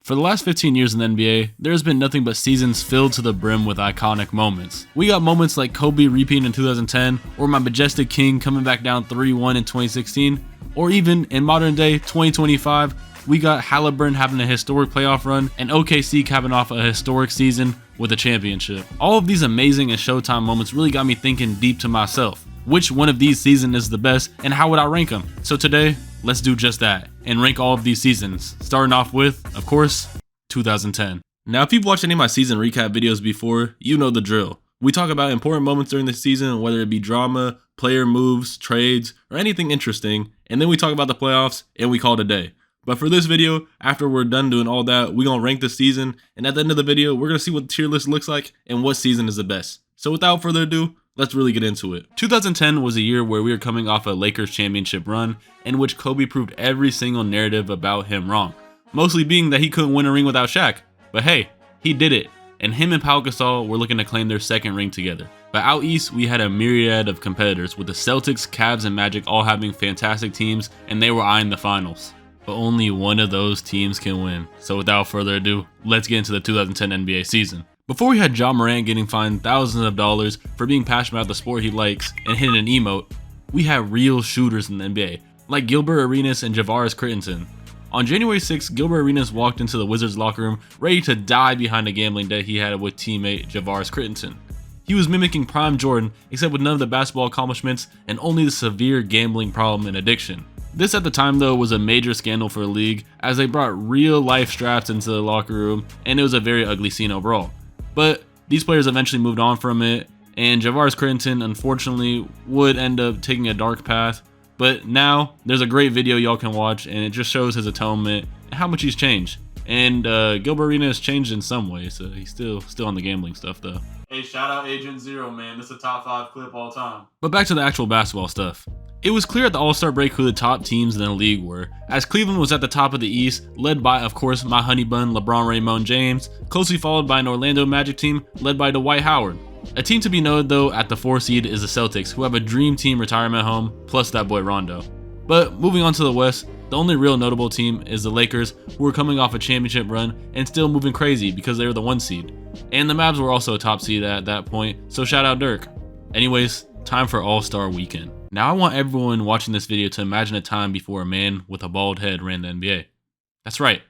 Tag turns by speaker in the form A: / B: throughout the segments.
A: For the last 15 years in the NBA, there has been nothing but seasons filled to the brim with iconic moments. We got moments like Kobe repeating in 2010, or my majestic king coming back down 3-1 in 2016, or even in modern day 2025, we got Halliburton having a historic playoff run and OKC capping off a historic season with a championship. All of these amazing and Showtime moments really got me thinking deep to myself. Which one of these seasons is the best and how would I rank them? So today, let's do just that and rank all of these seasons, starting off with, of course, 2010. Now, if you've watched any of my season recap videos before, you know the drill. We talk about important moments during the season, whether it be drama, player moves, trades, or anything interesting, and then we talk about the playoffs and we call it a day. But for this video, after we're done doing all that, we're gonna rank the season, and at the end of the video, we're gonna see what the tier list looks like and what season is the best. So without further ado, let's really get into it. 2010 was a year where we were coming off a Lakers championship run in which Kobe proved every single narrative about him wrong. Mostly being that he couldn't win a ring without Shaq. But hey, he did it. And him and Pau Gasol were looking to claim their second ring together. But out east, we had a myriad of competitors with the Celtics, Cavs, and Magic all having fantastic teams, and they were eyeing the finals. But only one of those teams can win. So without further ado, let's get into the 2010 NBA season. Before we had Ja Morant getting fined thousands of dollars for being passionate about the sport he likes and hitting an emote, we had real shooters in the NBA, like Gilbert Arenas and Javaris Crittenton. On January 6th, Gilbert Arenas walked into the Wizards locker room ready to die behind a gambling debt he had with teammate Javaris Crittenton. He was mimicking prime Jordan, except with none of the basketball accomplishments and only the severe gambling problem and addiction. This at the time though was a major scandal for the league as they brought real life straps into the locker room and it was a very ugly scene overall. But these players eventually moved on from it, and Javaris Crittenton unfortunately would end up taking a dark path. But now there's a great video y'all can watch, and it just shows his atonement and how much he's changed. And Gilbert Arenas has changed in some ways, so he's still on the gambling stuff though. Hey, shout out Agent Zero, man. This is a top 5 clip all time. But back to the actual basketball stuff. It was clear at the All-Star break who the top teams in the league were, as Cleveland was at the top of the East, led by, of course, my honey bun LeBron Raymond James, closely followed by an Orlando Magic team led by Dwight Howard. A team to be noted though at the 4 seed is the Celtics, who have a dream team retirement home, plus that boy Rondo. But moving on to the West, the only real notable team is the Lakers, who were coming off a championship run and still moving crazy because they were the 1 seed. And the Mavs were also a top seed at that point, so shout out Dirk. Anyways, time for All-Star Weekend. Now I want everyone watching this video to imagine a time before a man with a bald head ran the NBA. That's right.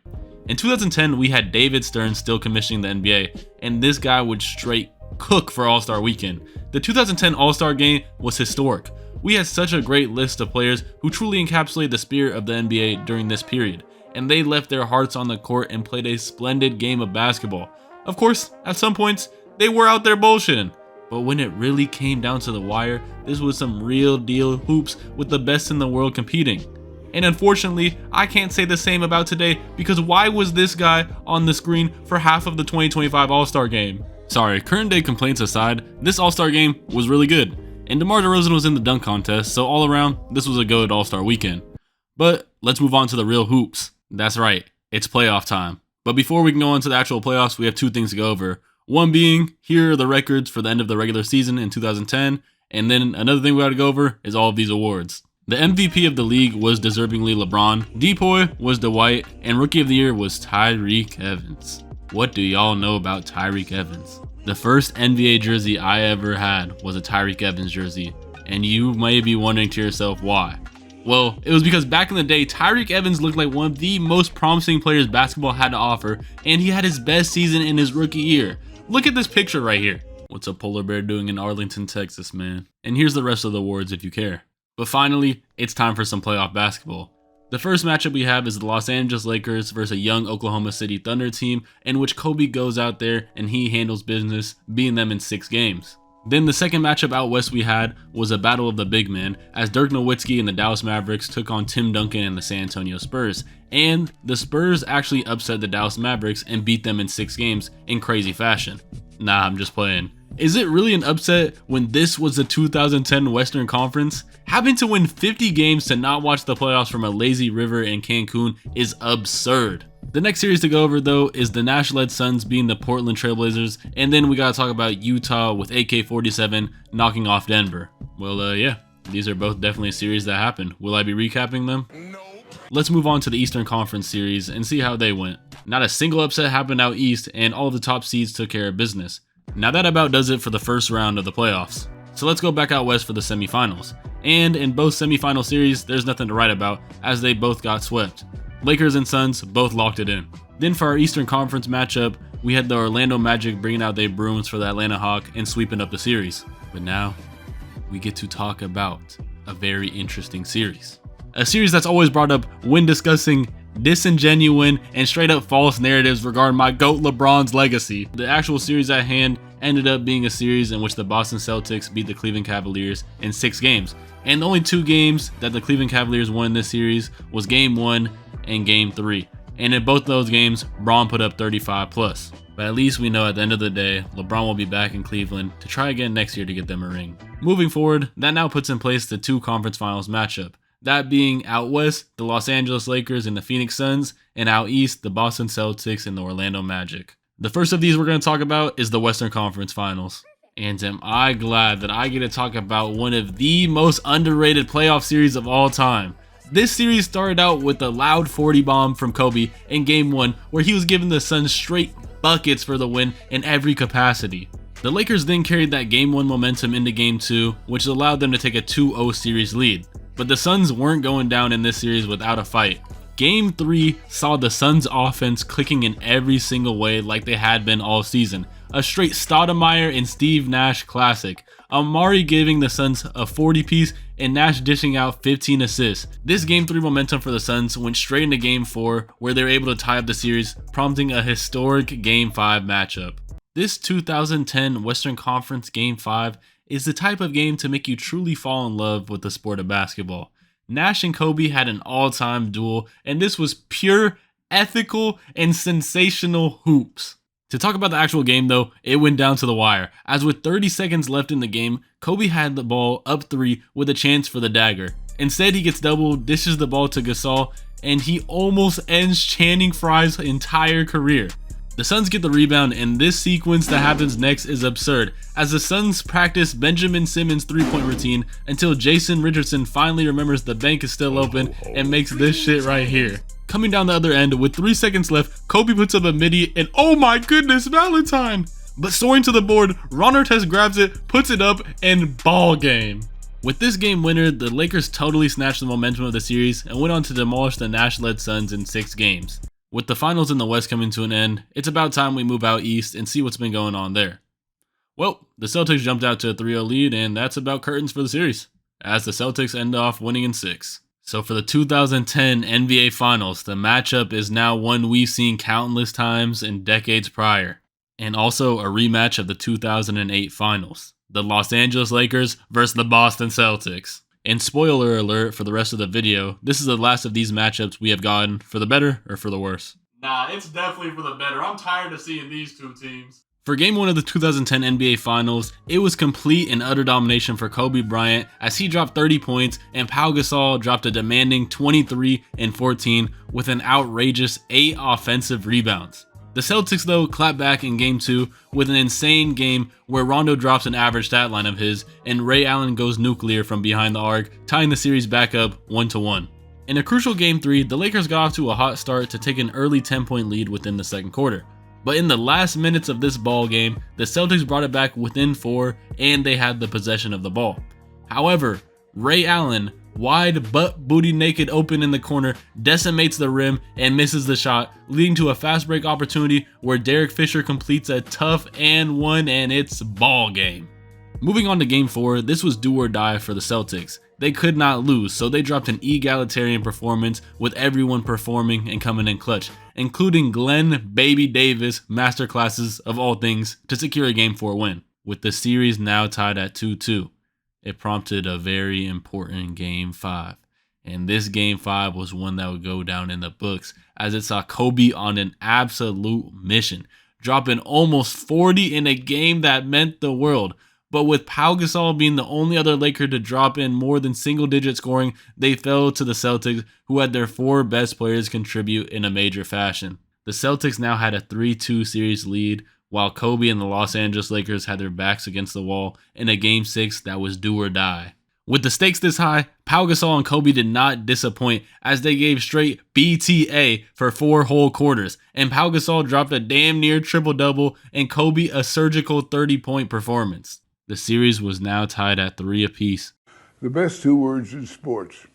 A: In 2010, we had David Stern still commissioning the NBA, and this guy would straight cook for All-Star Weekend. The 2010 All-Star Game was historic. We had such a great list of players who truly encapsulated the spirit of the NBA during this period, and they left their hearts on the court and played a splendid game of basketball. Of course, at some points, they were out there bullshitting. But when it really came down to the wire, this was some real deal hoops with the best in the world competing. And unfortunately, I can't say the same about today because why was this guy on the screen for half of the 2025 All-Star Game? Sorry, current day complaints aside, this All-Star Game was really good. And DeMar DeRozan was in the dunk contest, so all around, this was a good All-Star Weekend. But let's move on to the real hoops. That's right, it's playoff time. But before we can go on to the actual playoffs, we have 2 things to go over. One being, here are the records for the end of the regular season in 2010, and then another thing we gotta go over is all of these awards. The MVP of the league was deservingly LeBron, Depoy was Dwight, and Rookie of the Year was Tyreke Evans. What do y'all know about Tyreke Evans? The first NBA jersey I ever had was a Tyreke Evans jersey, and you may be wondering to yourself why. Well, it was because back in the day, Tyreke Evans looked like one of the most promising players basketball had to offer, and he had his best season in his rookie year. Look at this picture right here. What's a polar bear doing in Arlington, Texas, man? And here's the rest of the awards if you care. But finally, it's time for some playoff basketball. The first matchup we have is the Los Angeles Lakers versus a young Oklahoma City Thunder team in which Kobe goes out there and he handles business, beating them in 6 games. Then the second matchup out west we had was a battle of the big men as Dirk Nowitzki and the Dallas Mavericks took on Tim Duncan and the San Antonio Spurs. And the Spurs actually upset the Dallas Mavericks and beat them in 6 games in crazy fashion. Nah, I'm just playing. Is it really an upset when this was the 2010 Western Conference? Having to win 50 games to not watch the playoffs from a lazy river in Cancun is absurd. The next series to go over though is the Nash-led Suns beating the Portland Trailblazers, and then we gotta talk about Utah with AK-47 knocking off Denver. Well, yeah, these are both definitely series that happened. Will I be recapping them? Nope. Let's move on to the Eastern Conference series and see how they went. Not a single upset happened out east, and all of the top seeds took care of business. Now that about does it for the first round of the playoffs. So let's go back out west for the semifinals. And in both semifinal series, there's nothing to write about as they both got swept. Lakers and Suns both locked it in. Then for our Eastern Conference matchup, we had the Orlando Magic bringing out their brooms for the Atlanta Hawk and sweeping up the series. But now, we get to talk about a very interesting series. A series that's always brought up when discussing disingenuous and straight up false narratives regarding my GOAT LeBron's legacy. The actual series at hand ended up being a series in which the Boston Celtics beat the Cleveland Cavaliers in 6 games. And the only 2 games that the Cleveland Cavaliers won in this series was Game 1 and Game 3. And in both those games, Bron put up 35 plus. But at least we know at the end of the day, LeBron will be back in Cleveland to try again next year to get them a ring. Moving forward, that now puts in place the 2 conference finals matchup. That being out west, the Los Angeles Lakers and the Phoenix Suns, and out east, the Boston Celtics and the Orlando Magic. The first of these we're going to talk about is the Western Conference Finals. And am I glad that I get to talk about one of the most underrated playoff series of all time. This series started out with a loud 40 bomb from Kobe in Game 1, where he was giving the Suns straight buckets for the win in every capacity. The Lakers then carried that Game 1 momentum into Game 2, which allowed them to take a 2-0 series lead. But the Suns weren't going down in this series without a fight. Game 3 saw the Suns offense clicking in every single way like they had been all season. A straight Stoudemire and Steve Nash classic. Amari giving the Suns a 40-piece and Nash dishing out 15 assists. This Game 3 momentum for the Suns went straight into Game 4, where they were able to tie up the series, prompting a historic Game 5 matchup. This 2010 Western Conference Game 5 is the type of game to make you truly fall in love with the sport of basketball. Nash and Kobe had an all-time duel, and this was pure, ethical, and sensational hoops. To talk about the actual game though, it went down to the wire, as with 30 seconds left in the game, Kobe had the ball up 3 with a chance for the dagger. Instead, he gets doubled, dishes the ball to Gasol, and he almost ends Channing Frye's entire career. The Suns get the rebound, and this sequence that happens next is absurd, as the Suns practice Benjamin Simmons' 3-point routine until Jason Richardson finally remembers the bank is still open and makes this shit right here. Coming down the other end with 3 seconds left, Kobe puts up a midi, and oh my goodness, Valentine! But soaring to the board, Ron Artest grabs it, puts it up, and ball game. With this game winner, the Lakers totally snatched the momentum of the series and went on to demolish the Nash-led Suns in 6 games. With the finals in the West coming to an end, it's about time we move out east and see what's been going on there. Well, the Celtics jumped out to a 3-0 lead, and that's about curtains for the series, as the Celtics end off winning in 6. So for the 2010 NBA Finals, the matchup is now one we've seen countless times in decades prior, and also a rematch of the 2008 Finals, the Los Angeles Lakers versus the Boston Celtics. And spoiler alert for the rest of the video, this is the last of these matchups we have gotten, for the better or for the worse.
B: Nah, it's definitely for the better. I'm tired of seeing these 2 teams.
A: For Game 1 of the 2010 NBA Finals, it was complete and utter domination for Kobe Bryant as he dropped 30 points and Pau Gasol dropped a demanding 23 and 14 with an outrageous 8 offensive rebounds. The Celtics though clapped back in Game 2 with an insane game where Rondo drops an average stat line of his and Ray Allen goes nuclear from behind the arc, tying the series back up 1-1. In a crucial Game 3, the Lakers got off to a hot start to take an early 10-point lead within the second quarter. But in the last minutes of this ball game, the Celtics brought it back within 4 and they had the possession of the ball. However, Ray Allen, wide butt booty naked open in the corner, decimates the rim and misses the shot, leading to a fast break opportunity where Derek Fisher completes a tough and one, and it's ball game. Moving on to Game 4, this was do or die for the Celtics. They could not lose, so they dropped an egalitarian performance with everyone performing and coming in clutch, including Glenn Baby Davis masterclasses of all things to secure a Game 4 win. With the series now tied at 2-2. It prompted a very important Game 5. And this Game 5 was one that would go down in the books as it saw Kobe on an absolute mission, dropping almost 40 in a game that meant the world. But with Pau Gasol being the only other Laker to drop in more than single-digit scoring, they fell to the Celtics, who had their 4 best players contribute in a major fashion. The Celtics now had a 3-2 series lead, while Kobe and the Los Angeles Lakers had their backs against the wall in a Game 6 that was do or die. With the stakes this high, Pau Gasol and Kobe did not disappoint as they gave straight BTA for 4 whole quarters, and Pau Gasol dropped a damn near triple-double and Kobe a surgical 30-point performance. The series was now tied at 3 apiece.
C: The best 2 words in sports.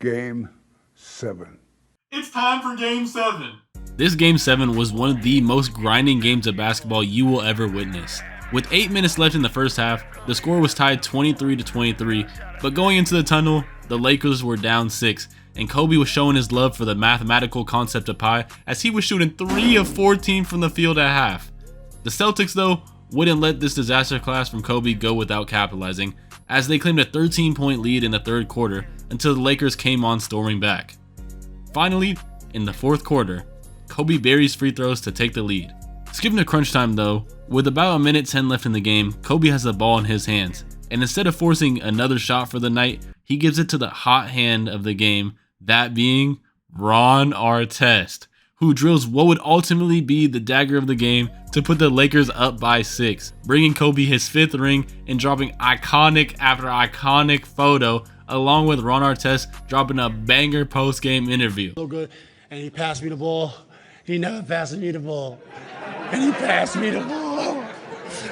C: Game 7.
B: It's time for Game 7.
A: This Game 7 was one of the most grinding games of basketball you will ever witness. With 8 minutes left in the first half, the score was tied 23-23, but going into the tunnel, the Lakers were down 6, and Kobe was showing his love for the mathematical concept of pi as he was shooting 3 of 14 from the field at half. The Celtics, though, wouldn't let this disaster class from Kobe go without capitalizing, as they claimed a 13-point lead in the third quarter until the Lakers came on storming back. Finally, in the fourth quarter, Kobe buries free throws to take the lead. Skipping to crunch time though, with about 1:10 left in the game, Kobe has the ball in his hands, and instead of forcing another shot for the night, he gives it to the hot hand of the game, that being Ron Artest, who drills what would ultimately be the dagger of the game to put the Lakers up by 6, bringing Kobe his 5th ring and dropping iconic after iconic photo, along with Ron Artest dropping a banger post-game interview.
D: So good, and he passed me the ball. He never passed me the ball. And he passed me the ball.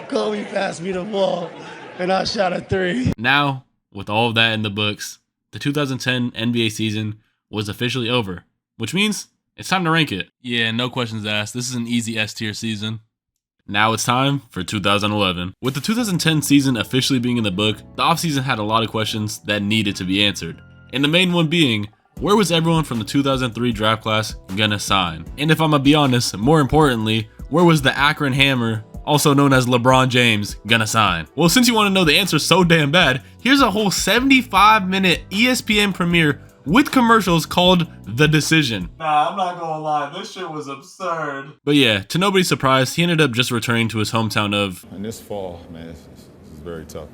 D: Kobe passed me the ball. And I shot a 3.
A: Now, with all of that in the books, the 2010 NBA season was officially over, which means it's time to rank it. Yeah, no questions asked. This is an easy S tier season. Now it's time for 2011. With the 2010 season officially being in the book, the offseason had a lot of questions that needed to be answered. And the main one being, where was everyone from the 2003 draft class gonna sign? And if I'm gonna be honest, more importantly, where was the Akron Hammer, also known as LeBron James, gonna sign? Well, since you want to know the answer so damn bad, here's a whole 75-minute ESPN premiere with commercials called The Decision.
B: Nah, I'm not gonna lie, this shit was absurd.
A: But yeah, to nobody's surprise, he ended up just returning to his hometown of...
E: And this fall, man, this is very tough.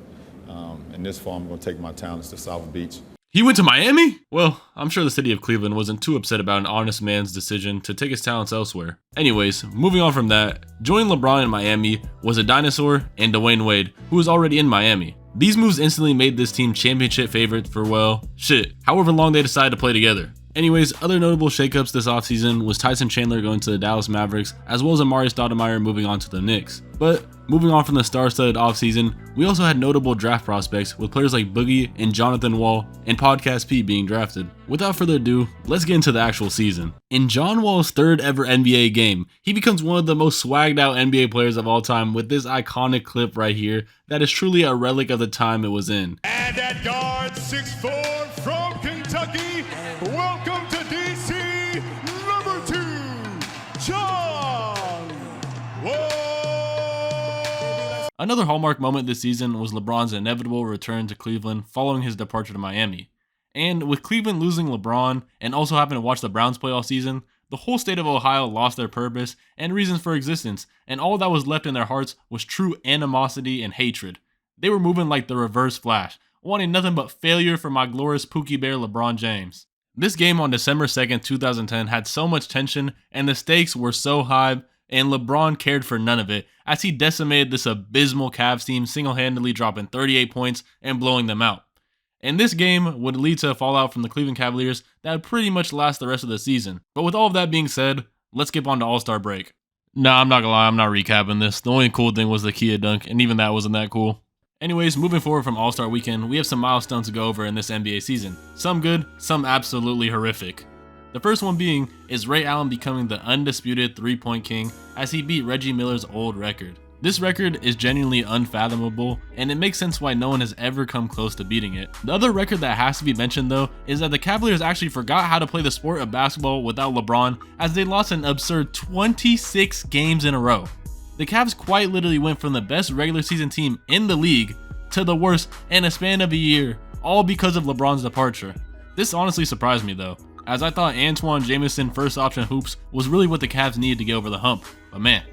E: And this fall, I'm gonna take my talents to South Beach.
A: He went to Miami? Well, I'm sure the city of Cleveland wasn't too upset about an honest man's decision to take his talents elsewhere. Anyways, moving on from that, joining LeBron in Miami was a dinosaur and Dwayne Wade, who was already in Miami. These moves instantly made this team championship favorites for, well, shit, however long they decided to play together. Anyways, other notable shakeups this offseason was Tyson Chandler going to the Dallas Mavericks, as well as Amari Stoudemire moving on to the Knicks. But moving on from the star-studded offseason, we also had notable draft prospects with players like Boogie and Jonathan Wall and Podcast P being drafted. Without further ado, let's get into the actual season. In John Wall's 3rd ever NBA game, he becomes one of the most swagged out NBA players of all time with this iconic clip right here that is truly a relic of the time it was in.
F: And at guard, 6'4" from Kentucky, welcome to DC, number 2, John Wall.
A: Another hallmark moment this season was LeBron's inevitable return to Cleveland following his departure to Miami. And with Cleveland losing LeBron and also having to watch the Browns play all season, the whole state of Ohio lost their purpose and reasons for existence, and all that was left in their hearts was true animosity and hatred. They were moving like the reverse Flash, wanting nothing but failure for my glorious Pookie Bear LeBron James. This game on December 2nd, 2010 had so much tension and the stakes were so high, and LeBron cared for none of it as he decimated this abysmal Cavs team, single-handedly dropping 38 points and blowing them out. And this game would lead to a fallout from the Cleveland Cavaliers that would pretty much last the rest of the season. But with all of that being said, let's skip on to All-Star break. Nah, I'm not gonna lie, I'm not recapping this. The only cool thing was the Kia dunk, and even that wasn't that cool. Anyways, moving forward from All-Star Weekend, we have some milestones to go over in this NBA season. Some good, some absolutely horrific. The first one being is Ray Allen becoming the undisputed 3-point king as he beat Reggie Miller's old record. This record is genuinely unfathomable, and it makes sense why no one has ever come close to beating it. The other record that has to be mentioned though is that the Cavaliers actually forgot how to play the sport of basketball without LeBron, as they lost an absurd 26 games in a row. The Cavs quite literally went from the best regular season team in the league to the worst in a span of a year, all because of LeBron's departure. This honestly surprised me though, as I thought Antoine Jamison first option hoops was really what the Cavs needed to get over the hump, but man,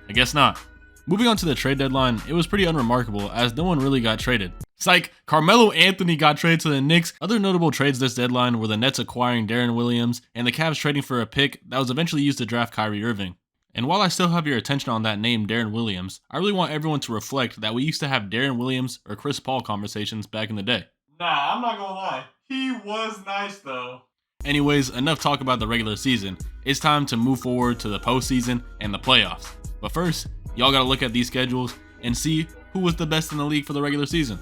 A: I guess not. Moving on to the trade deadline, it was pretty unremarkable as no one really got traded. Psych, Carmelo Anthony got traded to the Knicks. Other notable trades this deadline were the Nets acquiring Darren Williams and the Cavs trading for a pick that was eventually used to draft Kyrie Irving. And while I still have your attention on that name, Darren Williams, I really want everyone to reflect that we used to have Darren Williams or Chris Paul conversations back in the day.
B: Nah, I'm not gonna lie. He was nice though.
A: Anyways, enough talk about the regular season. It's time to move forward to the postseason and the playoffs. But first, y'all gotta look at these schedules and see who was the best in the league for the regular season.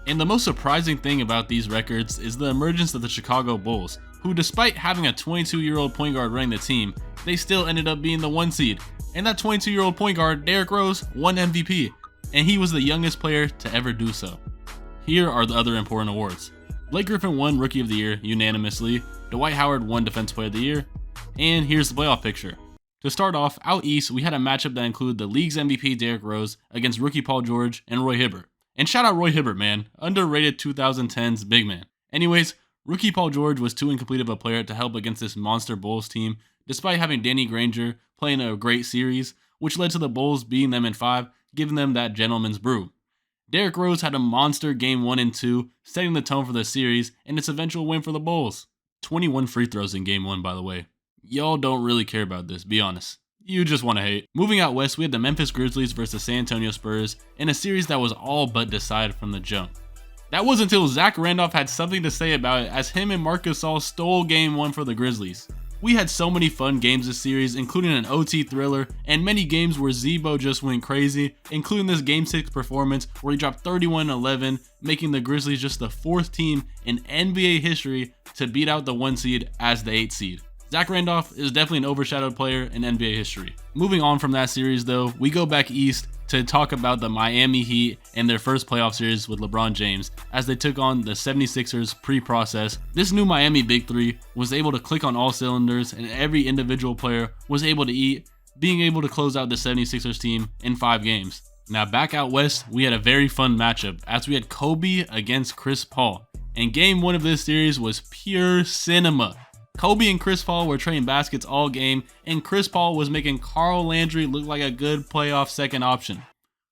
A: And the most surprising thing about these records is the emergence of the Chicago Bulls, who despite having a 22-year-old point guard running the team, they still ended up being the 1 seed. And that 22-year-old point guard, Derrick Rose, won MVP, and he was the youngest player to ever do so. Here are the other important awards. Blake Griffin won Rookie of the Year unanimously, Dwight Howard won Defensive Player of the Year, and here's the playoff picture. To start off, out east, we had a matchup that included the league's MVP Derrick Rose against rookie Paul George and Roy Hibbert. And shout out Roy Hibbert, man, underrated 2010s big man. Anyways, rookie Paul George was too incomplete of a player to help against this monster Bulls team, despite having Danny Granger playing a great series, which led to the Bulls beating them in 5, giving them that gentleman's brew. Derrick Rose had a monster game 1 and 2, setting the tone for the series and its eventual win for the Bulls. 21 free throws in game 1, by the way. Y'all don't really care about this, be honest. You just want to hate. Moving out west, we had the Memphis Grizzlies versus the San Antonio Spurs in a series that was all but decided from the jump. That was until Zach Randolph had something to say about it, as him and Marc Gasol stole game 1 for the Grizzlies. We had so many fun games this series, including an OT thriller and many games where Zebo just went crazy, including this Game 6 performance where he dropped 31-11, making the Grizzlies just the 4th team in NBA history to beat out the 1 seed as the 8 seed. Zach Randolph is definitely an overshadowed player in NBA history. Moving on from that series though, we go back east to talk about the Miami Heat and their first playoff series with LeBron James as they took on the 76ers pre-process. This new Miami Big Three was able to click on all cylinders and every individual player was able to eat, being able to close out the 76ers team in 5 games. Now back out west, we had a very fun matchup as we had Kobe against Chris Paul. And game 1 of this series was pure cinema. Kobe and Chris Paul were trading baskets all game, and Chris Paul was making Carl Landry look like a good playoff second option.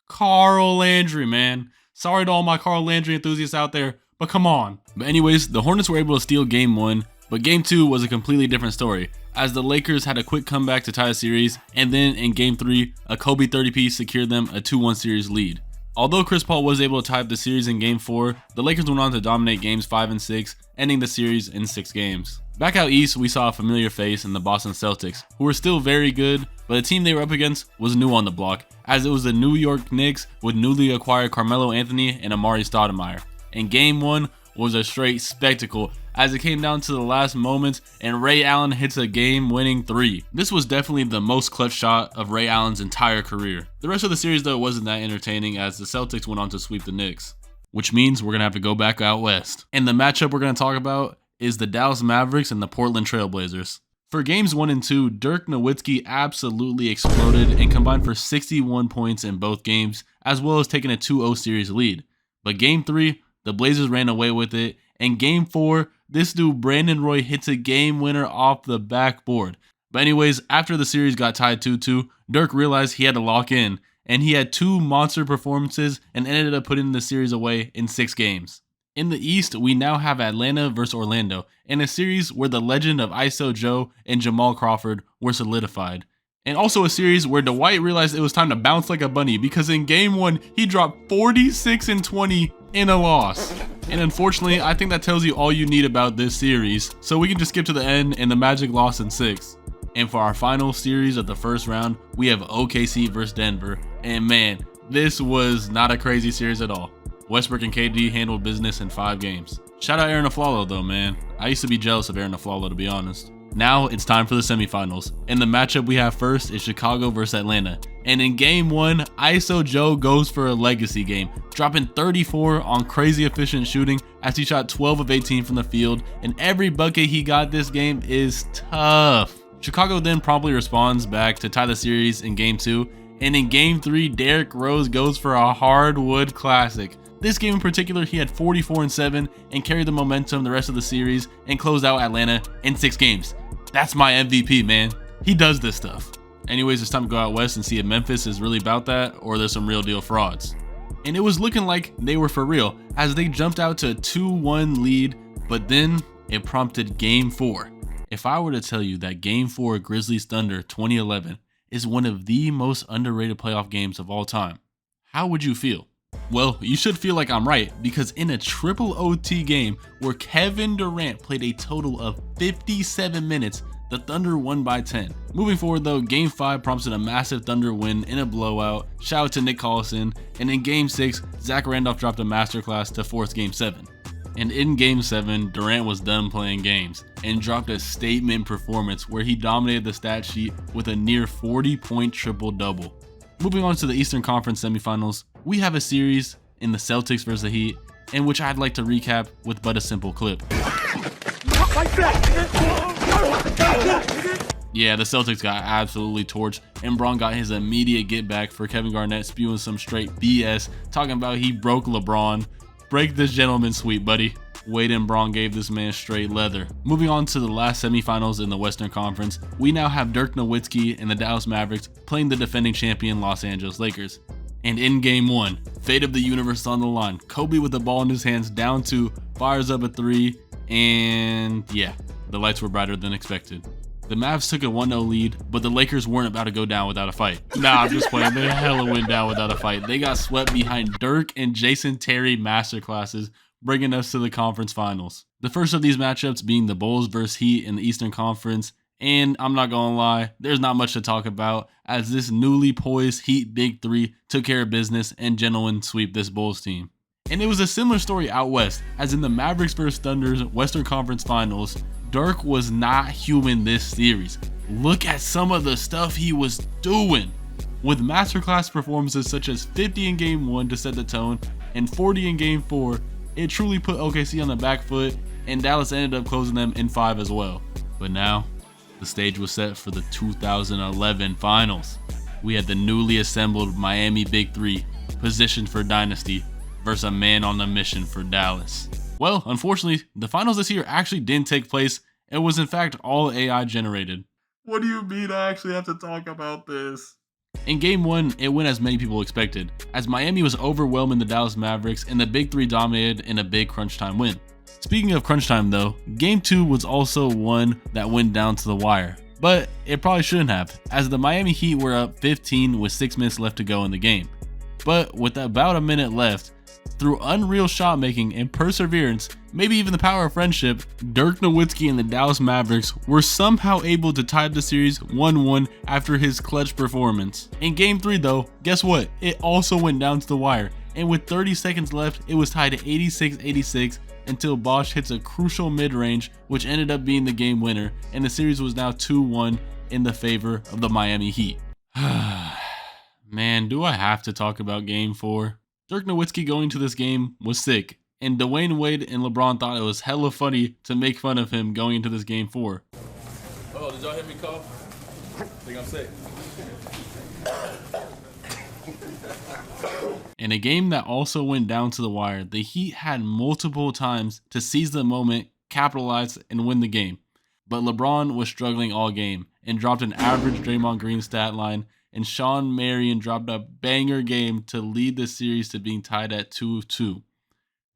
A: Carl Landry, man. Sorry to all my Carl Landry enthusiasts out there, but come on. But anyways, the Hornets were able to steal game 1, but game 2 was a completely different story, as the Lakers had a quick comeback to tie the series, and then in game 3, a Kobe 30-piece secured them a 2-1 series lead. Although Chris Paul was able to tie up the series in game 4, the Lakers went on to dominate games 5 and 6, ending the series in 6 games. Back out east, we saw a familiar face in the Boston Celtics, who were still very good, but the team they were up against was new on the block, as it was the New York Knicks with newly acquired Carmelo Anthony and Amari Stoudemire. And game 1 was a straight spectacle, as it came down to the last moments and Ray Allen hits a game-winning 3. This was definitely the most clutch shot of Ray Allen's entire career. The rest of the series though wasn't that entertaining, as the Celtics went on to sweep the Knicks, which means we're going to have to go back out west. And the matchup we're going to talk about is the Dallas Mavericks and the Portland Trail Blazers. For games 1 and 2, Dirk Nowitzki absolutely exploded and combined for 61 points in both games, as well as taking a 2-0 series lead. But game 3, the Blazers ran away with it, and game 4, this dude Brandon Roy hits a game winner off the backboard. But anyways, after the series got tied 2-2, Dirk realized he had to lock in, and he had 2 monster performances and ended up putting the series away in 6 games. In the East, we now have Atlanta versus Orlando, in a series where the legend of ISO Joe and Jamal Crawford were solidified. And also a series where Dwight realized it was time to bounce like a bunny, because in game 1, he dropped 46 and 20 in a loss. And unfortunately, I think that tells you all you need about this series, so we can just skip to the end and the Magic lost in 6. And for our final series of the first round, we have OKC versus Denver, and man, this was not a crazy series at all. Westbrook and KD handled business in 5 games. Shout out Aaron Aflalo though, man. I used to be jealous of Aaron Aflalo, to be honest. Now it's time for the semifinals, and the matchup we have first is Chicago versus Atlanta. And in game 1, ISO Joe goes for a legacy game, dropping 34 on crazy efficient shooting as he shot 12 of 18 from the field, and every bucket he got this game is tough. Chicago then promptly responds back to tie the series in game 2, and in game 3, Derrick Rose goes for a hardwood classic. This game in particular, he had 44 and 7 and carried the momentum the rest of the series and closed out Atlanta in 6 games. That's my MVP, man. He does this stuff. Anyways, it's time to go out west and see if Memphis is really about that or there's some real deal frauds. And it was looking like they were for real as they jumped out to a 2-1 lead, but then it prompted game 4. If I were to tell you that game 4 Grizzlies Thunder 2011 is one of the most underrated playoff games of all time, how would you feel? Well, you should feel like I'm right, because in a triple OT game where Kevin Durant played a total of 57 minutes, the Thunder won by 10. Moving forward though, Game 5 prompted a massive Thunder win in a blowout. Shout out to Nick Collison. And in Game 6, Zach Randolph dropped a masterclass to force Game 7. And in Game 7, Durant was done playing games and dropped a statement performance where he dominated the stat sheet with a near 40-point triple-double. Moving on to the Eastern Conference semifinals, we have a series in the Celtics versus the Heat, in which I'd like to recap with but a simple clip. Yeah, the Celtics got absolutely torched, and Bron got his immediate get back for Kevin Garnett spewing some straight BS, talking about he broke LeBron. Break this gentleman sweep, buddy. Wade and Bron gave this man straight leather. Moving on to the last semifinals in the Western Conference, we now have Dirk Nowitzki and the Dallas Mavericks playing the defending champion Los Angeles Lakers. And in Game 1, fate of the universe on the line. Kobe with the ball in his hands, down 2, fires up a 3, and yeah, the lights were brighter than expected. The Mavs took a 1-0 lead, but the Lakers weren't about to go down without a fight. Nah, I'm just playing. They hella went down without a fight. They got swept behind Dirk and Jason Terry masterclasses, bringing us to the conference finals. The first of these matchups being the Bulls versus Heat in the Eastern Conference, and I'm not gonna lie, there's not much to talk about, as this newly poised Heat Big 3 took care of business and gentlemen sweep this Bulls team. And it was a similar story out west, as in the Mavericks versus Thunder's Western Conference Finals, Dirk was not human this series. Look at some of the stuff he was doing. With masterclass performances such as 50 in Game 1 to set the tone and 40 in Game 4, it truly put OKC on the back foot, and Dallas ended up closing them in 5 as well. But now, the stage was set for the 2011 Finals. We had the newly assembled Miami Big 3, positioned for dynasty, versus a man on a mission for Dallas. Well, unfortunately, the finals this year actually didn't take place. It was in fact all AI generated.
B: What do you mean I actually have to talk about this?
A: In Game 1, it went as many people expected, as Miami was overwhelming the Dallas Mavericks and the Big 3 dominated in a big crunch time win. Speaking of crunch time though, Game 2 was also one that went down to the wire. But it probably shouldn't have, as the Miami Heat were up 15 with 6 minutes left to go in the game. But with about a minute left, through unreal shot making and perseverance, maybe even the power of friendship, Dirk Nowitzki and the Dallas Mavericks were somehow able to tie the series 1-1 after his clutch performance. In Game 3 though, guess what? It also went down to the wire, and with 30 seconds left, it was tied to 86-86 until Bosch hits a crucial mid-range, which ended up being the game winner, and the series was now 2-1 in the favor of the Miami Heat. Man, do I have to talk about Game 4? Dirk Nowitzki going to this game was sick, and Dwayne Wade and LeBron thought it was hella funny to make fun of him going into this Game 4.
B: Oh, did y'all hear me cough? I think I'm sick.
A: In a game that also went down to the wire, the Heat had multiple times to seize the moment, capitalize, and win the game. But LeBron was struggling all game and dropped an average Draymond Green stat line, and Sean Marion dropped a banger game to lead the series to being tied at 2-2.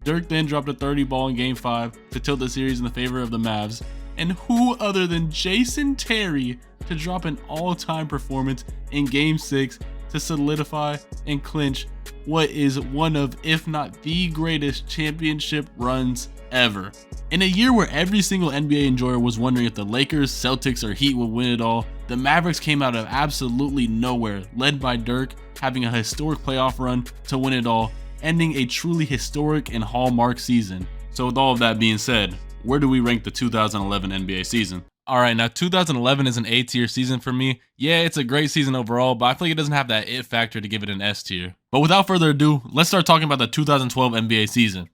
A: Dirk then dropped a 30 ball in Game 5 to tilt the series in the favor of the Mavs, and who other than Jason Terry to drop an all-time performance in Game 6 to solidify and clinch what is one of, if not the greatest championship runs ever. In a year where every single NBA enjoyer was wondering if the Lakers, Celtics, or Heat would win it all, the Mavericks came out of absolutely nowhere, led by Dirk having a historic playoff run to win it all, ending a truly historic and hallmark season. So with all of that being said, where do we rank the 2011 NBA season? Alright, now 2011 is an A tier season for me. Yeah, it's a great season overall, but I feel like it doesn't have that it factor to give it an S tier. But without further ado, let's start talking about the 2012 NBA season.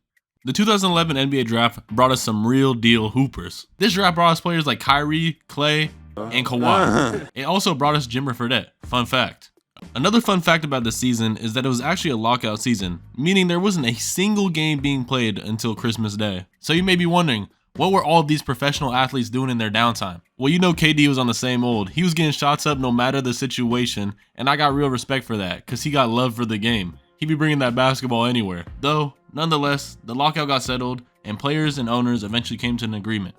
A: The 2011 NBA draft brought us some real deal hoopers. This draft brought us players like Kyrie, Klay, and Kawhi. It also brought us Jimmer Fredette. Fun fact. Another fun fact about this season is that it was actually a lockout season, meaning there wasn't a single game being played until Christmas Day. So you may be wondering, what were all of these professional athletes doing in their downtime? Well, you know KD was on the same old. He was getting shots up no matter the situation, and I got real respect for that, because he got love for the game. He'd be bringing that basketball anywhere. Though, nonetheless, the lockout got settled, and players and owners eventually came to an agreement.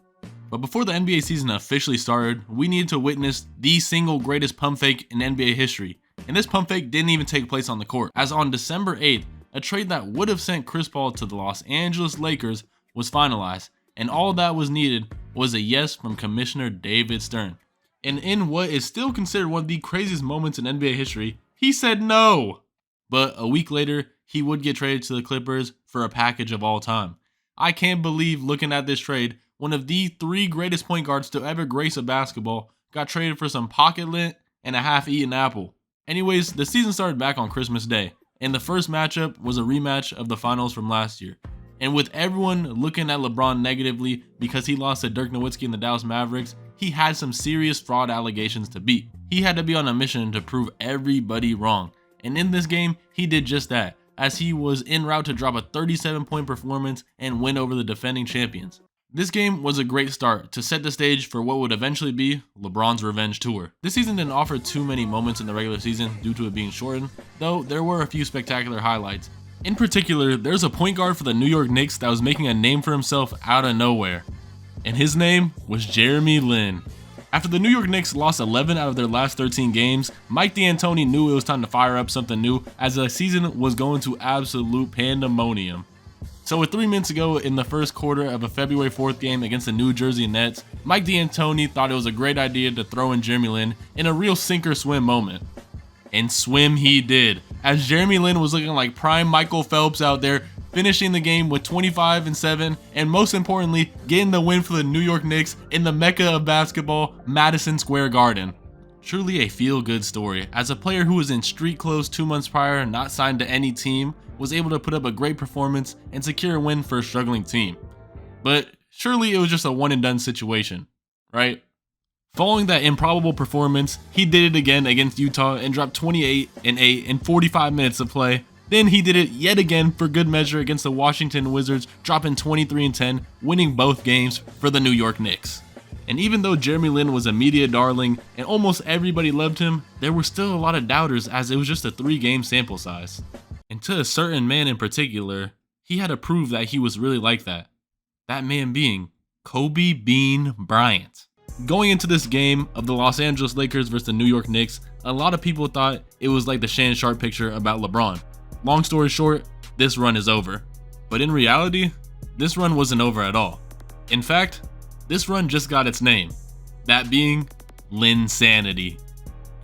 A: But before the NBA season officially started, we needed to witness the single greatest pump fake in NBA history. And this pump fake didn't even take place on the court, as on December 8th, a trade that would have sent Chris Paul to the Los Angeles Lakers was finalized, and all that was needed was a yes from Commissioner David Stern. And in what is still considered one of the craziest moments in NBA history, he said no. But a week later, he would get traded to the Clippers for a package of all time. I can't believe, looking at this trade, one of the 3 greatest point guards to ever grace a basketball got traded for some pocket lint and a half-eaten apple. Anyways, the season started back on Christmas Day, and the first matchup was a rematch of the finals from last year. And with everyone looking at LeBron negatively because he lost to Dirk Nowitzki and the Dallas Mavericks, he had some serious fraud allegations to beat. He had to be on a mission to prove everybody wrong. And in this game, he did just that, as he was en route to drop a 37-point performance and win over the defending champions. This game was a great start to set the stage for what would eventually be LeBron's revenge tour. This season didn't offer too many moments in the regular season due to it being shortened, though there were a few spectacular highlights. In particular, there's a point guard for the New York Knicks that was making a name for himself out of nowhere, and his name was Jeremy Lin. After the New York Knicks lost 11 out of their last 13 games, Mike D'Antoni knew it was time to fire up something new as the season was going to absolute pandemonium. So with 3 minutes ago in the first quarter of a February 4th game against the New Jersey Nets, Mike D'Antoni thought it was a great idea to throw in Jeremy Lin in a real sink or swim moment. And swim he did, as Jeremy Lin was looking like prime Michael Phelps out there, finishing the game with 25-7, and most importantly, getting the win for the New York Knicks in the mecca of basketball, Madison Square Garden. Truly a feel-good story, as a player who was in street clothes 2 months prior, not signed to any team, was able to put up a great performance and secure a win for a struggling team. But surely it was just a one-and-done situation, right? Following that improbable performance, he did it again against Utah and dropped 28 and 8 in 45 minutes of play. Then he did it yet again for good measure against the Washington Wizards, dropping 23 and 10, winning both games for the New York Knicks. And even though Jeremy Lin was a media darling and almost everybody loved him, there were still a lot of doubters as it was just a 3-game sample size. And to a certain man in particular, he had to prove that he was really like that. That man being Kobe Bean Bryant. Going into this game of the Los Angeles Lakers versus the New York Knicks, a lot of people thought it was like the Shannon Sharpe picture about LeBron. Long story short, this run is over. But in reality, this run wasn't over at all. In fact, this run just got its name, that being Linsanity.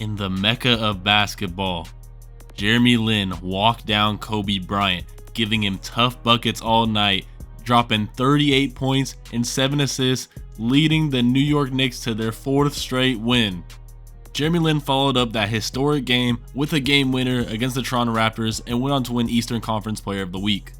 A: In the mecca of basketball, Jeremy Lin walked down Kobe Bryant, giving him tough buckets all night, dropping 38 points and 7 assists, leading the New York Knicks to their 4th straight win. Jeremy Lin followed up that historic game with a game winner against the Toronto Raptors and went on to win Eastern Conference Player of the Week.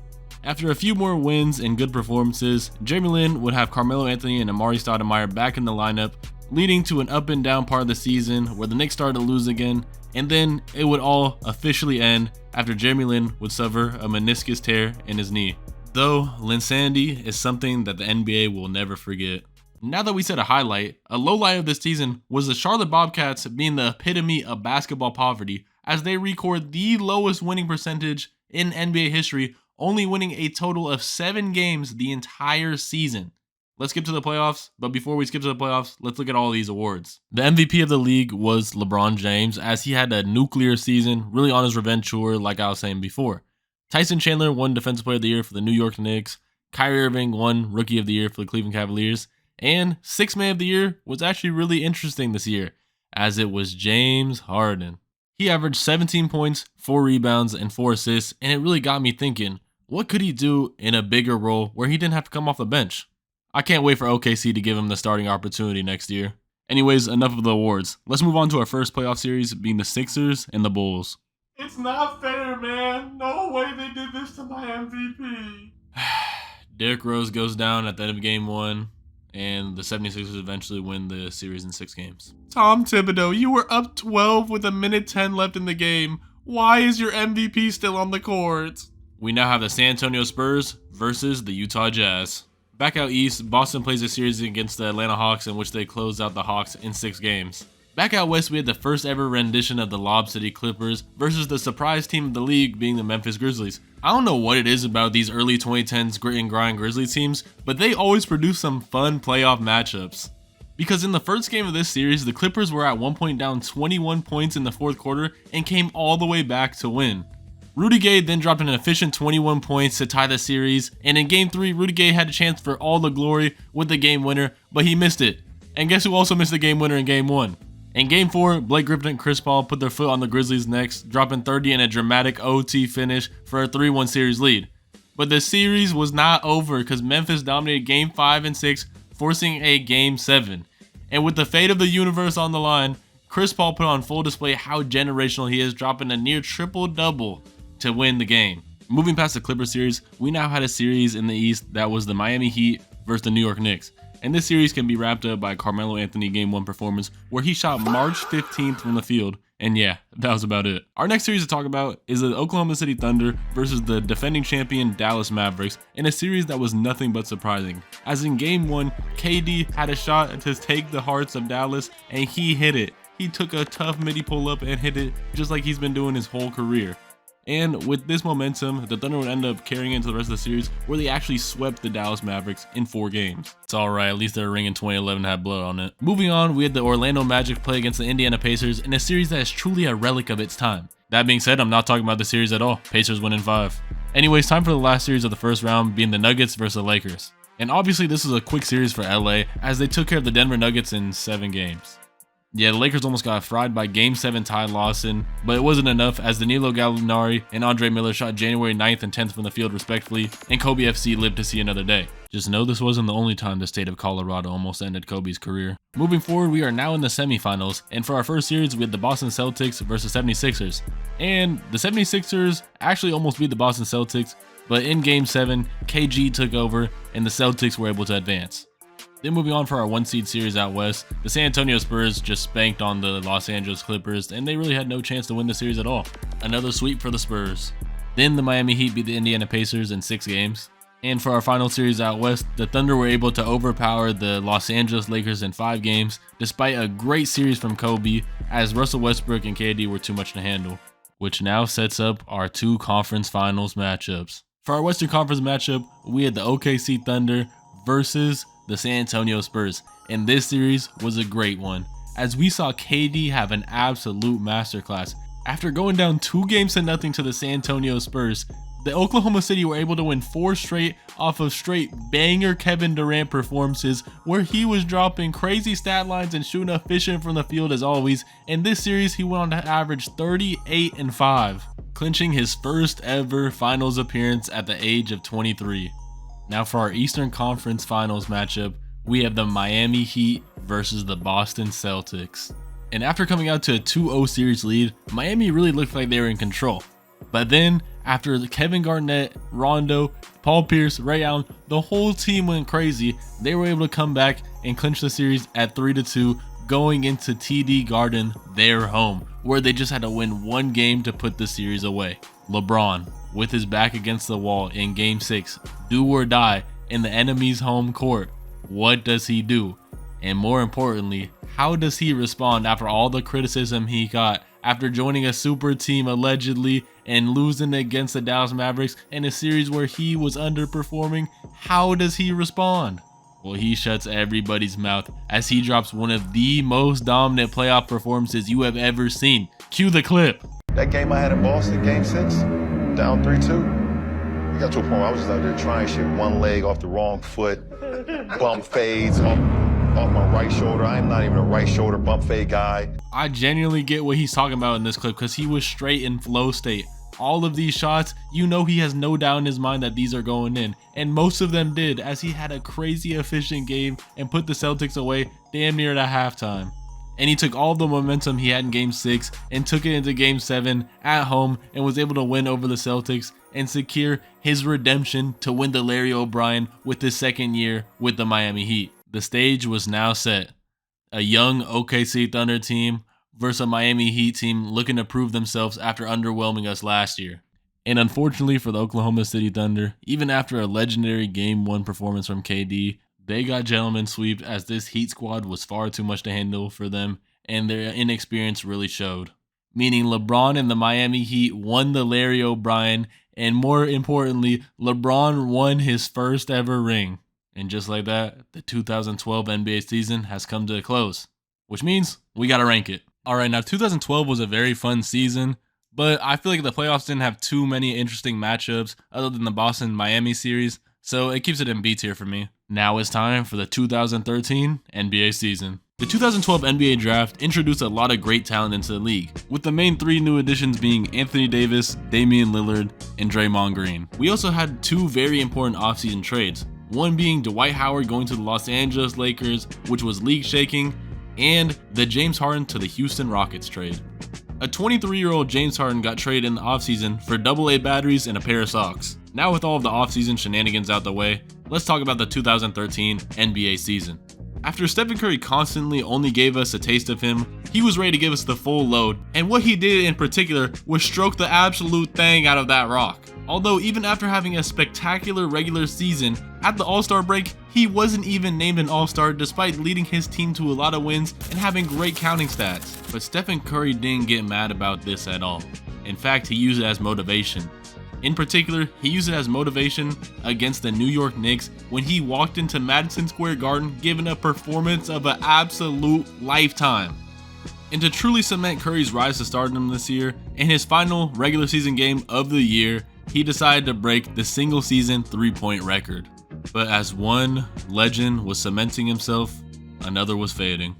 A: After a few more wins and good performances, Jeremy Lin would have Carmelo Anthony and Amari Stoudemire back in the lineup, leading to an up and down part of the season where the Knicks started to lose again, and then it would all officially end after Jeremy Lin would suffer a meniscus tear in his knee. Though Linsanity is something that the NBA will never forget. Now that we said a highlight, a lowlight of this season was the Charlotte Bobcats being the epitome of basketball poverty, as they record the lowest winning percentage in NBA history, only winning a total of 7 games the entire season. Let's skip to the playoffs, but before we skip to the playoffs, let's look at all these awards. The MVP of the league was LeBron James, as he had a nuclear season, really on his revenge tour like I was saying before. Tyson Chandler won Defensive Player of the Year for the New York Knicks, Kyrie Irving won Rookie of the Year for the Cleveland Cavaliers, and Sixth Man of the Year was actually really interesting this year, as it was James Harden. He averaged 17 points, 4 rebounds, and 4 assists, and it really got me thinking, what could he do in a bigger role where he didn't have to come off the bench? I can't wait for OKC to give him the starting opportunity next year. Anyways, enough of the awards. Let's move on to our first playoff series, being the Sixers and the Bulls.
B: It's not fair, man. No way they did this to my MVP.
A: Derrick Rose goes down at the end of game 1, and the 76ers eventually win the series in 6 games.
B: Tom Thibodeau, you were up 12 with 1:10 left in the game. Why is your MVP still on the court?
A: We now have the San Antonio Spurs versus the Utah Jazz. Back out east, Boston plays a series against the Atlanta Hawks in which they closed out the Hawks in 6 games. Back out west, we had the first ever rendition of the Lob City Clippers versus the surprise team of the league being the Memphis Grizzlies. I don't know what it is about these early 2010s grit and grind Grizzlies teams, but they always produce some fun playoff matchups. Because in the first game of this series, the Clippers were at one point down 21 points in the 4th quarter and came all the way back to win. Rudy Gay then dropped an efficient 21 points to tie the series, and in Game 3, Rudy Gay had a chance for all the glory with the game winner, but he missed it. And guess who also missed the game winner in Game 1? In Game 4, Blake Griffin and Chris Paul put their foot on the Grizzlies' necks, dropping 30 in a dramatic OT finish for a 3-1 series lead. But the series was not over because Memphis dominated Game 5 and 6, forcing a Game 7. And with the fate of the universe on the line, Chris Paul put on full display how generational he is, dropping a near triple-double to win the game. Moving past the Clippers series, we now had a series in the East that was the Miami Heat versus the New York Knicks. And this series can be wrapped up by Carmelo Anthony Game 1 performance where he shot March 15th from the field. And yeah, that was about it. Our next series to talk about is the Oklahoma City Thunder versus the defending champion Dallas Mavericks in a series that was nothing but surprising. As in Game 1, KD had a shot to take the hearts of Dallas and he hit it. He took a tough midi pull-up and hit it just like he's been doing his whole career. And with this momentum, the Thunder would end up carrying into the rest of the series where they actually swept the Dallas Mavericks in 4 games. It's alright, at least their ring in 2011 had blood on it. Moving on, we had the Orlando Magic play against the Indiana Pacers in a series that is truly a relic of its time. That being said, I'm not talking about the series at all. Pacers win in 5. Anyways, time for the last series of the first round, being the Nuggets versus the Lakers. And obviously this was a quick series for LA as they took care of the Denver Nuggets in 7 games. Yeah, the Lakers almost got fried by Game 7 Ty Lawson, but it wasn't enough as Danilo Gallinari and Andre Miller shot January 9th and 10th from the field respectively, and Kobe FC lived to see another day. Just know this wasn't the only time the state of Colorado almost ended Kobe's career. Moving forward, we are now in the semifinals, and for our first series we had the Boston Celtics versus 76ers. And the 76ers actually almost beat the Boston Celtics, but in Game 7, KG took over and the Celtics were able to advance. Then moving on for our 1-seed series out west, the San Antonio Spurs just spanked on the Los Angeles Clippers and they really had no chance to win the series at all. Another sweep for the Spurs. Then the Miami Heat beat the Indiana Pacers in 6 games. And for our final series out west, the Thunder were able to overpower the Los Angeles Lakers in 5 games, despite a great series from Kobe, as Russell Westbrook and KD were too much to handle. Which now sets up our 2 conference finals matchups. For our Western Conference matchup, we had the OKC Thunder versus the San Antonio Spurs, and this series was a great one, as we saw KD have an absolute masterclass. After going down 2 games to nothing to the San Antonio Spurs, the Oklahoma City were able to win 4 straight off of straight banger Kevin Durant performances where he was dropping crazy stat lines and shooting efficient from the field as always. In this series, he went on to average 38 and 5, clinching his first ever finals appearance at the age of 23. Now for our Eastern Conference Finals matchup, we have the Miami Heat versus the Boston Celtics. And after coming out to a 2-0 series lead, Miami really looked like they were in control. But then, after Kevin Garnett, Rondo, Paul Pierce, Ray Allen, the whole team went crazy, they were able to come back and clinch the series at 3-2 going into TD Garden, their home, where they just had to win 1 game to put the series away. LeBron, with his back against the wall in Game 6, do or die in the enemy's home court. What does he do? And more importantly, how does he respond after all the criticism he got after joining a super team allegedly and losing against the Dallas Mavericks in a series where he was underperforming? How does he respond? Well, he shuts everybody's mouth as he drops one of the most dominant playoff performances you have ever seen. Cue the clip.
G: That game I had in Boston, Game 6, down 3-2. It got to a point where I was just out there trying shit, one leg off the wrong foot, bump fades off my right shoulder. I am not even a right shoulder bump fade guy.
A: I genuinely get what he's talking about in this clip because he was straight in flow state. All of these shots, you know he has no doubt in his mind that these are going in, and most of them did, as he had a crazy efficient game and put the Celtics away damn near at halftime. And he took all the momentum he had in Game 6 and took it into Game 7 at home and was able to win over the Celtics and secure his redemption to win the Larry O'Brien with his 2nd year with the Miami Heat. The stage was now set. A young OKC Thunder team versus a Miami Heat team looking to prove themselves after underwhelming us last year. And unfortunately for the Oklahoma City Thunder, even after a legendary Game 1 performance from KD, they got gentlemen swept as this Heat squad was far too much to handle for them and their inexperience really showed. Meaning LeBron and the Miami Heat won the Larry O'Brien, and more importantly, LeBron won his first ever ring. And just like that, the 2012 NBA season has come to a close, which means we gotta rank it. Alright, now 2012 was a very fun season, but I feel like the playoffs didn't have too many interesting matchups other than the Boston-Miami series, so it keeps it in B tier for me. Now it's time for the 2013 NBA season. The 2012 NBA draft introduced a lot of great talent into the league, with the main 3 new additions being Anthony Davis, Damian Lillard, and Draymond Green. We also had 2 very important offseason trades, one being Dwight Howard going to the Los Angeles Lakers, which was league-shaking, and the James Harden to the Houston Rockets trade. A 23-year-old James Harden got traded in the offseason for AA batteries and a pair of socks. Now with all of the offseason shenanigans out the way, let's talk about the 2013 NBA season. After Stephen Curry constantly only gave us a taste of him, he was ready to give us the full load, and what he did in particular was stroke the absolute thing out of that rock. Although even after having a spectacular regular season, at the All-Star break, he wasn't even named an All-Star despite leading his team to a lot of wins and having great counting stats. But Stephen Curry didn't get mad about this at all. In fact, he used it as motivation. In particular, he used it as motivation against the New York Knicks when he walked into Madison Square Garden giving a performance of an absolute lifetime. And to truly cement Curry's rise to stardom this year, in his final regular season game of the year, he decided to break the single season 3-point record. But as one legend was cementing himself, another was fading.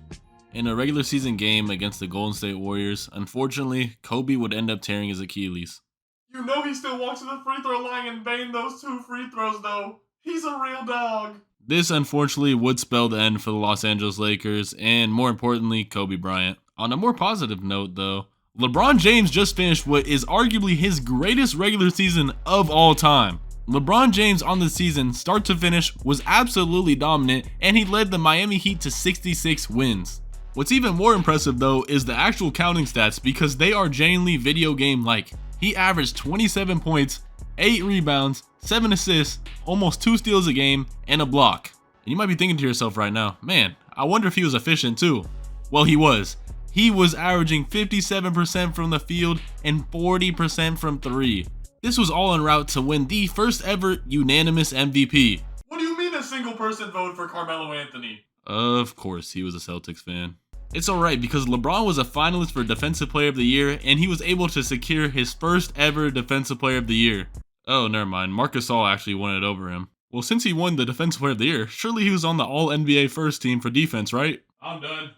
A: In a regular season game against the Golden State Warriors, unfortunately, Kobe would end up tearing his Achilles.
B: You know he still walks to the free throw line and banged those 2 free throws though. He's a real dog.
A: This unfortunately would spell the end for the Los Angeles Lakers and, more importantly, Kobe Bryant. On a more positive note though, LeBron James just finished what is arguably his greatest regular season of all time. LeBron James on the season, start to finish, was absolutely dominant, and he led the Miami Heat to 66 wins. What's even more impressive though is the actual counting stats, because they are genuinely video game-like. He averaged 27 points, 8 rebounds, 7 assists, almost 2 steals a game, and a block. And you might be thinking to yourself right now, man, I wonder if he was efficient too. Well, he was. He was averaging 57% from the field and 40% from 3. This was all en route to win the first ever unanimous MVP.
B: What do you mean a single person voted for Carmelo Anthony?
A: Of course, he was a Celtics fan. It's alright because LeBron was a finalist for Defensive Player of the Year, and he was able to secure his first ever Defensive Player of the Year. Oh, never mind, Marc Gasol actually won it over him. Well, since he won the Defensive Player of the Year, surely he was on the All-NBA first team for defense, right?
B: I'm done.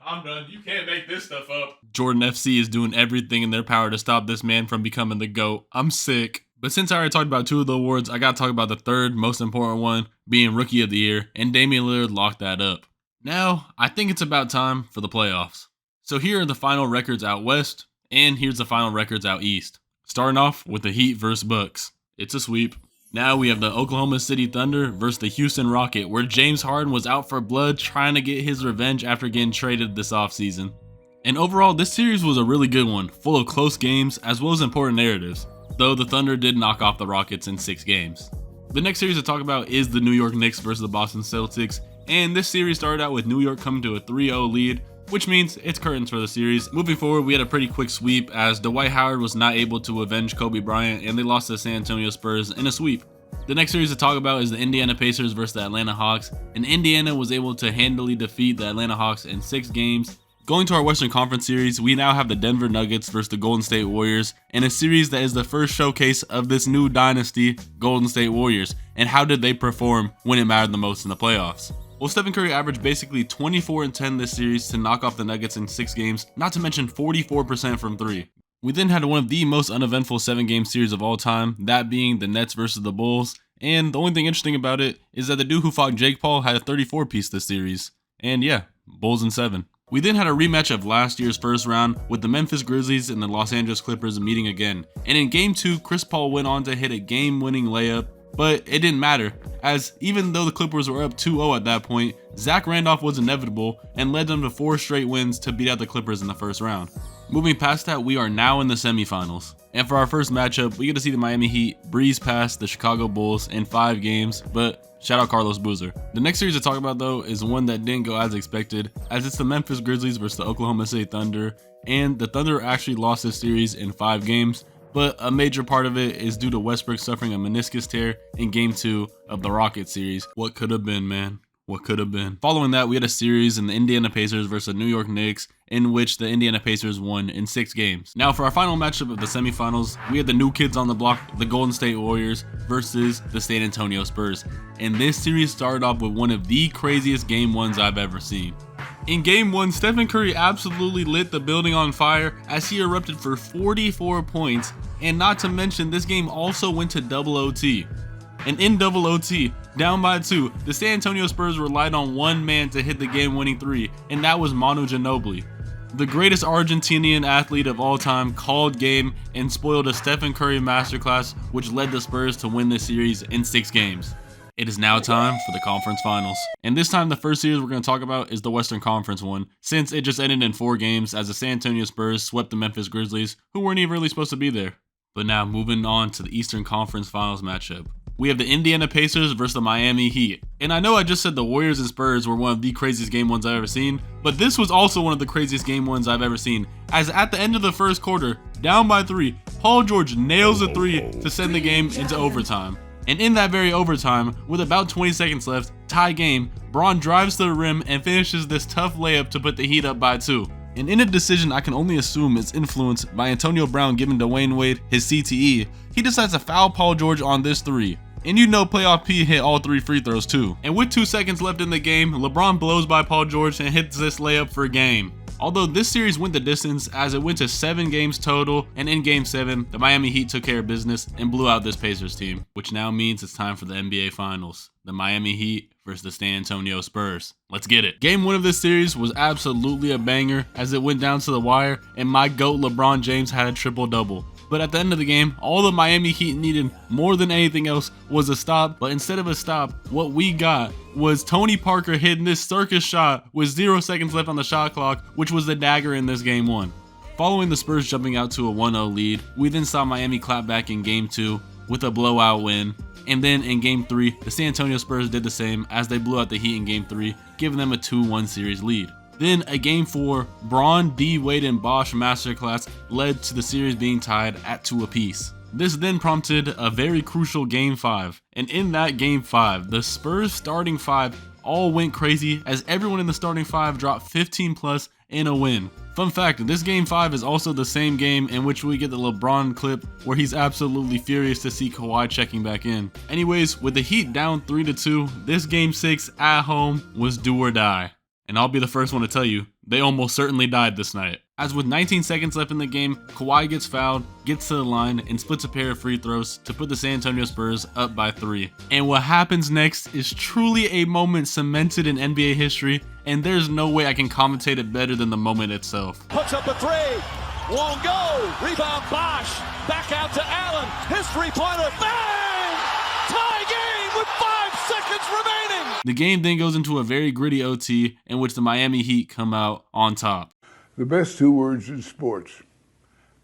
B: You can't make this stuff up.
A: Jordan FC is doing everything in their power to stop this man from becoming the GOAT. I'm sick. But since I already talked about 2 of the awards, I gotta talk about the third most important one, being Rookie of the Year, and Damian Lillard locked that up. Now, I think it's about time for the playoffs. So here are the final records out west, and here's the final records out east. Starting off with the Heat versus Bucks. It's a sweep. Now we have the Oklahoma City Thunder versus the Houston Rocket, where James Harden was out for blood trying to get his revenge after getting traded this offseason. And overall, this series was a really good one, full of close games as well as important narratives, though the Thunder did knock off the Rockets in 6 games. The next series to talk about is the New York Knicks versus the Boston Celtics, and this series started out with New York coming to a 3-0 lead, which means it's curtains for the series. Moving forward, we had a pretty quick sweep as Dwight Howard was not able to avenge Kobe Bryant, and they lost to the San Antonio Spurs in a sweep. The next series to talk about is the Indiana Pacers versus the Atlanta Hawks, and Indiana was able to handily defeat the Atlanta Hawks in 6 games. Going to our Western Conference series, we now have the Denver Nuggets versus the Golden State Warriors, in a series that is the first showcase of this new dynasty, Golden State Warriors, and how did they perform when it mattered the most in the playoffs. Well, Stephen Curry averaged basically 24 and 10 this series to knock off the Nuggets in 6 games, not to mention 44% from 3. We then had one of the most uneventful 7-game series of all time, that being the Nets versus the Bulls, and the only thing interesting about it is that the dude who fought Jake Paul had a 34-piece this series. And yeah, Bulls in 7. We then had a rematch of last year's first round with the Memphis Grizzlies and the Los Angeles Clippers meeting again. And in Game 2, Chris Paul went on to hit a game-winning layup, but it didn't matter, as even though the Clippers were up 2-0 at that point, Zach Randolph was inevitable and led them to 4 straight wins to beat out the Clippers in the first round. Moving past that, we are now in the semifinals. And for our first matchup, we get to see the Miami Heat breeze past the Chicago Bulls in 5 games, but shout out Carlos Boozer. The next series to talk about though is one that didn't go as expected, as it's the Memphis Grizzlies versus the Oklahoma City Thunder, and the Thunder actually lost this series in 5 games, but a major part of it is due to Westbrook suffering a meniscus tear in Game 2 of the Rockets series. What could have been, man? What could have been? Following that, we had a series in the Indiana Pacers versus the New York Knicks, in which the Indiana Pacers won in 6 games. Now for our final matchup of the semifinals, we had the new kids on the block, the Golden State Warriors versus the San Antonio Spurs. And this series started off with one of the craziest game ones I've ever seen. In game 1, Stephen Curry absolutely lit the building on fire as he erupted for 44 points, and not to mention this game also went to double OT. And in double OT, down by 2, the San Antonio Spurs relied on one man to hit the game-winning 3, and that was Manu Ginobili. The greatest Argentinian athlete of all time called game and spoiled a Stephen Curry masterclass, which led the Spurs to win this series in 6 games. It is now time for the conference finals. And this time the first series we're going to talk about is the Western Conference one, since it just ended in 4 games as the San Antonio Spurs swept the Memphis Grizzlies, who weren't even really supposed to be there. But now moving on to the Eastern Conference Finals matchup. We have the Indiana Pacers versus the Miami Heat. And I know I just said the Warriors and Spurs were one of the craziest game ones I've ever seen, but this was also one of the craziest game ones I've ever seen, as at the end of the first quarter, down by 3, Paul George nails a 3 to send the game into overtime. And in that very overtime, with about 20 seconds left, tie game, Bron drives to the rim and finishes this tough layup to put the Heat up by 2. And in a decision I can only assume is influenced by Antonio Brown giving Dwayne Wade his CTE, he decides to foul Paul George on this 3. And you know Playoff P hit all 3 free throws too. And with 2 seconds left in the game, LeBron blows by Paul George and hits this layup for game. Although this series went the distance as it went to 7 games total, and in game 7, the Miami Heat took care of business and blew out this Pacers team, which now means it's time for the NBA Finals. The Miami Heat versus the San Antonio Spurs. Let's get it. Game 1 of this series was absolutely a banger as it went down to the wire and my GOAT LeBron James had a triple-double. But at the end of the game, all the Miami Heat needed more than anything else was a stop. But instead of a stop, what we got was Tony Parker hitting this circus shot with 0 seconds left on the shot clock, which was the dagger in this game 1. Following the Spurs jumping out to a 1-0 lead, we then saw Miami clap back in game 2 with a blowout win. And then in game 3, the San Antonio Spurs did the same as they blew out the Heat in game 3, giving them a 2-1 series lead. Then a game 4, Bron, D, Wade, and Bosh masterclass led to the series being tied at 2 apiece. This then prompted a very crucial game 5, and in that game 5, the Spurs starting 5 all went crazy as everyone in the starting 5 dropped 15 plus in a win. Fun fact, this game 5 is also the same game in which we get the LeBron clip where he's absolutely furious to see Kawhi checking back in. Anyways, with the Heat down 3-2, this game 6 at home was do or die. And I'll be the first one to tell you, they almost certainly died this night. As with 19 seconds left in the game, Kawhi gets fouled, gets to the line, and splits a pair of free throws to put the San Antonio Spurs up by 3. And what happens next is truly a moment cemented in NBA history, and there's no way I can commentate it better than the moment itself.
H: Puts up a 3, won't go, rebound Bosh, back out to Allen, his 3-pointer, bang! Tie game with 5 seconds remaining!
A: The game then goes into a very gritty OT in which the Miami Heat come out on top.
C: The best 2 words in sports.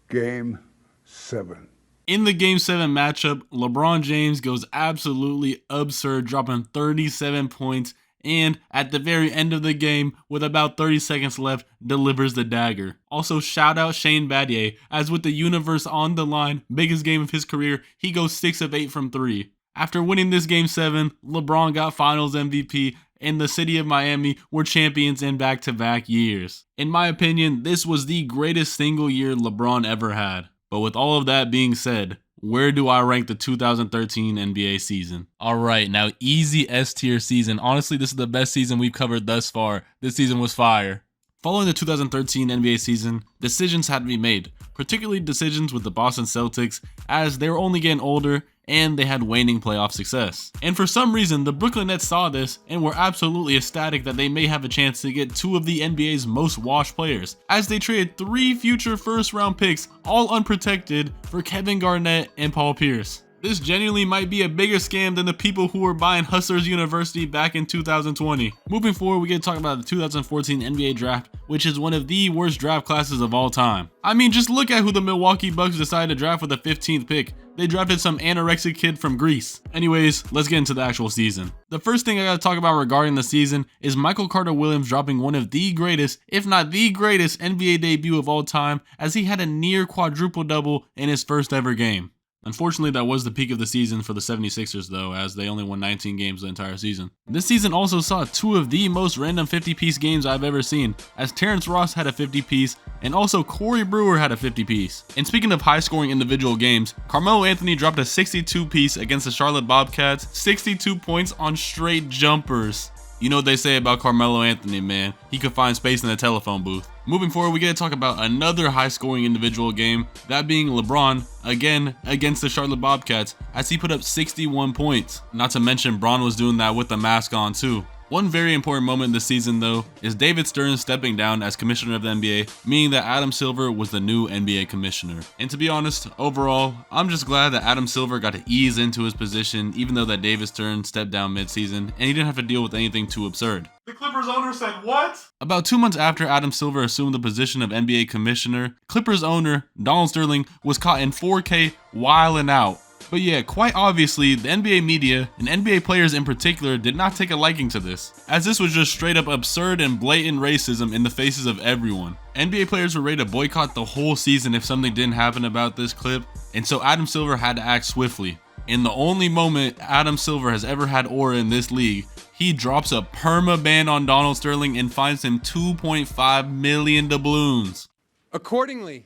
C: Game 7.
A: In the Game 7 matchup, LeBron James goes absolutely absurd, dropping 37 points, and at the very end of the game, with about 30 seconds left, delivers the dagger. Also, shout out Shane Battier, as with the universe on the line, biggest game of his career, he goes 6 of 8 from 3. After winning this Game 7, LeBron got Finals MVP, and the city of Miami were champions in back-to-back years. In my opinion, this was the greatest single year LeBron ever had. But with all of that being said, where do I rank the 2013 NBA season? Alright, now easy S tier season. Honestly, this is the best season we've covered thus far. This season was fire. Following the 2013 NBA season, decisions had to be made, particularly decisions with the Boston Celtics, as they were only getting older and they had waning playoff success. And for some reason, the Brooklyn Nets saw this and were absolutely ecstatic that they may have a chance to get 2 of the NBA's most washed players, as they traded 3 future first-round picks, all unprotected, for Kevin Garnett and Paul Pierce. This genuinely might be a bigger scam than the people who were buying Hustlers University back in 2020. Moving forward, we get to talk about the 2014 NBA draft, which is one of the worst draft classes of all time. I mean, just look at who the Milwaukee Bucks decided to draft with the 15th pick. They drafted some anorexic kid from Greece. Anyways, let's get into the actual season. The first thing I gotta talk about regarding the season is Michael Carter-Williams dropping one of the greatest, if not the greatest, NBA debut of all time, as he had a near quadruple-double in his first ever game. Unfortunately, that was the peak of the season for the 76ers though, as they only won 19 games the entire season. This season also saw two of the most random 50-piece games I've ever seen, as Terrence Ross had a 50-piece and also Corey Brewer had a 50-piece. And speaking of high-scoring individual games, Carmelo Anthony dropped a 62-piece against the Charlotte Bobcats, 62 points on straight jumpers. You know what they say about Carmelo Anthony, man. He could find space in the telephone booth. Moving forward, we get to talk about another high-scoring individual game, that being LeBron, again, against the Charlotte Bobcats, as he put up 61 points. Not to mention, Bron was doing that with the mask on too. One very important moment this season though is David Stern stepping down as commissioner of the NBA, meaning that Adam Silver was the new NBA commissioner. And to be honest, overall, I'm just glad that Adam Silver got to ease into his position even though that David Stern stepped down mid-season and he didn't have to deal with anything too absurd.
B: The Clippers owner said what?
A: About 2 months after Adam Silver assumed the position of NBA commissioner, Clippers owner Donald Sterling was caught in 4K wilding out. But yeah, quite obviously, the NBA media, and NBA players in particular, did not take a liking to this, as this was just straight up absurd and blatant racism in the faces of everyone. NBA players were ready to boycott the whole season if something didn't happen about this clip, and so Adam Silver had to act swiftly. In the only moment Adam Silver has ever had aura in this league, he drops a perma-ban on Donald Sterling and fines him 2.5 million doubloons.
I: Accordingly,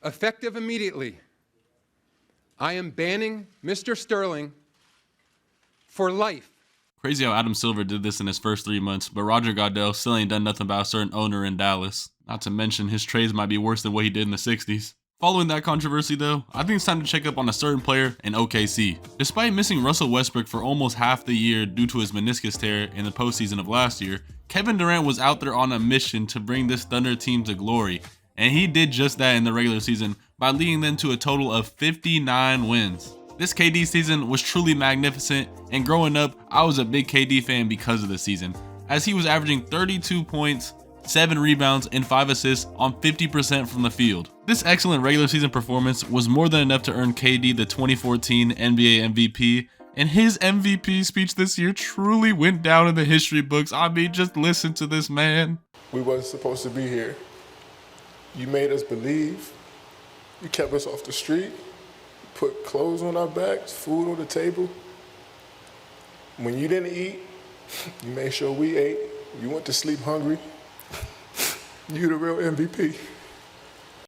I: effective immediately, I am banning Mr. Sterling for life.
A: Crazy how Adam Silver did this in his first 3 months, but Roger Goodell still ain't done nothing about a certain owner in Dallas. Not to mention, his trades might be worse than what he did in the 60s. Following that controversy though, I think it's time to check up on a certain player in OKC. Despite missing Russell Westbrook for almost half the year due to his meniscus tear in the postseason of last year, Kevin Durant was out there on a mission to bring this Thunder team to glory, and he did just that in the regular season by leading them to a total of 59 wins. This KD season was truly magnificent, and growing up, I was a big KD fan because of the season, as he was averaging 32 points, 7 rebounds, and 5 assists on 50% from the field. This excellent regular season performance was more than enough to earn KD the 2014 NBA MVP, and his MVP speech this year truly went down in the history books. I mean, just listen to this man.
J: We wasn't supposed to be here. You made us believe. You kept us off the street, put clothes on our backs, food on the table. When you didn't eat, you made sure we ate. You went to sleep hungry. You the real MVP.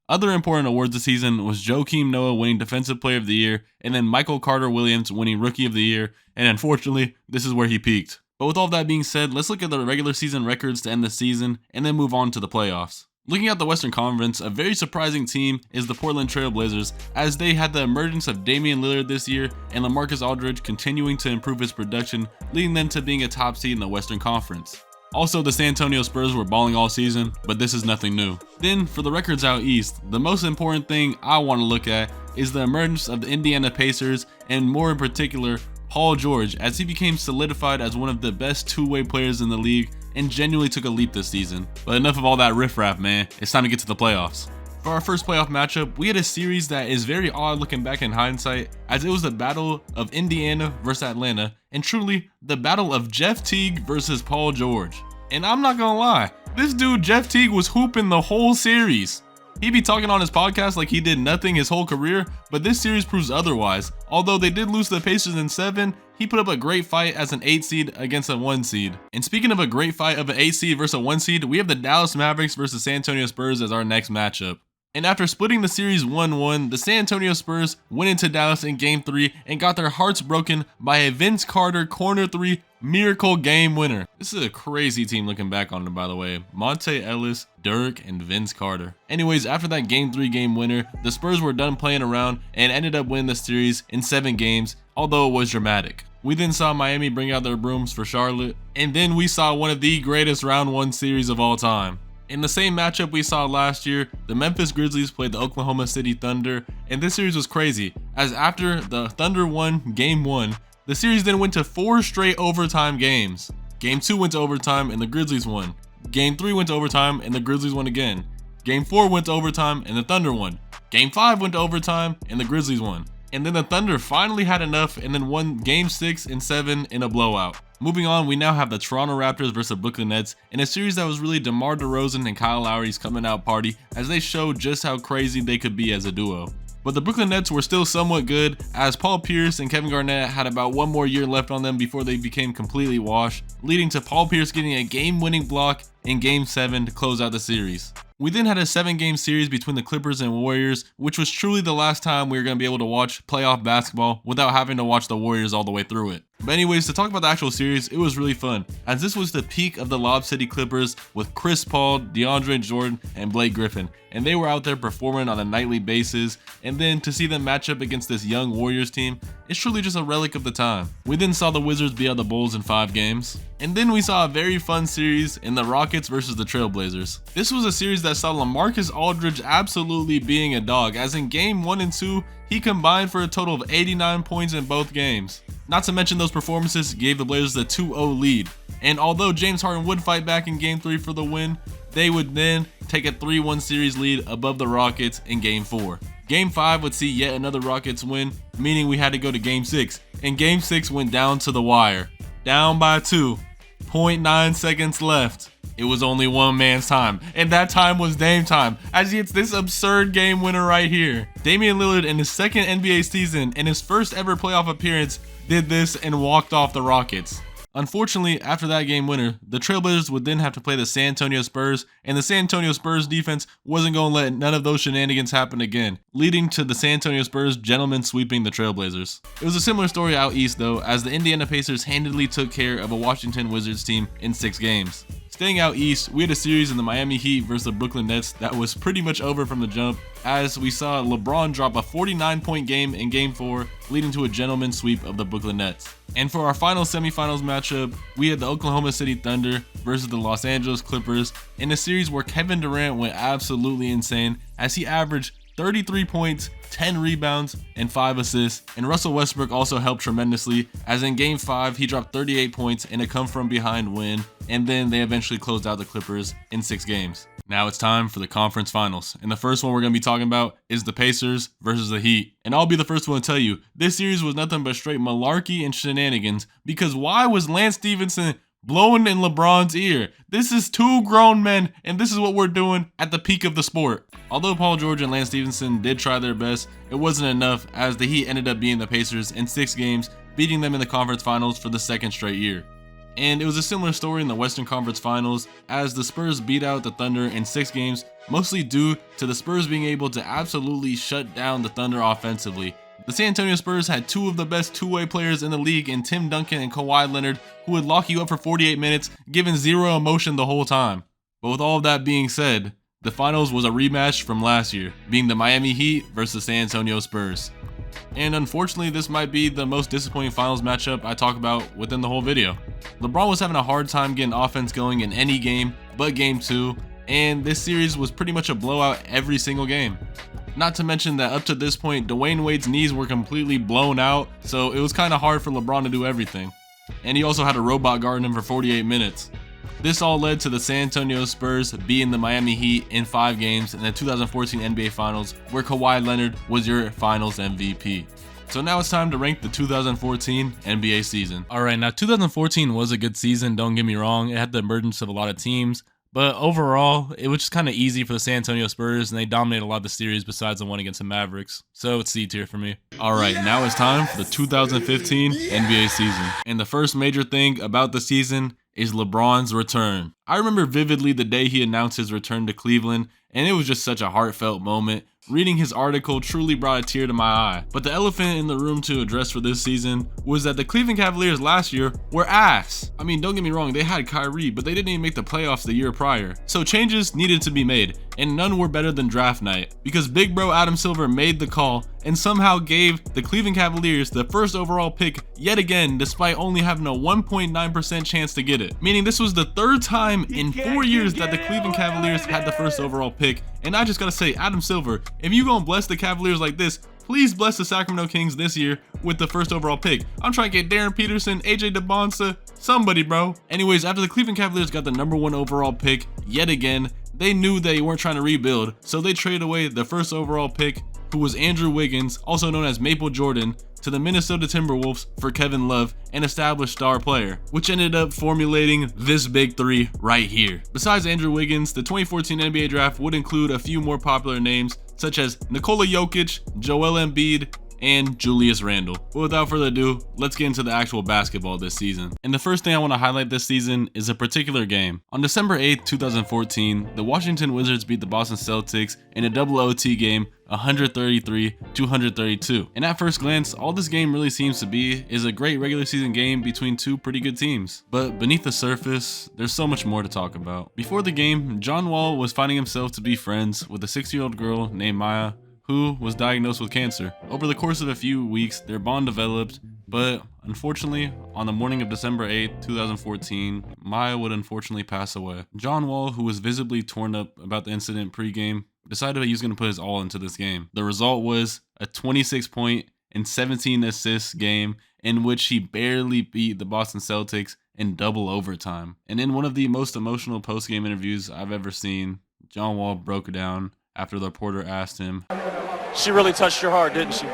A: Other important awards this season was Joakim Noah winning Defensive Player of the Year, and then Michael Carter-Williams winning Rookie of the Year, and unfortunately, this is where he peaked. But with all that being said, let's look at the regular season records to end the season, and then move on to the playoffs. Looking at the Western Conference, a very surprising team is the Portland Trail Blazers, as they had the emergence of Damian Lillard this year and LaMarcus Aldridge continuing to improve his production, leading them to being a top seed in the Western Conference. Also, the San Antonio Spurs were balling all season, but this is nothing new. Then, for the records out east, the most important thing I want to look at is the emergence of the Indiana Pacers, and more in particular, Paul George, as he became solidified as one of the best two-way players in the league and genuinely took a leap this season. But enough of all that riffraff, man. It's time to get to the playoffs. For our first playoff matchup, we had a series that is very odd looking back in hindsight, as it was the battle of Indiana versus Atlanta, and truly the battle of Jeff Teague versus Paul George. And I'm not gonna lie, this dude Jeff Teague was hooping the whole series. He be talking on his podcast like he did nothing his whole career, but this series proves otherwise. Although they did lose to the Pacers in 7, he put up a great fight as an 8 seed against a 1 seed. And speaking of a great fight of an 8 seed versus a 1 seed, we have the Dallas Mavericks versus San Antonio Spurs as our next matchup. And after splitting the series 1-1, the San Antonio Spurs went into Dallas in Game 3 and got their hearts broken by a Vince Carter corner 3 miracle game winner. This is a crazy team looking back on it, by the way. Monte Ellis, Dirk, and Vince Carter. Anyways, after that Game 3 game winner, the Spurs were done playing around and ended up winning the series in 7 games, although it was dramatic. We then saw Miami bring out their brooms for Charlotte, and then we saw one of the greatest round 1 series of all time. In the same matchup we saw last year, the Memphis Grizzlies played the Oklahoma City Thunder, and this series was crazy, as after the Thunder won Game 1, the series then went to 4 straight overtime games. Game 2 went to overtime and the Grizzlies won. Game 3 went to overtime and the Grizzlies won again. Game 4 went to overtime and the Thunder won. Game 5 went to overtime and the Grizzlies won. And then the Thunder finally had enough and then won Game 6 and 7 in a blowout. Moving on, we now have the Toronto Raptors versus the Brooklyn Nets in a series that was really DeMar DeRozan and Kyle Lowry's coming out party, as they showed just how crazy they could be as a duo. But the Brooklyn Nets were still somewhat good, as Paul Pierce and Kevin Garnett had about one more year left on them before they became completely washed, leading to Paul Pierce getting a game-winning block in Game 7 to close out the series. We then had a 7-game series between the Clippers and Warriors, which was truly the last time we were going to be able to watch playoff basketball without having to watch the Warriors all the way through it. But anyways, to talk about the actual series, it was really fun, as this was the peak of the Lob City Clippers with Chris Paul, DeAndre Jordan, and Blake Griffin, and they were out there performing on a nightly basis, and then to see them match up against this young Warriors team, it's truly just a relic of the time. We then saw the Wizards beat out the Bulls in 5 games, and then we saw a very fun series in the Rockets versus the Trailblazers. This was a series that saw LaMarcus Aldridge absolutely being a dog, as in Game 1 and 2, he combined for a total of 89 points in both games. Not to mention those performances gave the Blazers a 2-0 lead. And although James Harden would fight back in Game 3 for the win, they would then take a 3-1 series lead above the Rockets in Game 4. Game 5 would see yet another Rockets win, meaning we had to go to Game 6. And Game 6 went down to the wire. Down by 2. 0.9 seconds left. It was only one man's time, and that time was Dame time, as he hits this absurd game winner right here. Damian Lillard, in his second NBA season and his first ever playoff appearance, did this and walked off the Rockets. Unfortunately, after that game winner, the Trailblazers would then have to play the San Antonio Spurs, and the San Antonio Spurs defense wasn't going to let none of those shenanigans happen again, leading to the San Antonio Spurs gentlemen sweeping the Trailblazers. It was a similar story out east though, as the Indiana Pacers handily took care of a Washington Wizards team in 6 games. Staying out east, we had a series in the Miami Heat versus the Brooklyn Nets that was pretty much over from the jump, as we saw LeBron drop a 49-point game in Game 4, leading to a gentleman sweep of the Brooklyn Nets. And for our final semifinals matchup, we had the Oklahoma City Thunder versus the Los Angeles Clippers in a series where Kevin Durant went absolutely insane, as he averaged 33 points, 10 rebounds, and 5 assists, and Russell Westbrook also helped tremendously, as in Game 5 he dropped 38 points in a come-from-behind win, and then they eventually closed out the Clippers in 6 games. Now it's time for the conference finals, and the first one we're going to be talking about is the Pacers versus the Heat. And I'll be the first one to tell you, this series was nothing but straight malarkey and shenanigans, because why was Lance Stevenson blowing in LeBron's ear? This is 2 grown men, and this is what we're doing at the peak of the sport. Although Paul George and Lance Stevenson did try their best, it wasn't enough, as the Heat ended up beating the Pacers in 6 games, beating them in the conference finals for the 2nd straight year. And it was a similar story in the Western Conference Finals, as the Spurs beat out the Thunder in 6 games, mostly due to the Spurs being able to absolutely shut down the Thunder offensively. The San Antonio Spurs had 2 of the best two-way players in the league in Tim Duncan and Kawhi Leonard, who would lock you up for 48 minutes, giving 0 emotion the whole time. But with all of that being said, the finals was a rematch from last year, being the Miami Heat versus the San Antonio Spurs. And unfortunately, this might be the most disappointing finals matchup I talk about within the whole video. LeBron was having a hard time getting offense going in any game but Game 2, and this series was pretty much a blowout every single game. Not to mention that up to this point, Dwayne Wade's knees were completely blown out, so it was kind of hard for LeBron to do everything. And he also had a robot guarding him for 48 minutes. This all led to the San Antonio Spurs beating the Miami Heat in 5 games in the 2014 NBA Finals, where Kawhi Leonard was your Finals MVP. So now it's time to rank the 2014 NBA season. Alright, now 2014 was a good season, don't get me wrong. It had the emergence of a lot of teams, but overall, it was just kind of easy for the San Antonio Spurs, and they dominated a lot of the series besides the one against the Mavericks. So it's C tier for me. Alright, now it's time for the 2015 NBA season. And the first major thing about the season is LeBron's return. I remember vividly the day he announced his return to Cleveland, and it was just such a heartfelt moment. Reading his article truly brought a tear to my eye. But the elephant in the room to address for this season was that the Cleveland Cavaliers last year were ass. I mean, don't get me wrong, they had Kyrie, but they didn't even make the playoffs the year prior. So changes needed to be made, and none were better than draft night, because big bro Adam Silver made the call and somehow gave the Cleveland Cavaliers the first overall pick yet again, despite only having a 1.9% chance to get it. Meaning this was the 3rd time in 4 years that the Cleveland Cavaliers had the first overall pick. And I just gotta say, Adam Silver, if you gonna bless the Cavaliers like this, please bless the Sacramento Kings this year with the first overall pick. I'm trying to get Darren Peterson, AJ DeBonsa, somebody, bro. Anyways, after the Cleveland Cavaliers got the #1 overall pick yet again, they knew they weren't trying to rebuild, so they traded away the first overall pick, who was Andrew Wiggins, also known as Maple Jordan, to the Minnesota Timberwolves for Kevin Love, an established star player, which ended up formulating this big 3 right here. Besides Andrew Wiggins, the 2014 NBA draft would include a few more popular names, such as Nikola Jokic, Joel Embiid, and Julius Randle. But without further ado, let's get into the actual basketball this season. And the first thing I want to highlight this season is a particular game. On December 8th, 2014, the Washington Wizards beat the Boston Celtics in a double OT game 133-132. And at first glance, all this game really seems to be is a great regular season game between two pretty good teams. But beneath the surface, there's so much more to talk about. Before the game, John Wall was finding himself to be friends with a 6-year-old girl named Maya, who was diagnosed with cancer. Over the course of a few weeks, their bond developed, but unfortunately, on the morning of December 8th, 2014, Maya would unfortunately pass away. John Wall, who was visibly torn up about the incident pregame, decided he was going to put his all into this game. The result was a 26-point and 17 assists game in which he barely beat the Boston Celtics in double overtime. And in one of the most emotional post-game interviews I've ever seen, John Wall broke down after the reporter asked him,
H: She really touched your heart, didn't she?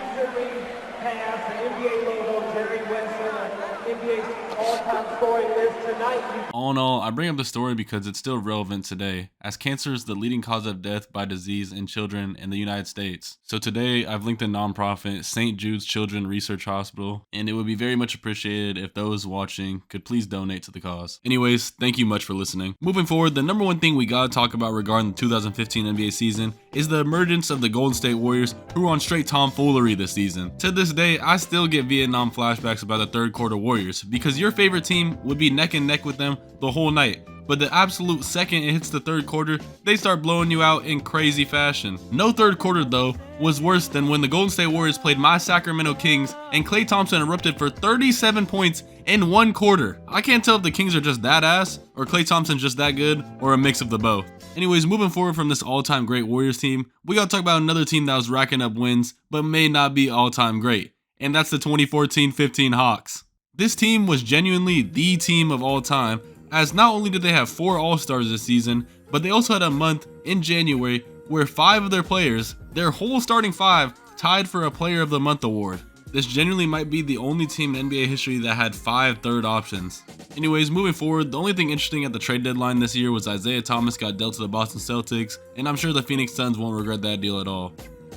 A: All in all, I bring up the story because it's still relevant today, as cancer is the leading cause of death by disease in children in the United States. So today, I've linked a nonprofit, St. Jude's Children's Research Hospital, and it would be very much appreciated if those watching could please donate to the cause. Anyways, thank you much for listening. Moving forward, the number one thing we gotta talk about regarding the 2015 NBA season is the emergence of the Golden State Warriors, who are on straight tomfoolery this season. To this day, I still get Vietnam flashbacks about the third quarter Warriors, because your favorite team would be neck and neck with them the whole night. But the absolute second it hits the third quarter, they start blowing you out in crazy fashion. No third quarter though was worse than when the Golden State Warriors played my Sacramento Kings and Klay Thompson erupted for 37 points in one quarter. I can't tell if the Kings are just that ass or Klay Thompson's just that good or a mix of the both. Anyways, moving forward from this all-time great Warriors team, we gotta talk about another team that was racking up wins but may not be all-time great, and that's the 2014-15 Hawks. This team was genuinely the team of all time, as not only did they have 4 All-Stars this season, but they also had a month in January where 5 of their players, their whole starting 5, tied for a Player of the Month award. This genuinely might be the only team in NBA history that had 5 third options. Anyways, moving forward, the only thing interesting at the trade deadline this year was Isaiah Thomas got dealt to the Boston Celtics, and I'm sure the Phoenix Suns won't regret that deal at all.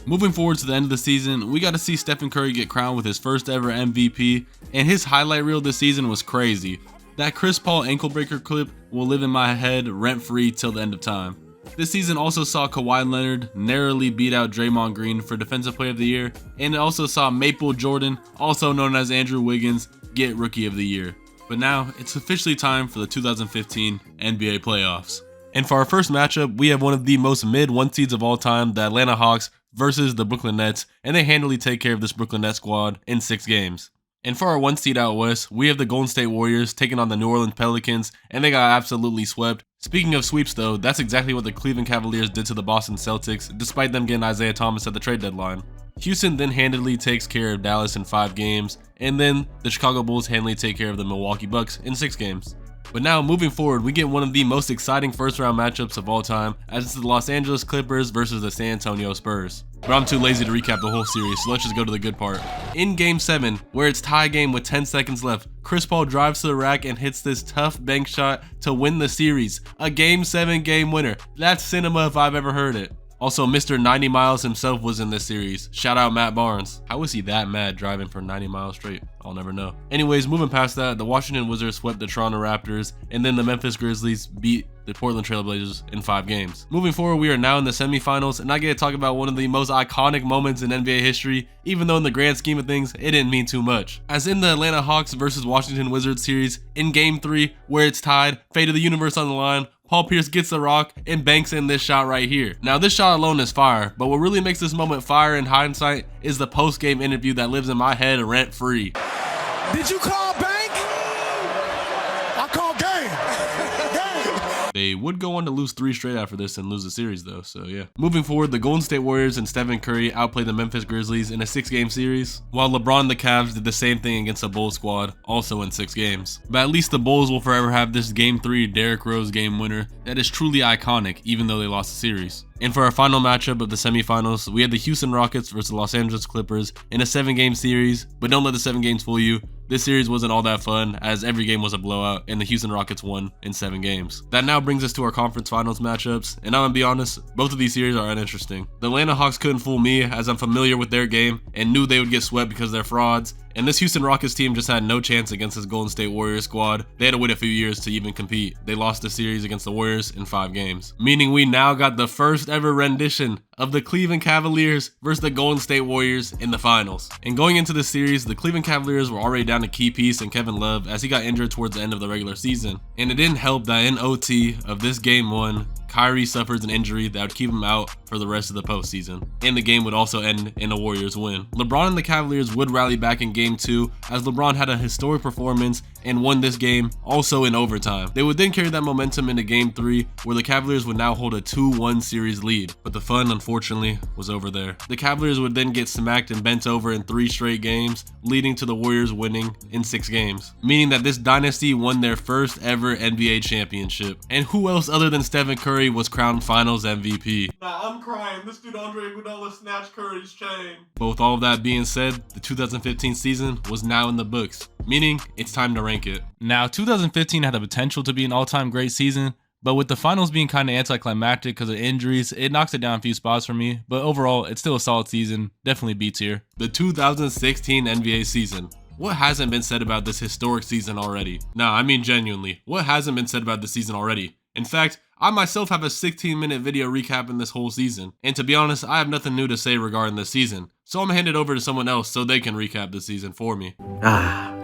A: Moving forward to the end of the season, we got to see Stephen Curry get crowned with his first ever MVP, and his highlight reel this season was crazy. That Chris Paul ankle breaker clip will live in my head rent-free till the end of time. This season also saw Kawhi Leonard narrowly beat out Draymond Green for Defensive Player of the Year, and it also saw Maple Jordan, also known as Andrew Wiggins, get Rookie of the Year. But now, it's officially time for the 2015 NBA playoffs. And for our first matchup, we have one of the most mid-1 seeds of all time, the Atlanta Hawks versus the Brooklyn Nets, and they handily take care of this Brooklyn Nets squad in 6 games. And for our 1 seed out west, we have the Golden State Warriors taking on the New Orleans Pelicans, and they got absolutely swept. Speaking of sweeps though, that's exactly what the Cleveland Cavaliers did to the Boston Celtics, despite them getting Isaiah Thomas at the trade deadline. Houston then handily takes care of Dallas in 5 games, and then the Chicago Bulls handily take care of the Milwaukee Bucks in 6 games. But now, moving forward, we get one of the most exciting first round matchups of all time, as it's the Los Angeles Clippers versus the San Antonio Spurs. But I'm too lazy to recap the whole series, so let's just go to the good part. In Game 7, where it's tie game with 10 seconds left, Chris Paul drives to the rack and hits this tough bank shot to win the series. A Game 7 game winner. That's cinema if I've ever heard it. Also, Mr. 90 Miles himself was in this series. Shout out Matt Barnes. How was he that mad driving for 90 miles straight? I'll never know. Anyways, moving past that, the Washington Wizards swept the Toronto Raptors, and then the Memphis Grizzlies beat the Portland Trail Blazers in 5 games. Moving forward, we are now in the semifinals, and I get to talk about one of the most iconic moments in NBA history, even though in the grand scheme of things, it didn't mean too much. As in the Atlanta Hawks versus Washington Wizards series, in Game 3, where it's tied, fate of the universe on the line, Paul Pierce gets the rock and banks in this shot right here. Now this shot alone is fire, but what really makes this moment fire in hindsight is the post-game interview that lives in my head rent-free.
F: Did you call bank? I call game.
A: They would go on to lose 3 straight after this and lose the series though, so yeah. Moving forward, the Golden State Warriors and Stephen Curry outplayed the Memphis Grizzlies in a 6-game series, while LeBron and the Cavs did the same thing against the Bulls squad, also in 6 games. But at least the Bulls will forever have this Game 3 Derrick Rose game winner that is truly iconic, even though they lost the series. And for our final matchup of the semifinals, we had the Houston Rockets versus the Los Angeles Clippers in a 7-game series, but don't let the 7 games fool you. This series wasn't all that fun, as every game was a blowout, and the Houston Rockets won in 7 games. That now brings us to our conference finals matchups, and I'm gonna be honest, both of these series are uninteresting. The Atlanta Hawks couldn't fool me, as I'm familiar with their game and knew they would get swept because they're frauds. And this Houston Rockets team just had no chance against this Golden State Warriors squad. They had to wait a few years to even compete. They lost the series against the Warriors in 5 games. Meaning we now got the first ever rendition of the Cleveland Cavaliers versus the Golden State Warriors in the finals. And going into the series, the Cleveland Cavaliers were already down a key piece in Kevin Love as he got injured towards the end of the regular season. And it didn't help that in OT of this game 1, Kyrie suffers an injury that would keep him out for the rest of the postseason, and the game would also end in a Warriors win. LeBron and the Cavaliers would rally back in game 2 as LeBron had a historic performance and won this game also in overtime. They would then carry that momentum into game 3 where the Cavaliers would now hold a 2-1 series lead, but the fun unfortunately was over there. The Cavaliers would then get smacked and bent over in 3 straight games, leading to the Warriors winning in 6 games, meaning that this dynasty won their first ever NBA championship. And who else other than Stephen Curry was crowned finals MVP?
B: Nah, I'm crying. This dude Andre Iguodala snatched Curry's chain.
A: But with all of that being said, the 2015 season was now in the books, meaning it's time to rank it. Now, 2015 had the potential to be an all-time great season, but with the finals being kind of anticlimactic because of injuries, it knocks it down a few spots for me. But overall, it's still a solid season, definitely B tier. The 2016 NBA season. What hasn't been said about this historic season already? Nah, I mean genuinely, what hasn't been said about this season already? In fact, I myself have a 16-minute video recapping this whole season, and to be honest, I have nothing new to say regarding this season, so I'm gonna hand it over to someone else so they can recap the season for me.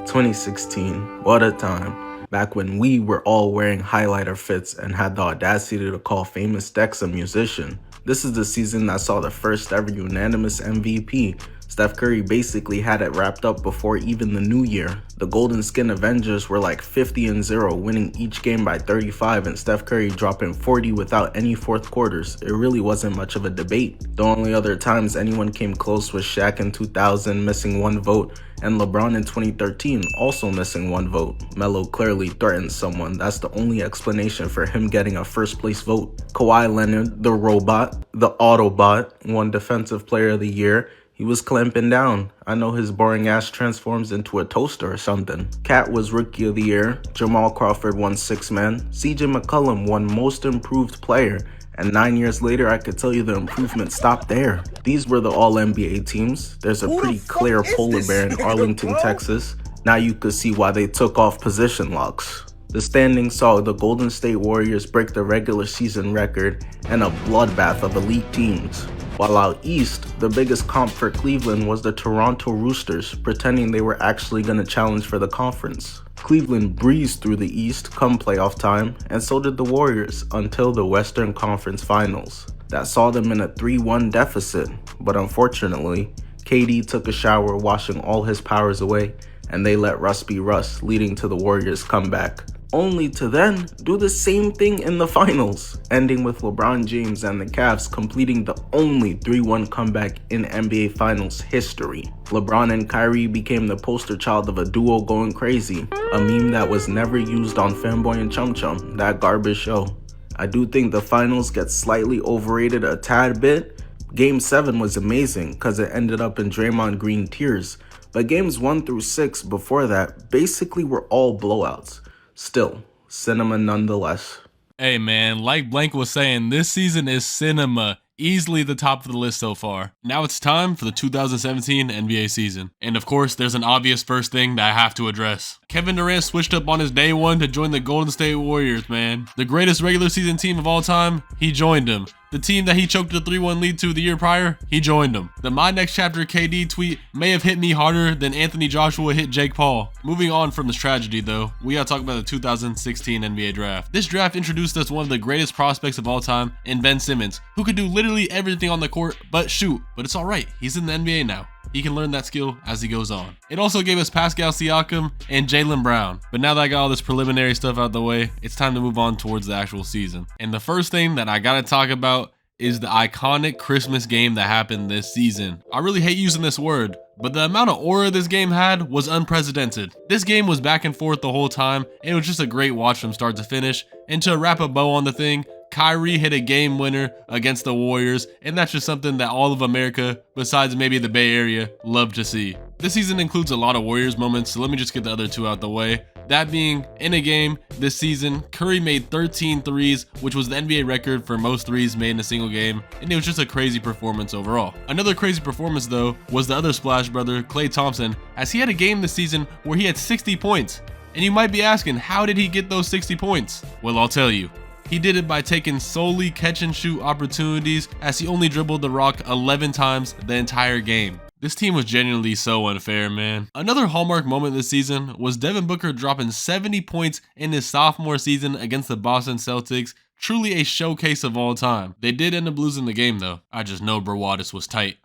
K: 2016, what a time. Back when we were all wearing highlighter fits and had the audacity to call famous Dex a musician. This is the season that saw the first ever unanimous MVP. Steph Curry basically had it wrapped up before even the new year. The Golden Skin Avengers were like 50-0, winning each game by 35, and Steph Curry dropping 40 without any fourth quarters. It really wasn't much of a debate. The only other times anyone came close was Shaq in 2000 missing 1 vote, and LeBron in 2013 also missing 1 vote. Melo clearly threatened someone. That's the only explanation for him getting a first place vote. Kawhi Leonard, the robot, the Autobot, won Defensive Player of the Year. He was clamping down. I know his boring ass transforms into a toaster or something. Cat was Rookie of the Year. Jamal Crawford won 6-man. CJ McCollum won Most Improved Player. And 9 years later, I could tell you the improvement stopped there. These were the All-NBA teams. There's a pretty clear polar bear in Arlington, Texas. Now you could see why they took off position locks. The standings saw the Golden State Warriors break the regular season record and a bloodbath of elite teams. While out east, the biggest comp for Cleveland was the Toronto Roosters, pretending they were actually going to challenge for the conference. Cleveland breezed through the East come playoff time, and so did the Warriors until the Western Conference Finals. That saw them in a 3-1 deficit, but unfortunately, KD took a shower washing all his powers away, and they let Russ be Russ, leading to the Warriors' comeback. Only to then do the same thing in the finals, ending with LeBron James and the Cavs completing the only 3-1 comeback in NBA Finals history. LeBron and Kyrie became the poster child of a duo going crazy, a meme that was never used on Fanboy and Chum Chum, that garbage show. I do think the finals get slightly overrated a tad bit. Game 7 was amazing because it ended up in Draymond Green tears, but games 1 through 6 before that basically were all blowouts. Still, cinema nonetheless.
A: Hey man, like Blank was saying, this season is cinema. Easily the top of the list so far. Now it's time for the 2017 NBA season. And of course, there's an obvious first thing that I have to address. Kevin Durant switched up on his day 1 to join the Golden State Warriors, man. The greatest regular season team of all time, he joined them. The team that he choked the 3-1 lead to the year prior, he joined them. The My Next Chapter KD tweet may have hit me harder than Anthony Joshua hit Jake Paul. Moving on from this tragedy though, we gotta talk about the 2016 NBA draft. This draft introduced us one of the greatest prospects of all time in Ben Simmons, who could do literally everything on the court but shoot. But it's alright, he's in the NBA now. He can learn that skill as he goes on. It also gave us Pascal Siakam and Jaylen Brown. But now that I got all this preliminary stuff out the way, it's time to move on towards the actual season. And the first thing that I gotta talk about is the iconic Christmas game that happened this season. I really hate using this word, but the amount of aura this game had was unprecedented. This game was back and forth the whole time, and it was just a great watch from start to finish. And to wrap a bow on the thing, Kyrie hit a game winner against the Warriors, and that's just something that all of America, besides maybe the Bay Area, love to see. This season includes a lot of Warriors moments, so let me just get the other two out the way. That being, in a game this season, Curry made 13 threes, which was the NBA record for most threes made in a single game, and it was just a crazy performance overall. Another crazy performance though was the other Splash brother, Klay Thompson, as he had a game this season where he had 60 points. And you might be asking, how did he get those 60 points? Well, I'll tell you. He did it by taking solely catch and shoot opportunities, as he only dribbled the rock 11 times the entire game. This team was genuinely so unfair, man. Another hallmark moment this season was Devin Booker dropping 70 points in his sophomore season against the Boston Celtics. Truly a showcase of all time. They did end up losing the game though. I just know Brawadis was tight.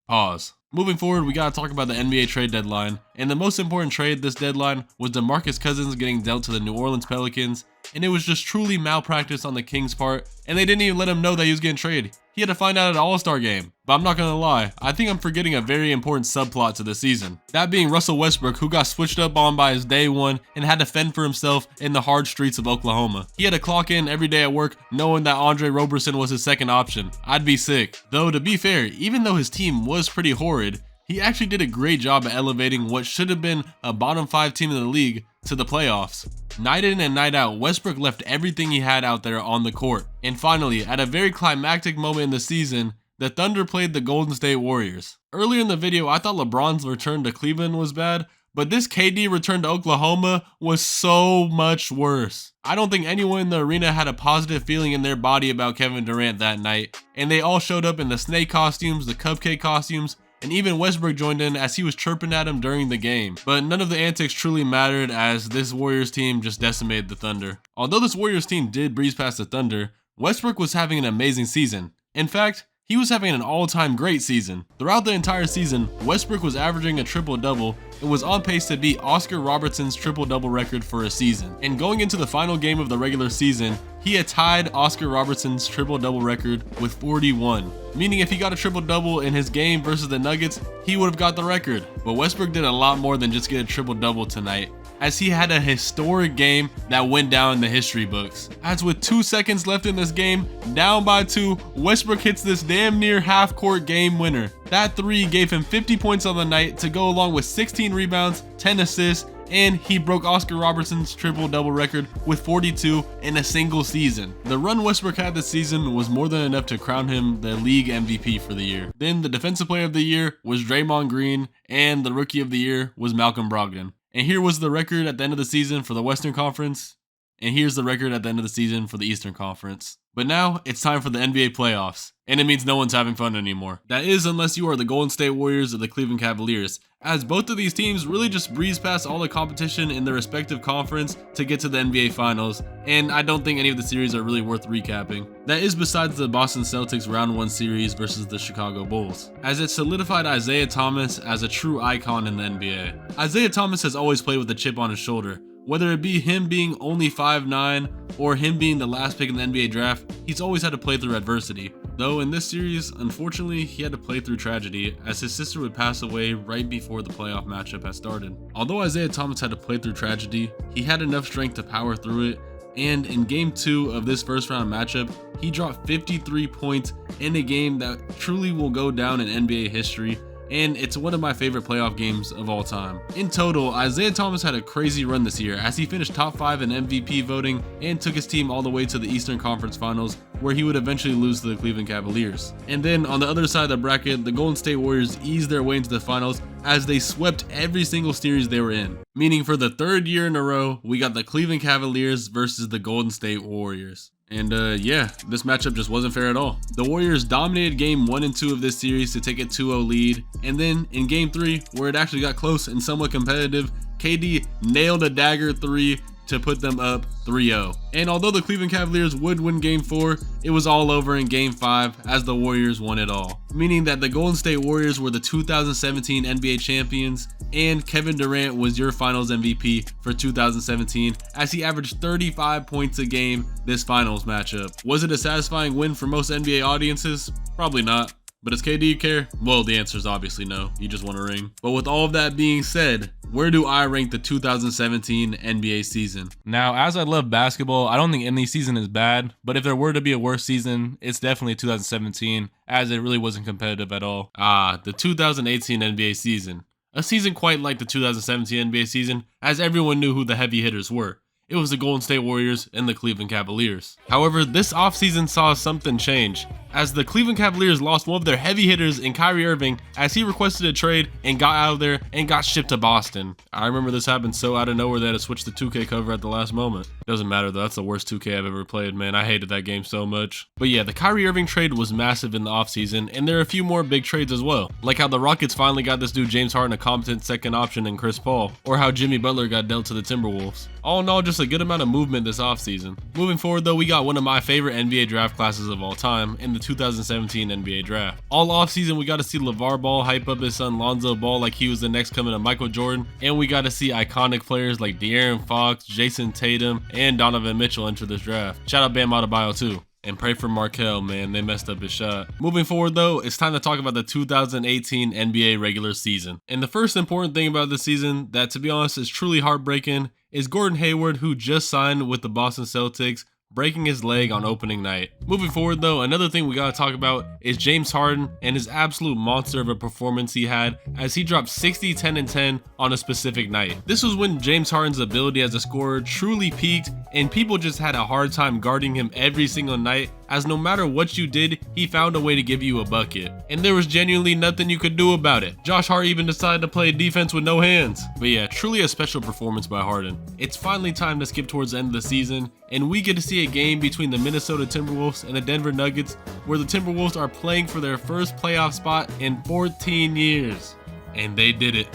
A: Pause. Moving forward, we gotta talk about the NBA trade deadline. And the most important trade this deadline was DeMarcus Cousins getting dealt to the New Orleans Pelicans. And it was just truly malpractice on the Kings' part. And they didn't even let him know that he was getting traded. He had to find out at an All-Star game. But I'm not gonna lie, I think I'm forgetting a very important subplot to the season. That being Russell Westbrook, who got switched up on by his day one and had to fend for himself in the hard streets of Oklahoma. He had to clock in every day at work knowing that Andre Roberson was his second option. I'd be sick. Though to be fair, even though his team was pretty horrid, he actually did a great job at elevating what should have been a bottom 5 team in the league to the playoffs. Night in and night out, Westbrook left everything he had out there on the court. And finally, at a very climactic moment in the season, the Thunder played the Golden State Warriors. Earlier in the video, I thought LeBron's return to Cleveland was bad, but this KD return to Oklahoma was so much worse. I don't think anyone in the arena had a positive feeling in their body about Kevin Durant that night, and they all showed up in the snake costumes, the cupcake costumes, and even Westbrook joined in as he was chirping at him during the game. But none of the antics truly mattered, as this Warriors team just decimated the Thunder. Although this Warriors team did breeze past the Thunder, Westbrook was having an amazing season. In fact, he was having an all-time great season. Throughout the entire season, Westbrook was averaging a triple-double and was on pace to beat Oscar Robertson's triple-double record for a season. And going into the final game of the regular season, he had tied Oscar Robertson's triple-double record with 41. Meaning if he got a triple-double in his game versus the Nuggets, he would have got the record. But Westbrook did a lot more than just get a triple-double tonight, as he had a historic game that went down in the history books. As with 2 seconds left in this game, down by 2, Westbrook hits this damn near half-court game winner. That 3 gave him 50 points on the night to go along with 16 rebounds, 10 assists, and he broke Oscar Robertson's triple-double record with 42 in a single season. The run Westbrook had this season was more than enough to crown him the league MVP for the year. Then the defensive player of the year was Draymond Green, and the rookie of the year was Malcolm Brogdon. And here was the record at the end of the season for the Western Conference, and here's the record at the end of the season for the Eastern Conference. But now, it's time for the NBA playoffs, and it means no one's having fun anymore. That is, unless you are the Golden State Warriors or the Cleveland Cavaliers, as both of these teams really just breeze past all the competition in their respective conference to get to the NBA Finals, and I don't think any of the series are really worth recapping. That is besides the Boston Celtics Round 1 series versus the Chicago Bulls, as it solidified Isaiah Thomas as a true icon in the NBA. Isaiah Thomas has always played with a chip on his shoulder. Whether it be him being only 5'9" or him being the last pick in the NBA draft, he's always had to play through adversity. Though in this series, unfortunately, he had to play through tragedy, as his sister would pass away right before the playoff matchup had started. Although Isaiah Thomas had to play through tragedy, he had enough strength to power through it, and in Game 2 of this first round matchup, he dropped 53 points in a game that truly will go down in NBA history, and it's one of my favorite playoff games of all time. In total, Isaiah Thomas had a crazy run this year, as he finished top 5 in MVP voting and took his team all the way to the Eastern Conference Finals, where he would eventually lose to the Cleveland Cavaliers. And then on the other side of the bracket, the Golden State Warriors eased their way into the finals as they swept every single series they were in. Meaning for the third year in a row, we got the Cleveland Cavaliers versus the Golden State Warriors. And yeah, this matchup just wasn't fair at all. The Warriors dominated game 1 and 2 of this series to take a 2-0 lead. And then in game 3, where it actually got close and somewhat competitive, KD nailed a dagger 3 to put them up 3-0. And although the Cleveland Cavaliers would win game 4, it was all over in game 5 as the Warriors won it all. Meaning that the Golden State Warriors were the 2017 NBA champions, and Kevin Durant was your finals MVP for 2017 as he averaged 35 points a game this finals matchup. Was it a satisfying win for most NBA audiences? Probably not. But does KD care? Well, the answer is obviously no. He just won a ring. But with all of that being said, where do I rank the 2017 NBA season? Now, as I love basketball, I don't think any season is bad, but if there were to be a worse season, it's definitely 2017, as it really wasn't competitive at all. The 2018 NBA season. A season quite like the 2017 NBA season, as everyone knew who the heavy hitters were. It was the Golden State Warriors and the Cleveland Cavaliers. However, this offseason saw something change, as the Cleveland Cavaliers lost one of their heavy hitters in Kyrie Irving as he requested a trade and got out of there and got shipped to Boston. I remember this happened so out of nowhere they had to switch the 2K cover at the last moment. Doesn't matter though, that's the worst 2K I've ever played, man. I hated that game so much. But yeah, the Kyrie Irving trade was massive in the offseason, and there are a few more big trades as well. Like how the Rockets finally got this dude James Harden a competent second option in Chris Paul, or how Jimmy Butler got dealt to the Timberwolves. All in all, just a good amount of movement this offseason. Moving forward though, we got one of my favorite NBA draft classes of all time in the 2017 NBA draft. All offseason, we got to see LeVar Ball hype up his son Lonzo Ball like he was the next coming of Michael Jordan, and we got to see iconic players like De'Aaron Fox, Jason Tatum, and Donovan Mitchell enter this draft. Shout out Bam Adebayo too. And pray for Markelle, man, they messed up his shot. Moving forward though, it's time to talk about the 2018 NBA regular season. And the first important thing about this season that, to be honest, is truly heartbreaking is Gordon Hayward, who just signed with the Boston Celtics, breaking his leg on opening night. Moving forward though, another thing we gotta talk about is James Harden and his absolute monster of a performance he had as he dropped 60, 10, and 10 on a specific night. This was when James Harden's ability as a scorer truly peaked, and people just had a hard time guarding him every single night, as no matter what you did, he found a way to give you a bucket. And there was genuinely nothing you could do about it. Josh Hart even decided to play defense with no hands. But yeah, truly a special performance by Harden. It's finally time to skip towards the end of the season, and we get to see a game between the Minnesota Timberwolves and the Denver Nuggets, where the Timberwolves are playing for their first playoff spot in 14 years. And they did it.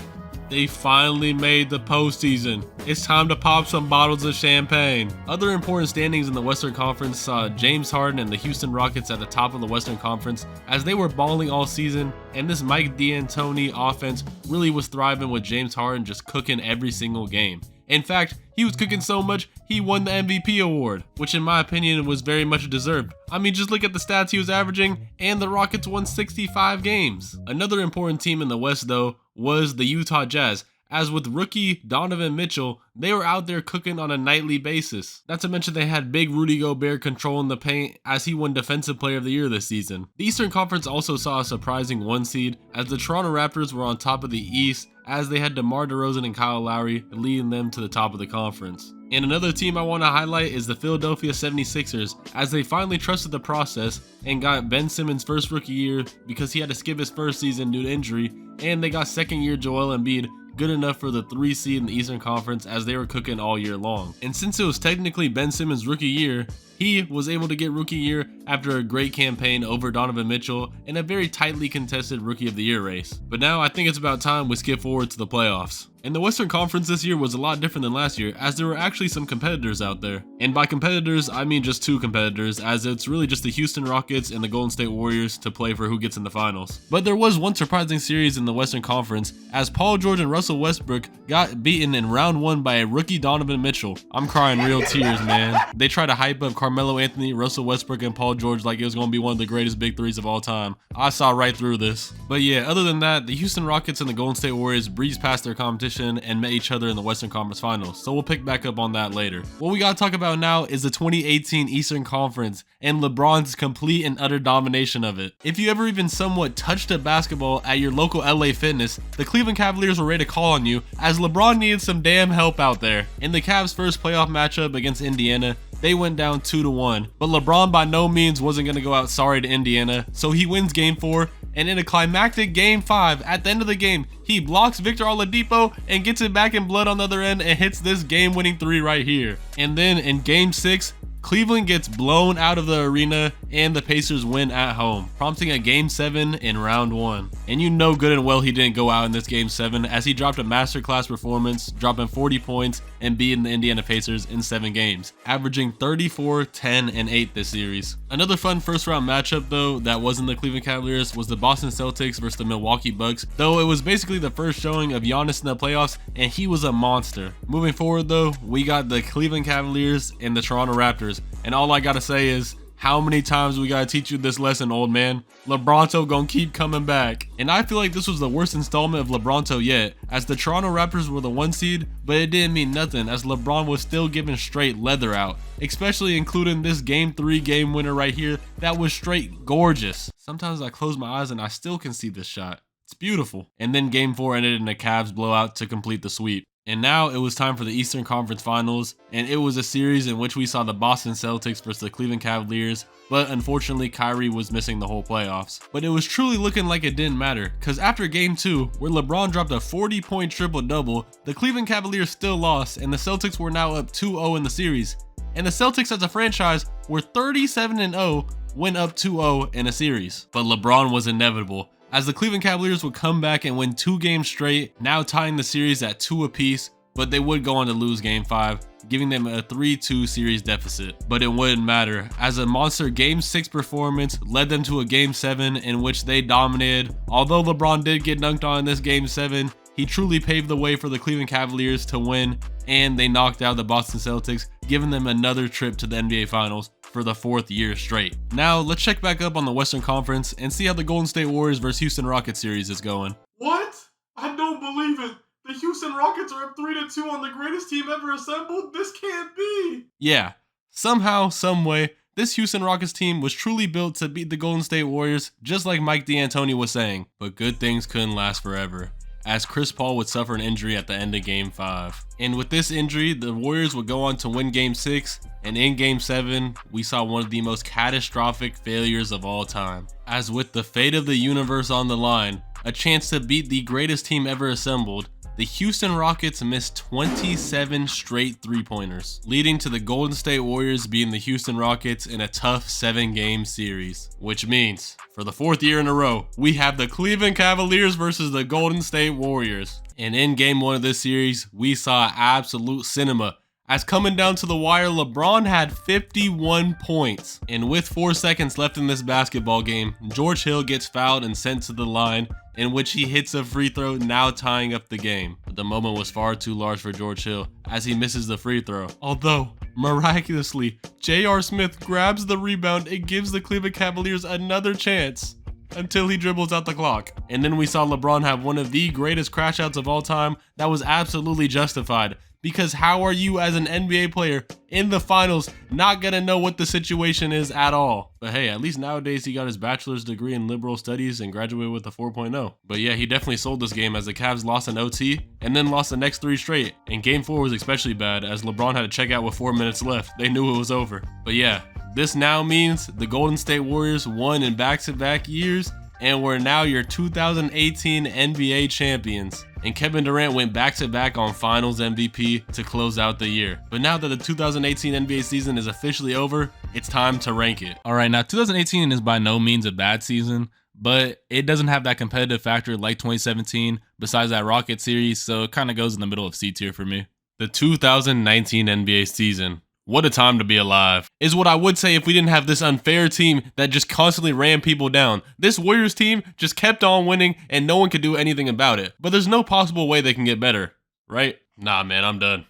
A: They finally made the postseason. It's time to pop some bottles of champagne. Other important standings in the Western Conference saw James Harden and the Houston Rockets at the top of the Western Conference as they were balling all season, and this Mike D'Antoni offense really was thriving with James Harden just cooking every single game. In fact, he was cooking so much, he won the MVP award, which in my opinion was very much deserved. I mean, just look at the stats he was averaging, and the Rockets won 65 games. Another important team in the West though was the Utah Jazz, as with rookie Donovan Mitchell, they were out there cooking on a nightly basis. Not to mention they had big Rudy Gobert controlling the paint as he won Defensive Player of the Year this season. The Eastern Conference also saw a surprising 1 seed as the Toronto Raptors were on top of the East, as they had DeMar DeRozan and Kyle Lowry leading them to the top of the conference. And another team I want to highlight is the Philadelphia 76ers, as they finally trusted the process and got Ben Simmons' first rookie year because he had to skip his first season due to injury, and they got second year Joel Embiid, good enough for the 3 seed in the Eastern Conference as they were cooking all year long. And since it was technically Ben Simmons' rookie year, he was able to get rookie year after a great campaign over Donovan Mitchell in a very tightly contested rookie of the year race. But now I think it's about time we skip forward to the playoffs. And the Western Conference this year was a lot different than last year, as there were actually some competitors out there. And by competitors, I mean just 2 competitors, as it's really just the Houston Rockets and the Golden State Warriors to play for who gets in the finals. But there was one surprising series in the Western Conference, as Paul George and Russell Westbrook got beaten in round 1 by a rookie Donovan Mitchell. I'm crying real tears, man. They tried to hype up Carmelo Anthony, Russell Westbrook, and Paul George like it was going to be one of the greatest big threes of all time. I saw right through this. But yeah, other than that, the Houston Rockets and the Golden State Warriors breezed past their competition and met each other in the Western Conference Finals, so we'll pick back up on that later. What we gotta talk about now is the 2018 Eastern Conference and LeBron's complete and utter domination of it. If you ever even somewhat touched a basketball at your local LA Fitness, the Cleveland Cavaliers were ready to call on you, as LeBron needed some damn help out there. In the Cavs' first playoff matchup against Indiana, they went down 2-1, but LeBron by no means wasn't going to go out sorry to Indiana, so he wins game 4, and in a climactic game 5, at the end of the game, he blocks Victor Oladipo and gets it back in blood on the other end and hits this game-winning 3 right here. And then in game 6, Cleveland gets blown out of the arena and the Pacers win at home, prompting a game 7 in round 1. And you know good and well he didn't go out in this game 7, as he dropped a masterclass performance, dropping 40 points and beating the Indiana Pacers in 7 games, averaging 34, 10, and 8 this series. Another fun first round matchup though that wasn't the Cleveland Cavaliers was the Boston Celtics versus the Milwaukee Bucks, though it was basically the first showing of Giannis in the playoffs and he was a monster. Moving forward though, we got the Cleveland Cavaliers and the Toronto Raptors, and all I gotta say is How many times we gotta teach you this lesson, old man? LeBronto gonna keep coming back. And I feel like this was the worst installment of LeBronto yet, as the Toronto Raptors were the 1 seed, but it didn't mean nothing as LeBron was still giving straight leather out, especially including this Game 3 game winner right here that was straight gorgeous. Sometimes I close my eyes and I still can see this shot. It's beautiful. And then Game 4 ended in a Cavs blowout to complete the sweep. And now it was time for the Eastern Conference Finals, and it was a series in which we saw the Boston Celtics versus the Cleveland Cavaliers, but unfortunately Kyrie was missing the whole playoffs. But it was truly looking like it didn't matter, cause after Game 2, where LeBron dropped a 40-point triple-double, the Cleveland Cavaliers still lost, and the Celtics were now up 2-0 in the series. And the Celtics as a franchise were 37-0, went up 2-0 in a series. But LeBron was inevitable, as the Cleveland Cavaliers would come back and win 2 games straight, now tying the series at 2 apiece, but they would go on to lose Game 5, giving them a 3-2 series deficit. But it wouldn't matter, as a monster Game 6 performance led them to a Game 7 in which they dominated. Although LeBron did get dunked on in this Game 7, he truly paved the way for the Cleveland Cavaliers to win, and they knocked out the Boston Celtics, giving them another trip to the NBA Finals for the 4th year straight. Now, let's check back up on the Western Conference and see how the Golden State Warriors vs Houston Rockets series is going.
B: What? I don't believe it. The Houston Rockets are up 3-2 on the greatest team ever assembled? This can't be.
A: Yeah, somehow, someway, this Houston Rockets team was truly built to beat the Golden State Warriors, just like Mike D'Antoni was saying. But good things couldn't last forever, as Chris Paul would suffer an injury at the end of Game 5. And with this injury, the Warriors would go on to win Game 6, and in Game 7, we saw one of the most catastrophic failures of all time. As with the fate of the universe on the line, a chance to beat the greatest team ever assembled, the Houston Rockets missed 27 straight three-pointers, leading to the Golden State Warriors beating the Houston Rockets in a tough 7-game series. Which means, for the 4th year in a row, we have the Cleveland Cavaliers versus the Golden State Warriors. And in Game 1 of this series, we saw absolute cinema, as coming down to the wire, LeBron had 51 points. And with 4 seconds left in this basketball game, George Hill gets fouled and sent to the line, in which he hits a free throw, now tying up the game. But the moment was far too large for George Hill, as he misses the free throw. Although, miraculously, J.R. Smith grabs the rebound and gives the Cleveland Cavaliers another chance, until he dribbles out the clock. And then we saw LeBron have one of the greatest crash outs of all time that was absolutely justified. Because how are you as an NBA player in the finals not gonna know what the situation is at all? But hey, at least nowadays he got his bachelor's degree in liberal studies and graduated with a 4.0. But yeah, he definitely sold this game as the Cavs lost an OT and then lost the next 3 straight. And Game 4 was especially bad as LeBron had to check out with 4 minutes left. They knew it was over. But yeah, this now means the Golden State Warriors won in back-to-back years and were now your 2018 NBA champions. And Kevin Durant went back-to-back on Finals MVP to close out the year. But now that the 2018 NBA season is officially over, it's time to rank it. Alright, now 2018 is by no means a bad season, but it doesn't have that competitive factor like 2017 besides that Rocket series, so it kind of goes in the middle of C tier for me. The 2019 NBA season. What a time to be alive, is what I would say if we didn't have this unfair team that just constantly ran people down. This Warriors team just kept on winning and no one could do anything about it. But there's no possible way they can get better, right? Nah, man, I'm done.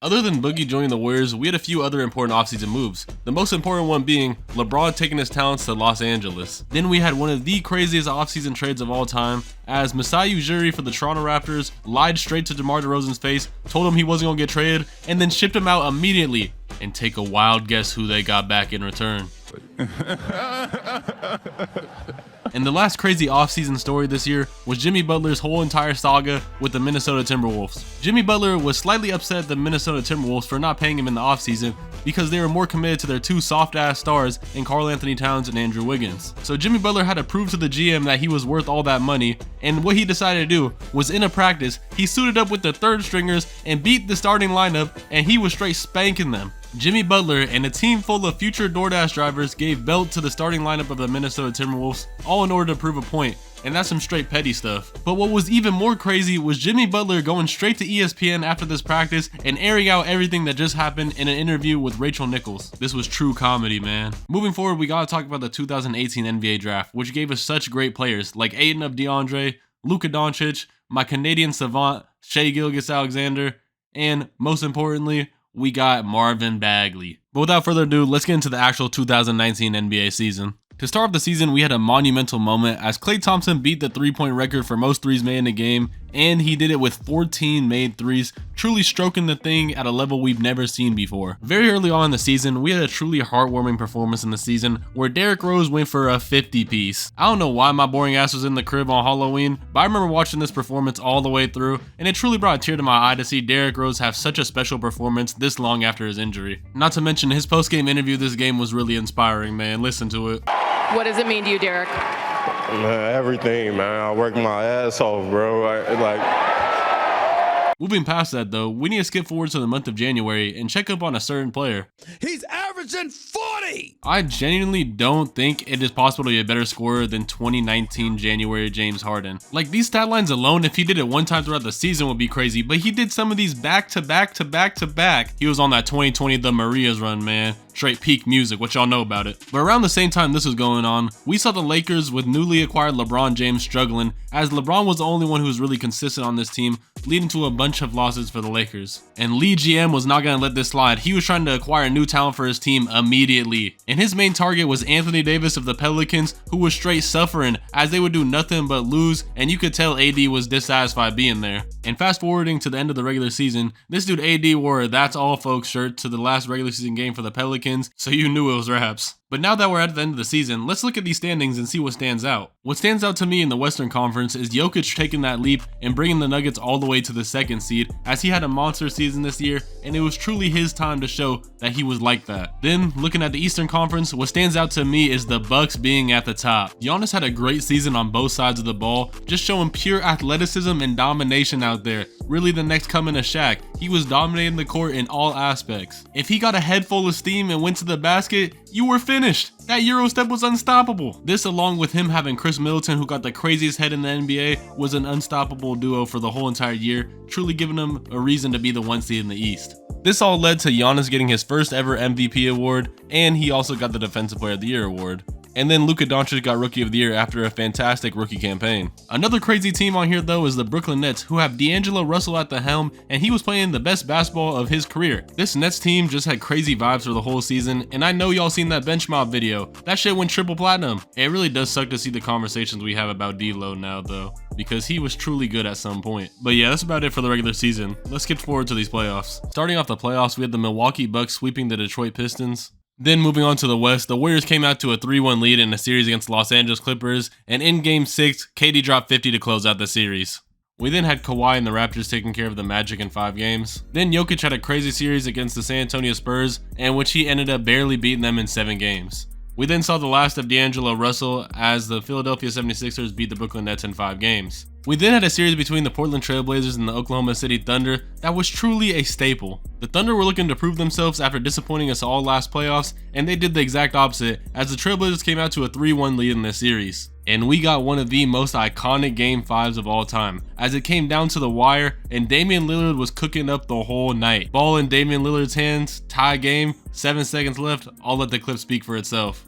A: Other than Boogie joining the Warriors, we had a few other important offseason moves. The most important one being LeBron taking his talents to Los Angeles. Then we had one of the craziest offseason trades of all time, as Masai Ujiri for the Toronto Raptors lied straight to DeMar DeRozan's face, told him he wasn't gonna get traded, and then shipped him out immediately. And take a wild guess who they got back in return. And the last crazy offseason story this year was Jimmy Butler's whole entire saga with the Minnesota Timberwolves. Jimmy Butler was slightly upset at the Minnesota Timberwolves for not paying him in the offseason because they were more committed to their 2 soft-ass stars in Karl Anthony Towns and Andrew Wiggins. So Jimmy Butler had to prove to the GM that he was worth all that money, and what he decided to do was in a practice, he suited up with the 3rd stringers and beat the starting lineup, and he was straight spanking them. Jimmy Butler and a team full of future DoorDash drivers gave belt to the starting lineup of the Minnesota Timberwolves, all in order to prove a point, and that's some straight petty stuff. But what was even more crazy was Jimmy Butler going straight to ESPN after this practice and airing out everything that just happened in an interview with Rachel Nichols. This was true comedy, man. Moving forward, we gotta talk about the 2018 NBA draft, which gave us such great players like Ayton of DeAndre, Luka Doncic, my Canadian savant, Shai Gilgeous-Alexander, and most importantly, we got Marvin Bagley. But without further ado, let's get into the actual 2019 NBA season. To start off the season, we had a monumental moment as Klay Thompson beat the three-point record for most threes made in a game, and he did it with 14 made threes, truly stroking the thing at a level we've never seen before. Very early on in the season, we had a truly heartwarming performance in the season where Derrick Rose went for a 50-piece. I don't know why my boring ass was in the crib on Halloween, but I remember watching this performance all the way through, and it truly brought a tear to my eye to see Derrick Rose have such a special performance this long after his injury. Not to mention, his post-game interview this game was really inspiring, man. Listen to it.
L: What does it mean to you, Derrick?
M: Everything, man. I work my ass off, bro.
A: Moving past that though, we need to skip forward to the month of January and check up on a certain player.
F: He's averaging 40!
A: I genuinely don't think it is possible to be a better scorer than 2019 January James Harden. Like, these stat lines alone, if he did it one time throughout the season, would be crazy, but he did some of these back to back to back to back. He was on that 2020 The Marias run, man. Straight peak music, what y'all know about it. But around the same time this was going on, we saw the Lakers with newly acquired LeBron James struggling, as LeBron was the only one who was really consistent on this team, leading to a bunch of losses for the Lakers. And Lee GM was not going to let this slide. He was trying to acquire new talent for his team immediately. And his main target was Anthony Davis of the Pelicans, who was straight suffering as they would do nothing but lose, and you could tell AD was dissatisfied being there. And fast forwarding to the end of the regular season, this dude AD wore a "That's All Folks" shirt to the last regular season game for the Pelicans, so you knew it was raps. But now that we're at the end of the season, let's look at these standings and see what stands out. What stands out to me in the Western Conference is Jokic taking that leap and bringing the Nuggets all the way to the second seed, as he had a monster season this year, and it was truly his time to show that he was like that. Then, looking at the Eastern Conference, what stands out to me is the Bucks being at the top. Giannis had a great season on both sides of the ball, just showing pure athleticism and domination out there. Really the next coming of Shaq. He was dominating the court in all aspects. If he got a head full of steam and went to the basket, you were finished. That Euro step was unstoppable. This, along with him having Chris Middleton, who got the craziest head in the NBA, was an unstoppable duo for the whole entire year, truly giving him a reason to be the 1 seed in the East. This all led to Giannis getting his first ever MVP award, and he also got the Defensive Player of the Year award. And then Luka Doncic got Rookie of the Year after a fantastic rookie campaign. Another crazy team on here though is the Brooklyn Nets, who have D'Angelo Russell at the helm, and he was playing the best basketball of his career. This Nets team just had crazy vibes for the whole season, and I know y'all seen that bench mob video. That shit went triple platinum. It really does suck to see the conversations we have about D-Lo now though, because he was truly good at some point. But yeah, that's about it for the regular season. Let's skip forward to these playoffs. Starting off the playoffs, we had the Milwaukee Bucks sweeping the Detroit Pistons. Then moving on to the West, the Warriors came out to a 3-1 lead in a series against the Los Angeles Clippers, and in Game 6, KD dropped 50 to close out the series. We then had Kawhi and the Raptors taking care of the Magic in 5 games. Then Jokic had a crazy series against the San Antonio Spurs, in which he ended up barely beating them in 7 games. We then saw the last of D'Angelo Russell as the Philadelphia 76ers beat the Brooklyn Nets in 5 games. We then had a series between the Portland Trail Blazers and the Oklahoma City Thunder that was truly a staple. The Thunder were looking to prove themselves after disappointing us all last playoffs, and they did the exact opposite as the Trail Blazers came out to a 3-1 lead in this series. And we got one of the most iconic Game 5s of all time, as it came down to the wire and Damian Lillard was cooking up the whole night. Ball in Damian Lillard's hands, tie game, 7 seconds left, I'll let the clip speak for itself.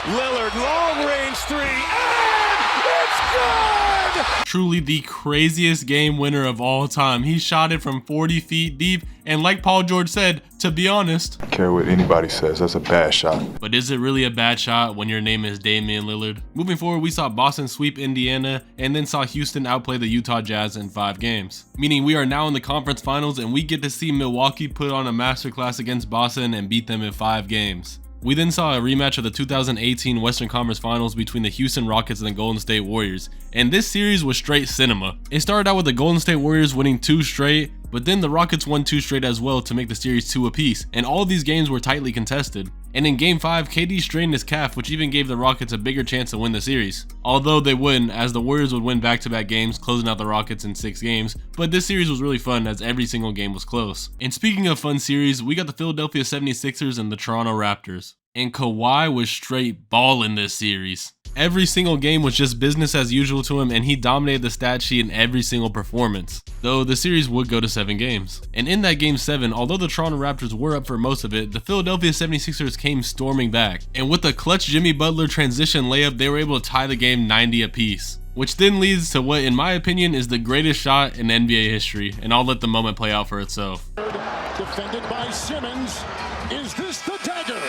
F: Lillard, long range three, and it's good!
A: Truly the craziest game winner of all time. He shot it from 40 feet deep, and like Paul George said, to be honest,
N: I don't care what anybody says, that's a bad shot.
A: But is it really a bad shot when your name is Damian Lillard? Moving forward, we saw Boston sweep Indiana, and then saw Houston outplay the Utah Jazz in 5 games. Meaning we are now in the conference finals, and we get to see Milwaukee put on a masterclass against Boston and beat them in 5 games. We then saw a rematch of the 2018 Western Conference Finals between the Houston Rockets and the Golden State Warriors, and this series was straight cinema. It started out with the Golden State Warriors winning 2 straight, but then the Rockets won 2 straight as well to make the series 2 apiece, and all of these games were tightly contested. And in Game 5, KD strained his calf, which even gave the Rockets a bigger chance to win the series. Although they wouldn't, as the Warriors would win back-to-back games, closing out the Rockets in 6 games, but this series was really fun as every single game was close. And speaking of fun series, we got the Philadelphia 76ers and the Toronto Raptors. And Kawhi was straight balling this series. Every single game was just business as usual to him, and he dominated the stat sheet in every single performance. Though the series would go to 7 games. And in that game 7, although the Toronto Raptors were up for most of it, the Philadelphia 76ers came storming back. And with a clutch Jimmy Butler transition layup, they were able to tie the game 90 apiece. Which then leads to what, in my opinion, is the greatest shot in NBA history, and I'll let the moment play out for itself.
H: Defended by Simmons. Is this the dagger?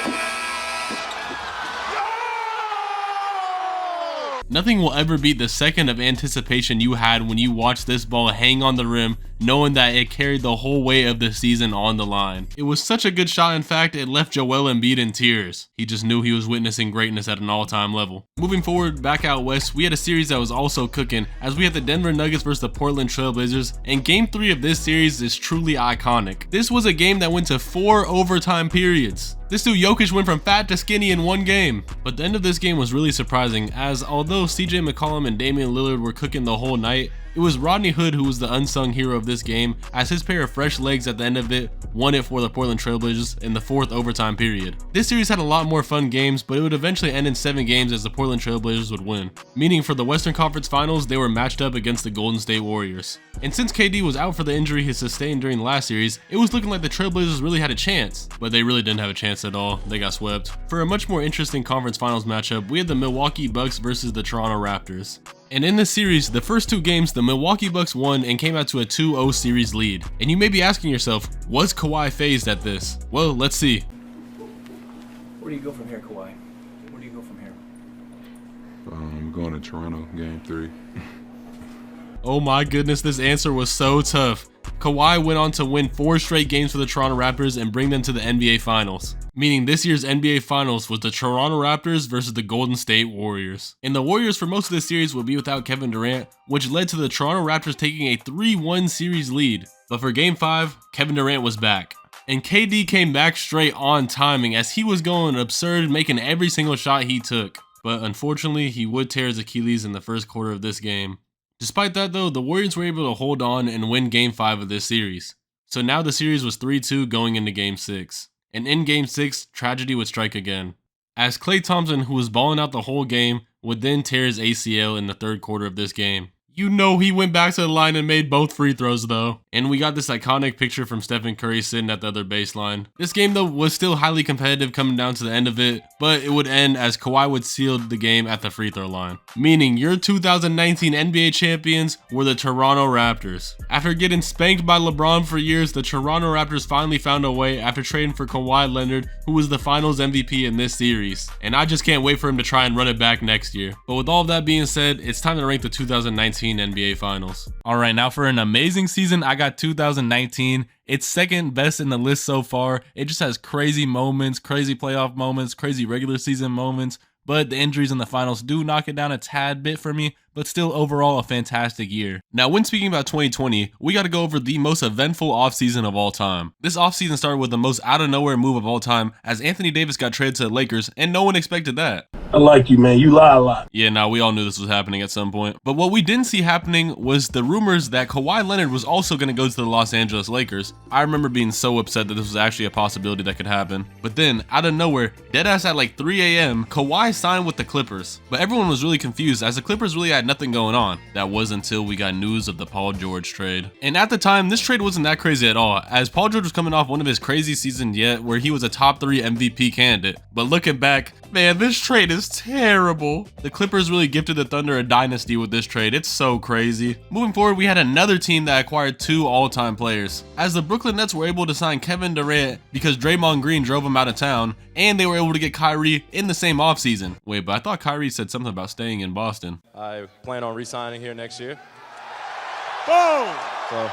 A: Nothing will ever beat the second of anticipation you had when you watched this ball hang on the rim, knowing that it carried the whole weight of the season on the line. It was such a good shot, in fact, it left Joel Embiid in tears. He just knew he was witnessing greatness at an all-time level. Moving forward, back out west, we had a series that was also cooking, as we had the Denver Nuggets versus the Portland Trail Blazers, and Game 3 of this series is truly iconic. This was a game that went to 4 overtime periods. This dude Jokic went from fat to skinny in 1 game. But the end of this game was really surprising, as although CJ McCollum and Damian Lillard were cooking the whole night, it was Rodney Hood who was the unsung hero of this game, as his pair of fresh legs at the end of it won it for the Portland Trail Blazers in the 4th overtime period. This series had a lot more fun games, but it would eventually end in 7 games as the Portland Trail Blazers would win. Meaning for the Western Conference Finals, they were matched up against the Golden State Warriors. And since KD was out for the injury he sustained during the last series, it was looking like the Trail Blazers really had a chance, but they really didn't have a chance at all. They got swept. For a much more interesting conference finals matchup, we had the Milwaukee Bucks versus the Toronto Raptors. And in this series, the first 2 games, the Milwaukee Bucks won and came out to a 2-0 series lead. And you may be asking yourself, was Kawhi phased at this? Well, let's see.
L: Where do you go from here, Kawhi? Where do you go from here?
N: I'm going to Toronto, Game 3.
A: Oh my goodness, this answer was so tough. Kawhi went on to win 4 straight games for the Toronto Raptors and bring them to the NBA Finals. Meaning this year's NBA Finals was the Toronto Raptors versus the Golden State Warriors. And the Warriors for most of this series would be without Kevin Durant, which led to the Toronto Raptors taking a 3-1 series lead. But for Game 5, Kevin Durant was back. And KD came back straight on timing as he was going absurd, making every single shot he took. But unfortunately, he would tear his Achilles in the first quarter of this game. Despite that though, the Warriors were able to hold on and win Game 5 of this series. So now the series was 3-2 going into Game 6. And in Game 6, tragedy would strike again, as Klay Thompson, who was balling out the whole game, would then tear his ACL in the 3rd quarter of this game. You know he went back to the line and made both free throws though. And we got this iconic picture from Stephen Curry sitting at the other baseline. This game though was still highly competitive coming down to the end of it, but it would end as Kawhi would seal the game at the free throw line. Meaning your 2019 NBA champions were the Toronto Raptors. After getting spanked by LeBron for years, the Toronto Raptors finally found a way after trading for Kawhi Leonard, who was the finals MVP in this series. And I just can't wait for him to try and run it back next year. But with all of that being said, it's time to rank the 2019 NBA Finals. Alright, now for an amazing season, I got 2019. It's second best in the list so far. It just has crazy moments, crazy playoff moments, crazy regular season moments, but the injuries in the finals do knock it down a tad bit for me, but still overall a fantastic year. Now, when speaking about 2020, we got to go over the most eventful offseason of all time. This offseason started with the most out-of-nowhere move of all time, as Anthony Davis got traded to the Lakers, and no one expected that.
O: I like you, man. You lie a lot.
A: Yeah, nah, we all knew this was happening at some point. But what we didn't see happening was the rumors that Kawhi Leonard was also going to go to the Los Angeles Lakers. I remember being so upset that this was actually a possibility that could happen. But then, out of nowhere, deadass at like 3 a.m., Kawhi signed with the Clippers. But everyone was really confused, as the Clippers really had nothing going on. That was until we got news of the Paul George trade. And at the time, this trade wasn't that crazy at all, as Paul George was coming off one of his crazy seasons yet, where he was a top 3 MVP candidate. But looking back, man, this trade is terrible. The Clippers really gifted the Thunder a dynasty with this trade. It's so crazy. Moving forward, we had another team that acquired 2 all-time players, as the Brooklyn Nets were able to sign Kevin Durant because Draymond Green drove him out of town, and they were able to get Kyrie in the same offseason. Wait, but I thought Kyrie said something about staying in Boston.
P: I plan on re-signing here next year. Boom! So.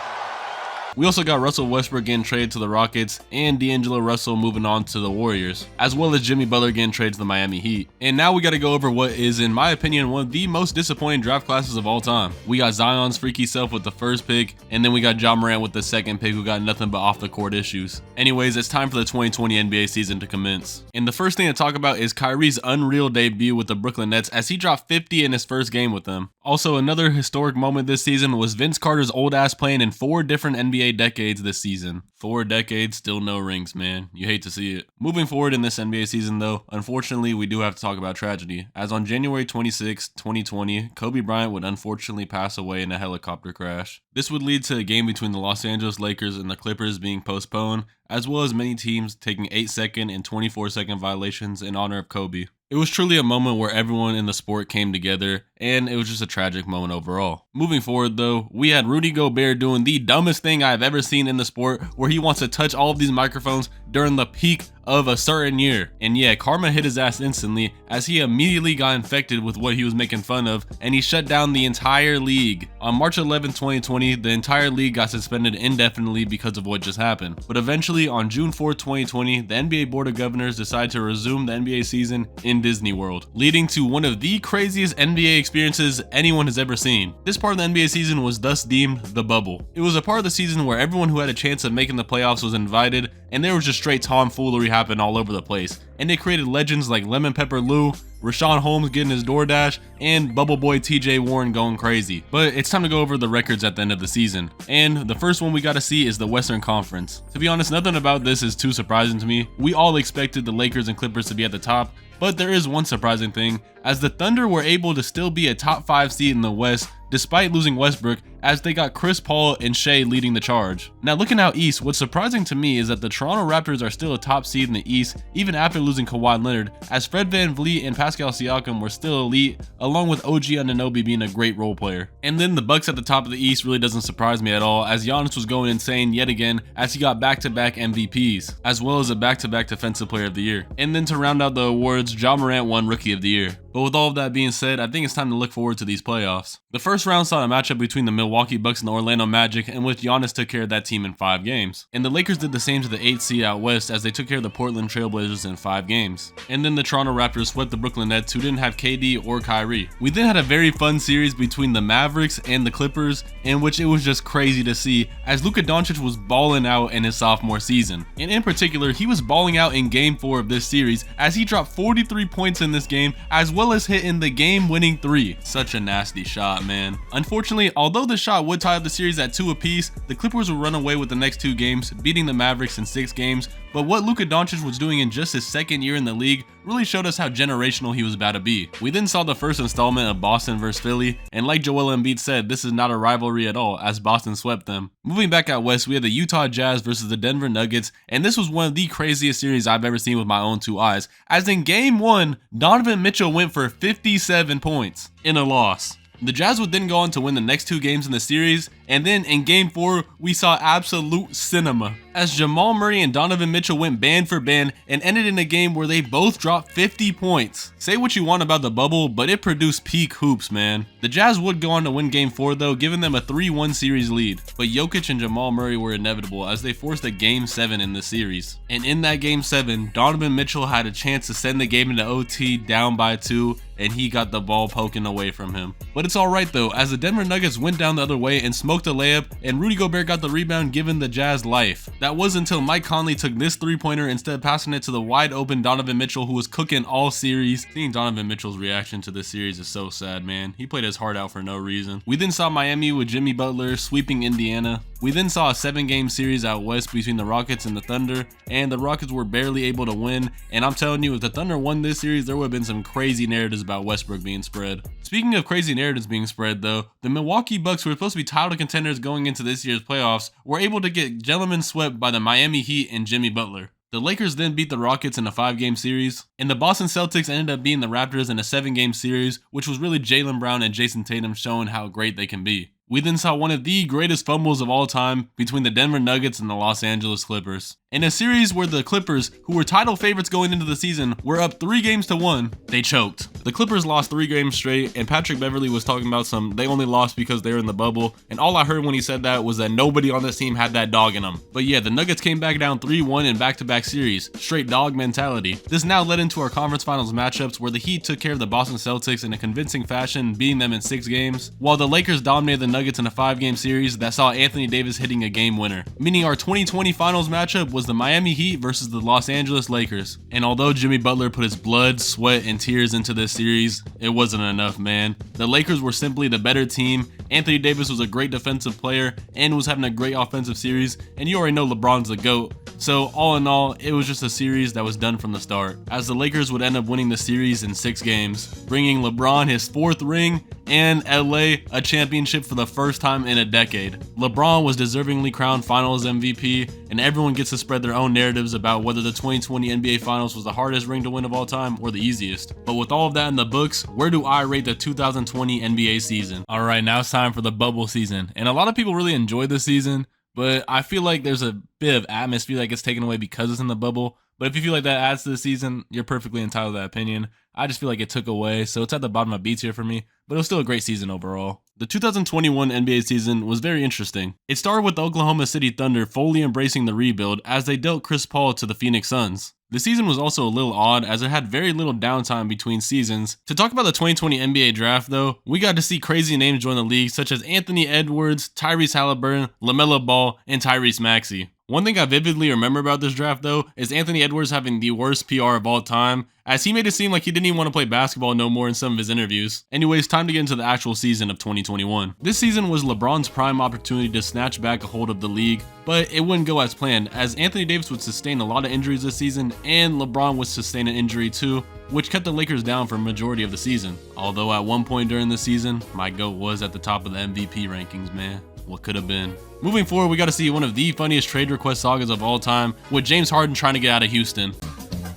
A: We also got Russell Westbrook getting traded to the Rockets and D'Angelo Russell moving on to the Warriors, as well as Jimmy Butler getting traded to the Miami Heat. And now we got to go over what is, in my opinion, one of the most disappointing draft classes of all time. We got Zion's freaky self with the first pick, and then we got Ja Morant with the second pick, who got nothing but off the court issues. Anyways, it's time for the 2020 NBA season to commence. And the first thing to talk about is Kyrie's unreal debut with the Brooklyn Nets, as he dropped 50 in his first game with them. Also, another historic moment this season was Vince Carter's old ass playing in 4 different NBA decades this season. 4 decades, still no rings, man. You hate to see it. Moving forward in this NBA season though, unfortunately we do have to talk about tragedy, as on January 26, 2020, Kobe Bryant would unfortunately pass away in a helicopter crash. This would lead to a game between the Los Angeles Lakers and the Clippers being postponed, as well as many teams taking 8-second and 24-second violations in honor of Kobe. It was truly a moment where everyone in the sport came together, and it was just a tragic moment overall. Moving forward though, we had Rudy Gobert doing the dumbest thing I've ever seen in the sport, where he wants to touch all of these microphones during the peak of a certain year. And yeah, karma hit his ass instantly, as he immediately got infected with what he was making fun of, and he shut down the entire league. On March 11, 2020, the entire league got suspended indefinitely because of what just happened. But eventually, on June 4, 2020, the NBA Board of Governors decided to resume the NBA season in Disney World, leading to one of the craziest NBA experiences anyone has ever seen. This part of the NBA season was thus deemed the bubble. It was a part of the season where everyone who had a chance of making the playoffs was invited, and there was just straight tomfoolery happening all over the place. And it created legends like Lemon Pepper Lou, Rashawn Holmes getting his DoorDash, and Bubble Boy TJ Warren going crazy. But it's time to go over the records at the end of the season. And the first one we got to see is the Western Conference. To be honest, nothing about this is too surprising to me. We all expected the Lakers and Clippers to be at the top, but there is one surprising thing, as the Thunder were able to still be a top 5 seed in the West despite losing Westbrook, as they got Chris Paul and Shai leading the charge. Now looking out east, what's surprising to me is that the Toronto Raptors are still a top seed in the East even after losing Kawhi Leonard, as Fred VanVleet and Pascal Siakam were still elite, along with OG Anunoby being a great role player. And then the Bucks at the top of the East really doesn't surprise me at all, as Giannis was going insane yet again as he got back-to-back MVPs, as well as a back-to-back Defensive Player of the Year. And then to round out the awards, Ja Morant won Rookie of the Year. But with all of that being said, I think it's time to look forward to these playoffs. The first round saw a matchup between the Milwaukee Bucks and the Orlando Magic, in which Giannis took care of that team in 5 games. And the Lakers did the same to the 8th seed out west, as they took care of the Portland Trailblazers in 5 games. And then the Toronto Raptors swept the Brooklyn Nets, who didn't have KD or Kyrie. We then had a very fun series between the Mavericks and the Clippers, in which it was just crazy to see, as Luka Doncic was balling out in his sophomore season. And in particular, he was balling out in Game 4 of this series, as he dropped 43 points in this game, as well as hitting the game-winning 3. Such a nasty shot, man. Unfortunately, although the shot would tie up the series at 2 apiece, the Clippers would run away with the next 2 games, beating the Mavericks in 6 games. But what Luka Doncic was doing in just his 2nd year in the league really showed us how generational he was about to be. We then saw the first installment of Boston vs Philly, and like Joel Embiid said, this is not a rivalry at all, as Boston swept them. Moving back out west, we had the Utah Jazz versus the Denver Nuggets, and this was one of the craziest series I've ever seen with my own 2 eyes, as in Game 1, Donovan Mitchell went for 57 points in a loss. The Jazz would then go on to win the next 2 games in the series, and then in Game 4, we saw absolute cinema, as Jamal Murray and Donovan Mitchell went band for band and ended in a game where they both dropped 50 points. Say what you want about the bubble, but it produced peak hoops, man. The Jazz would go on to win Game 4 though, giving them a 3-1 series lead, but Jokic and Jamal Murray were inevitable as they forced a Game 7 in the series. And in that Game 7, Donovan Mitchell had a chance to send the game into OT down by 2, and he got the ball poking away from him. But it's alright though, as the Denver Nuggets went down the other way and smoked a layup, and Rudy Gobert got the rebound, giving the Jazz life. That was until Mike Conley took this 3-pointer instead of passing it to the wide open Donovan Mitchell, who was cooking all series. Seeing Donovan Mitchell's reaction to this series is so sad, man. He played his heart out for no reason. We then saw Miami with Jimmy Butler sweeping Indiana. We then saw a 7-game series out west between the Rockets and the Thunder, and the Rockets were barely able to win. And I'm telling you, if the Thunder won this series, there would have been some crazy narratives about Westbrook being spread. Speaking of crazy narratives being spread though, the Milwaukee Bucks, who were supposed to be title contenders going into this year's playoffs, were able to get gentlemen swept by the Miami Heat and Jimmy Butler. The Lakers then beat the Rockets in a 5-game series, and the Boston Celtics ended up beating the Raptors in a 7-game series, which was really Jaylen Brown and Jason Tatum showing how great they can be. We then saw one of the greatest fumbles of all time between the Denver Nuggets and the Los Angeles Clippers. In a series where the Clippers, who were title favorites going into the season, were up 3-1, they choked. The Clippers lost 3 games straight, and Patrick Beverley was talking about they only lost because they were in the bubble, and all I heard when he said that was that nobody on this team had that dog in them. But yeah, the Nuggets came back down 3-1 in back-to-back series, straight dog mentality. This now led into our conference finals matchups where the Heat took care of the Boston Celtics in a convincing fashion, beating them in 6 games, while the Lakers dominated the Nuggets in a 5-game series that saw Anthony Davis hitting a game winner, meaning our 2020 finals matchup was was the Miami Heat versus the Los Angeles Lakers. And although Jimmy Butler put his blood, sweat, and tears into this series, it wasn't enough, man. The Lakers were simply the better team. Anthony Davis was a great defensive player and was having a great offensive series, and you already know LeBron's the GOAT. So all in all, it was just a series that was done from the start, as the Lakers would end up winning the series in 6 games, bringing LeBron his 4th ring and LA a championship for the first time in a decade. LeBron was deservingly crowned Finals MVP, and everyone gets to spread their own narratives about whether the 2020 NBA Finals was the hardest ring to win of all time or the easiest. But with all of that in the books, where do I rate the 2020 NBA season? Alright, now it's time for the bubble season, and a lot of people really enjoyed this season, but I feel like there's a bit of atmosphere that gets taken away because it's in the bubble. But if you feel like that adds to the season, you're perfectly entitled to that opinion. I just feel like it took away, so it's at the bottom of beats here for me, but it was still a great season overall. The 2021 NBA season was very interesting. It started with the Oklahoma City Thunder fully embracing the rebuild as they dealt Chris Paul to the Phoenix Suns. The season was also a little odd as it had very little downtime between seasons. To talk about the 2020 NBA draft though, we got to see crazy names join the league such as Anthony Edwards, Tyrese Halliburton, LaMelo Ball, and Tyrese Maxey. One thing I vividly remember about this draft though is Anthony Edwards having the worst PR of all time, as he made it seem like he didn't even want to play basketball no more in some of his interviews. Anyways, time to get into the actual season of 2021. This season was LeBron's prime opportunity to snatch back a hold of the league, but it wouldn't go as planned, as Anthony Davis would sustain a lot of injuries this season, and LeBron would sustain an injury too, which kept the Lakers down for a majority of the season. Although at one point during the season, my GOAT was at the top of the MVP rankings, man. What could have been. Moving forward, we got to see one of the funniest trade request sagas of all time, with James Harden trying to get out of Houston.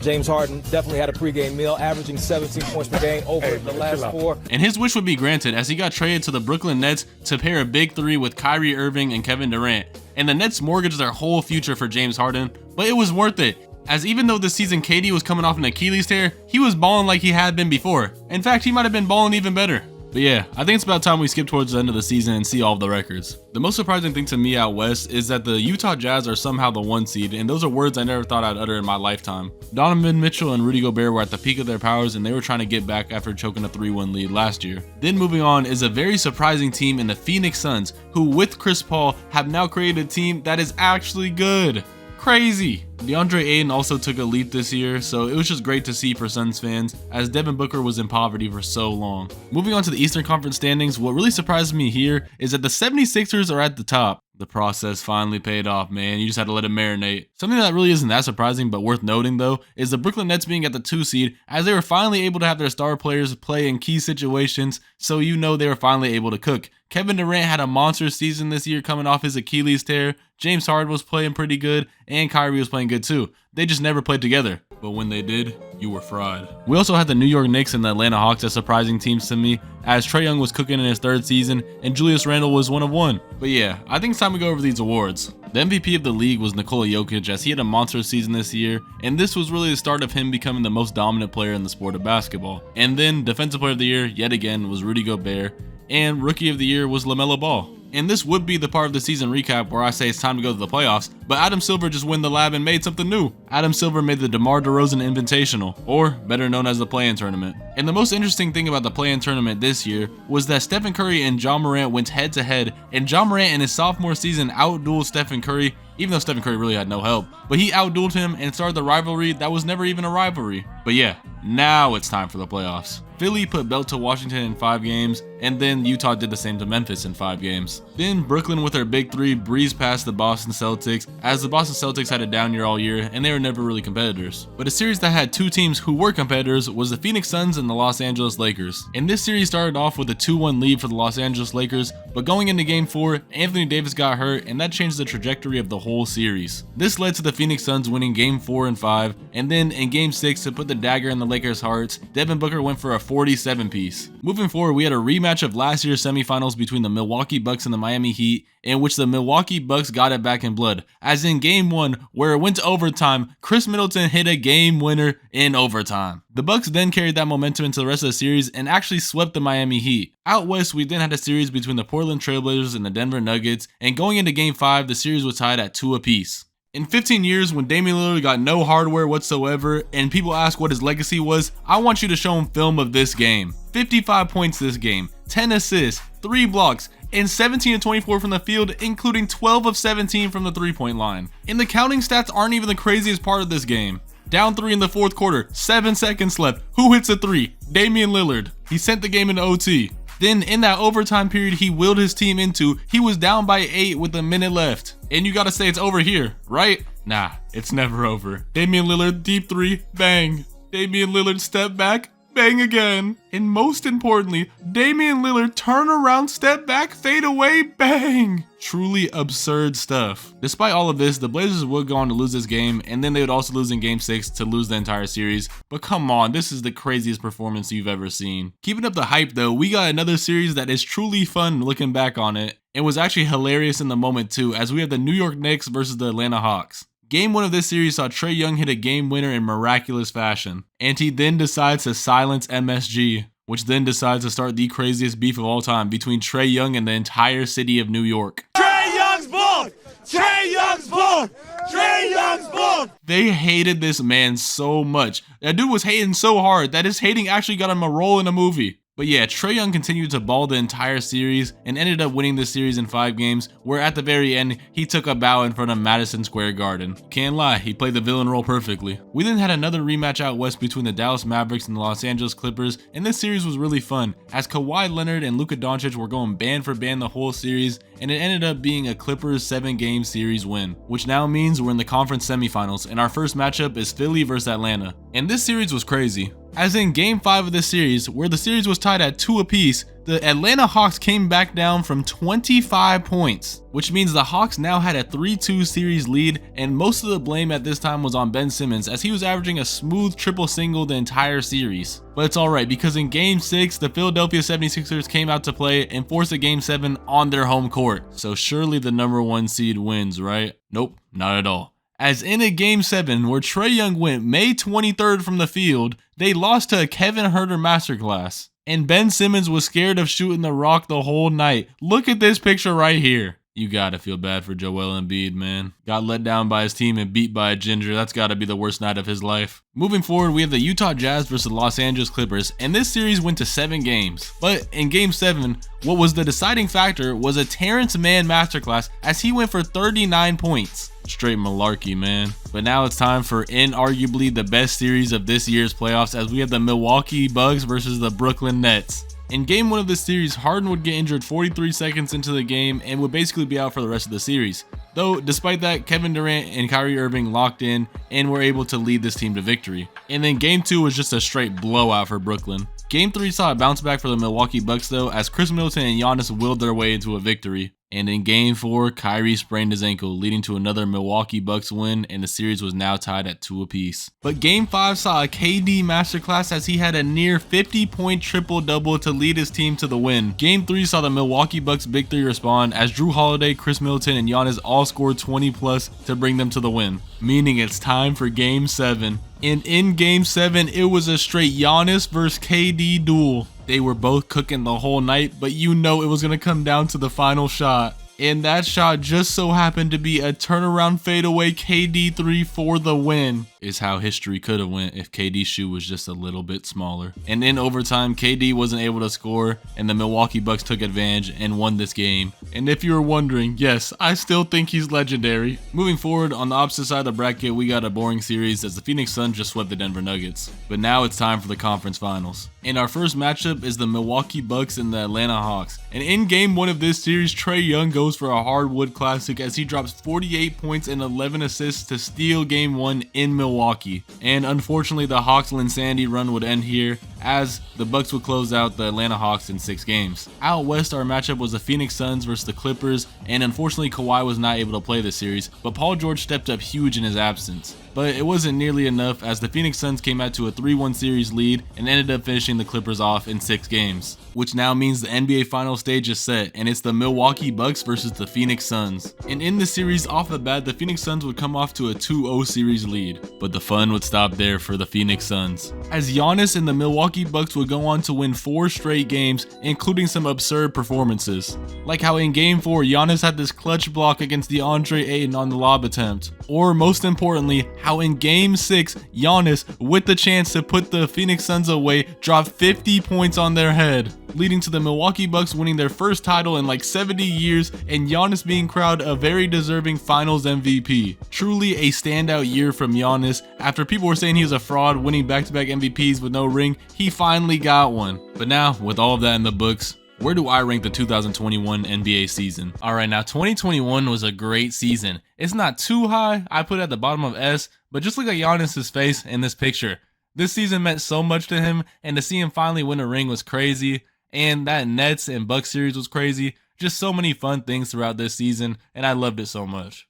Q: James Harden definitely had a pregame meal, averaging 17 points per game over the last 4.
A: And his wish would be granted as he got traded to the Brooklyn Nets to pair a big 3 with Kyrie Irving and Kevin Durant. And the Nets mortgaged their whole future for James Harden, but it was worth it, as even though this season KD was coming off an Achilles tear, he was balling like he had been before. In fact, he might have been balling even better. But yeah, I think it's about time we skip towards the end of the season and see all of the records. The most surprising thing to me out west is that the Utah Jazz are somehow the 1 seed, and those are words I never thought I'd utter in my lifetime. Donovan Mitchell and Rudy Gobert were at the peak of their powers, and they were trying to get back after choking a 3-1 lead last year. Then moving on is a very surprising team in the Phoenix Suns, who with Chris Paul have now created a team that is actually good. Crazy. DeAndre Ayton also took a leap this year, so it was just great to see for Suns fans, as Devin Booker was in poverty for so long. Moving on to the Eastern Conference standings, what really surprised me here is that the 76ers are at the top. The process finally paid off, man. You just had to let it marinate. Something that really isn't that surprising, but worth noting though, is the Brooklyn Nets being at the 2 seed, as they were finally able to have their star players play in key situations, so you know they were finally able to cook. Kevin Durant had a monster season this year coming off his Achilles tear. James Harden was playing pretty good, and Kyrie was playing good too. They just never played together. But when they did, you were fried. We also had the New York Knicks and the Atlanta Hawks as surprising teams to me, as Trae Young was cooking in his 3rd season and Julius Randle was 1 of 1. But yeah, I think it's time to go over these awards. The MVP of the league was Nikola Jokic, as he had a monster season this year, and this was really the start of him becoming the most dominant player in the sport of basketball. And then Defensive Player of the Year, yet again, was Rudy Gobert, and Rookie of the Year was LaMelo Ball. And this would be the part of the season recap where I say it's time to go to the playoffs, but Adam Silver just went in the lab and made something new. Adam Silver made the DeMar DeRozan Invitational, or better known as the Play-In Tournament. And the most interesting thing about the Play-In Tournament this year was that Stephen Curry and Ja Morant went head-to-head, and Ja Morant in his sophomore season outdueled Stephen Curry, even though Stephen Curry really had no help. But he outdueled him and started the rivalry that was never even a rivalry. But yeah, now it's time for the playoffs. Philly put belt to Washington in 5 games, and then Utah did the same to Memphis in 5 games. Then Brooklyn with their big 3 breezed past the Boston Celtics, as the Boston Celtics had a down year all year and they were never really competitors. But a series that had 2 teams who were competitors was the Phoenix Suns and the Los Angeles Lakers. And this series started off with a 2-1 lead for the Los Angeles Lakers, but going into game 4, Anthony Davis got hurt and that changed the trajectory of the whole series. This led to the Phoenix Suns winning game 4 and 5, and then in game 6 to put the dagger in the Lakers' hearts, Devin Booker went for a 47-piece. Moving forward, we had a rematch of last year's semifinals between the Milwaukee Bucks and the Miami Heat, in which the Milwaukee Bucks got it back in blood, as in game 1, where it went to overtime, Chris Middleton hit a game winner in overtime. The Bucks then carried that momentum into the rest of the series and actually swept the Miami Heat. Out west, we then had a series between the Portland Trailblazers and the Denver Nuggets, and going into game 5, the series was tied at 2 apiece. In 15 years, when Damian Lillard got no hardware whatsoever and people ask what his legacy was, I want you to show them film of this game. 55 points this game, 10 assists,
B: 3 blocks, and 17 of 24 from the field, including 12 of 17 from the three-point line. And the counting stats aren't even the craziest part of this game. Down 3 in the fourth quarter, 7 seconds left. Who hits a 3? Damian Lillard. He sent the game into OT. Then in that overtime period he willed his team into, he was down by 8 with a minute left. And you gotta say it's over here, right? Nah, it's never over. Damian Lillard, deep 3, bang. Damian Lillard step back, bang again. And most importantly, Damian Lillard turn around, step back, fade away, bang. Truly absurd stuff. Despite all of this, the Blazers would go on to lose this game, and then they would also lose in game 6 to lose the entire series. But come on, this is the craziest performance you've ever seen. Keeping up the hype though, we got another series that is truly fun looking back on it. It was actually hilarious in the moment too, as we have the New York Knicks versus the Atlanta Hawks. Game 1 of this series saw Trae Young hit a game winner in miraculous fashion, and he then decides to silence MSG, which then decides to start the craziest beef of all time between Trae Young and the entire city of New York.
F: Trae Young's born! Trae Young's born! Trae Young's born!
B: They hated this man so much. That dude was hating so hard that his hating actually got him a role in a movie. But yeah, Trae Young continued to ball the entire series and ended up winning the series in 5 games, where at the very end, he took a bow in front of Madison Square Garden. Can't lie, he played the villain role perfectly. We then had another rematch out west between the Dallas Mavericks and the Los Angeles Clippers, and this series was really fun, as Kawhi Leonard and Luka Doncic were going band for band the whole series, and it ended up being a Clippers 7-game series win, which now means we're in the conference semifinals, and our first matchup is Philly versus Atlanta. And this series was crazy. As in game 5 of this series, where the series was tied at 2 apiece, the Atlanta Hawks came back down from 25 points, which means the Hawks now had a 3-2 series lead, and most of the blame at this time was on Ben Simmons, as he was averaging a smooth triple single the entire series. But it's alright, because in game 6, the Philadelphia 76ers came out to play and forced a game 7 on their home court. So surely the number 1 seed wins, right? Nope, not at all. As in a game 7 where Trae Young went May 23rd from the field, they lost to a Kevin Huerter masterclass. And Ben Simmons was scared of shooting the rock the whole night. Look at this picture right here. You gotta feel bad for Joel Embiid, man. Got let down by his team and beat by a ginger. That's gotta be the worst night of his life. Moving forward, we have the Utah Jazz versus the Los Angeles Clippers, and this series went to 7 games. But in game 7, what was the deciding factor was a Terrence Mann masterclass, as he went for 39 points. Straight malarkey, man. But now it's time for inarguably the best series of this year's playoffs, as we have the Milwaukee Bucks versus the Brooklyn Nets. In game 1 of this series, Harden would get injured 43 seconds into the game and would basically be out for the rest of the series. Though, despite that, Kevin Durant and Kyrie Irving locked in and were able to lead this team to victory. And then game 2 was just a straight blowout for Brooklyn. Game 3 saw a bounce back for the Milwaukee Bucks though, as Chris Middleton and Giannis willed their way into a victory. And in game 4, Kyrie sprained his ankle, leading to another Milwaukee Bucks win, and the series was now tied at 2 apiece. But game 5 saw a KD masterclass, as he had a near 50-point triple-double to lead his team to the win. Game 3 saw the Milwaukee Bucks big 3 respond, as Drew Holiday, Chris Middleton, and Giannis all scored 20+ to bring them to the win. Meaning it's time for game 7. And in game 7, it was a straight Giannis versus KD duel. They were both cooking the whole night, but you know it was going to come down to the final shot. And that shot just so happened to be a turnaround fadeaway KD 3 for the win. Is how history could have went if KD's shoe was just a little bit smaller. And in overtime, KD wasn't able to score, and the Milwaukee Bucks took advantage and won this game. And if you were wondering, yes, I still think he's legendary. Moving forward, on the opposite side of the bracket, we got a boring series as the Phoenix Suns just swept the Denver Nuggets. But now it's time for the conference finals. And our first matchup is the Milwaukee Bucks and the Atlanta Hawks. And in game 1 of this series, Trae Young goes for a hardwood classic as he drops 48 points and 11 assists to steal game 1 in Milwaukee. And unfortunately, the Hawks' insanity run would end here, as the Bucks would close out the Atlanta Hawks in 6 games. Out west, our matchup was the Phoenix Suns versus the Clippers, and unfortunately Kawhi was not able to play this series, but Paul George stepped up huge in his absence. But it wasn't nearly enough, as the Phoenix Suns came out to a 3-1 series lead and ended up finishing the Clippers off in 6 games. Which now means the NBA Finals stage is set, and it's the Milwaukee Bucks versus the Phoenix Suns. And in the series, off the bat, the Phoenix Suns would come off to a 2-0 series lead. But the fun would stop there for the Phoenix Suns, as Giannis and the Milwaukee Milwaukee Bucks would go on to win 4 straight games, including some absurd performances. Like how in Game 4, Giannis had this clutch block against DeAndre Ayton on the lob attempt. Or most importantly, how in Game 6, Giannis, with the chance to put the Phoenix Suns away, dropped 50 points on their head, leading to the Milwaukee Bucks winning their first title in like 70 years and Giannis being crowned a very deserving Finals MVP. Truly a standout year from Giannis. After people were saying he was a fraud winning back-to-back MVPs with no ring, he finally got one. But now, with all of that in the books, where do I rank the 2021 NBA season? Alright, now 2021 was a great season. It's not too high, I put it at the bottom of S, but just look at Giannis's face in this picture. This season meant so much to him, and to see him finally win a ring was crazy, and that Nets and Bucks series was crazy. Just so many fun things throughout this season, and I loved it so much.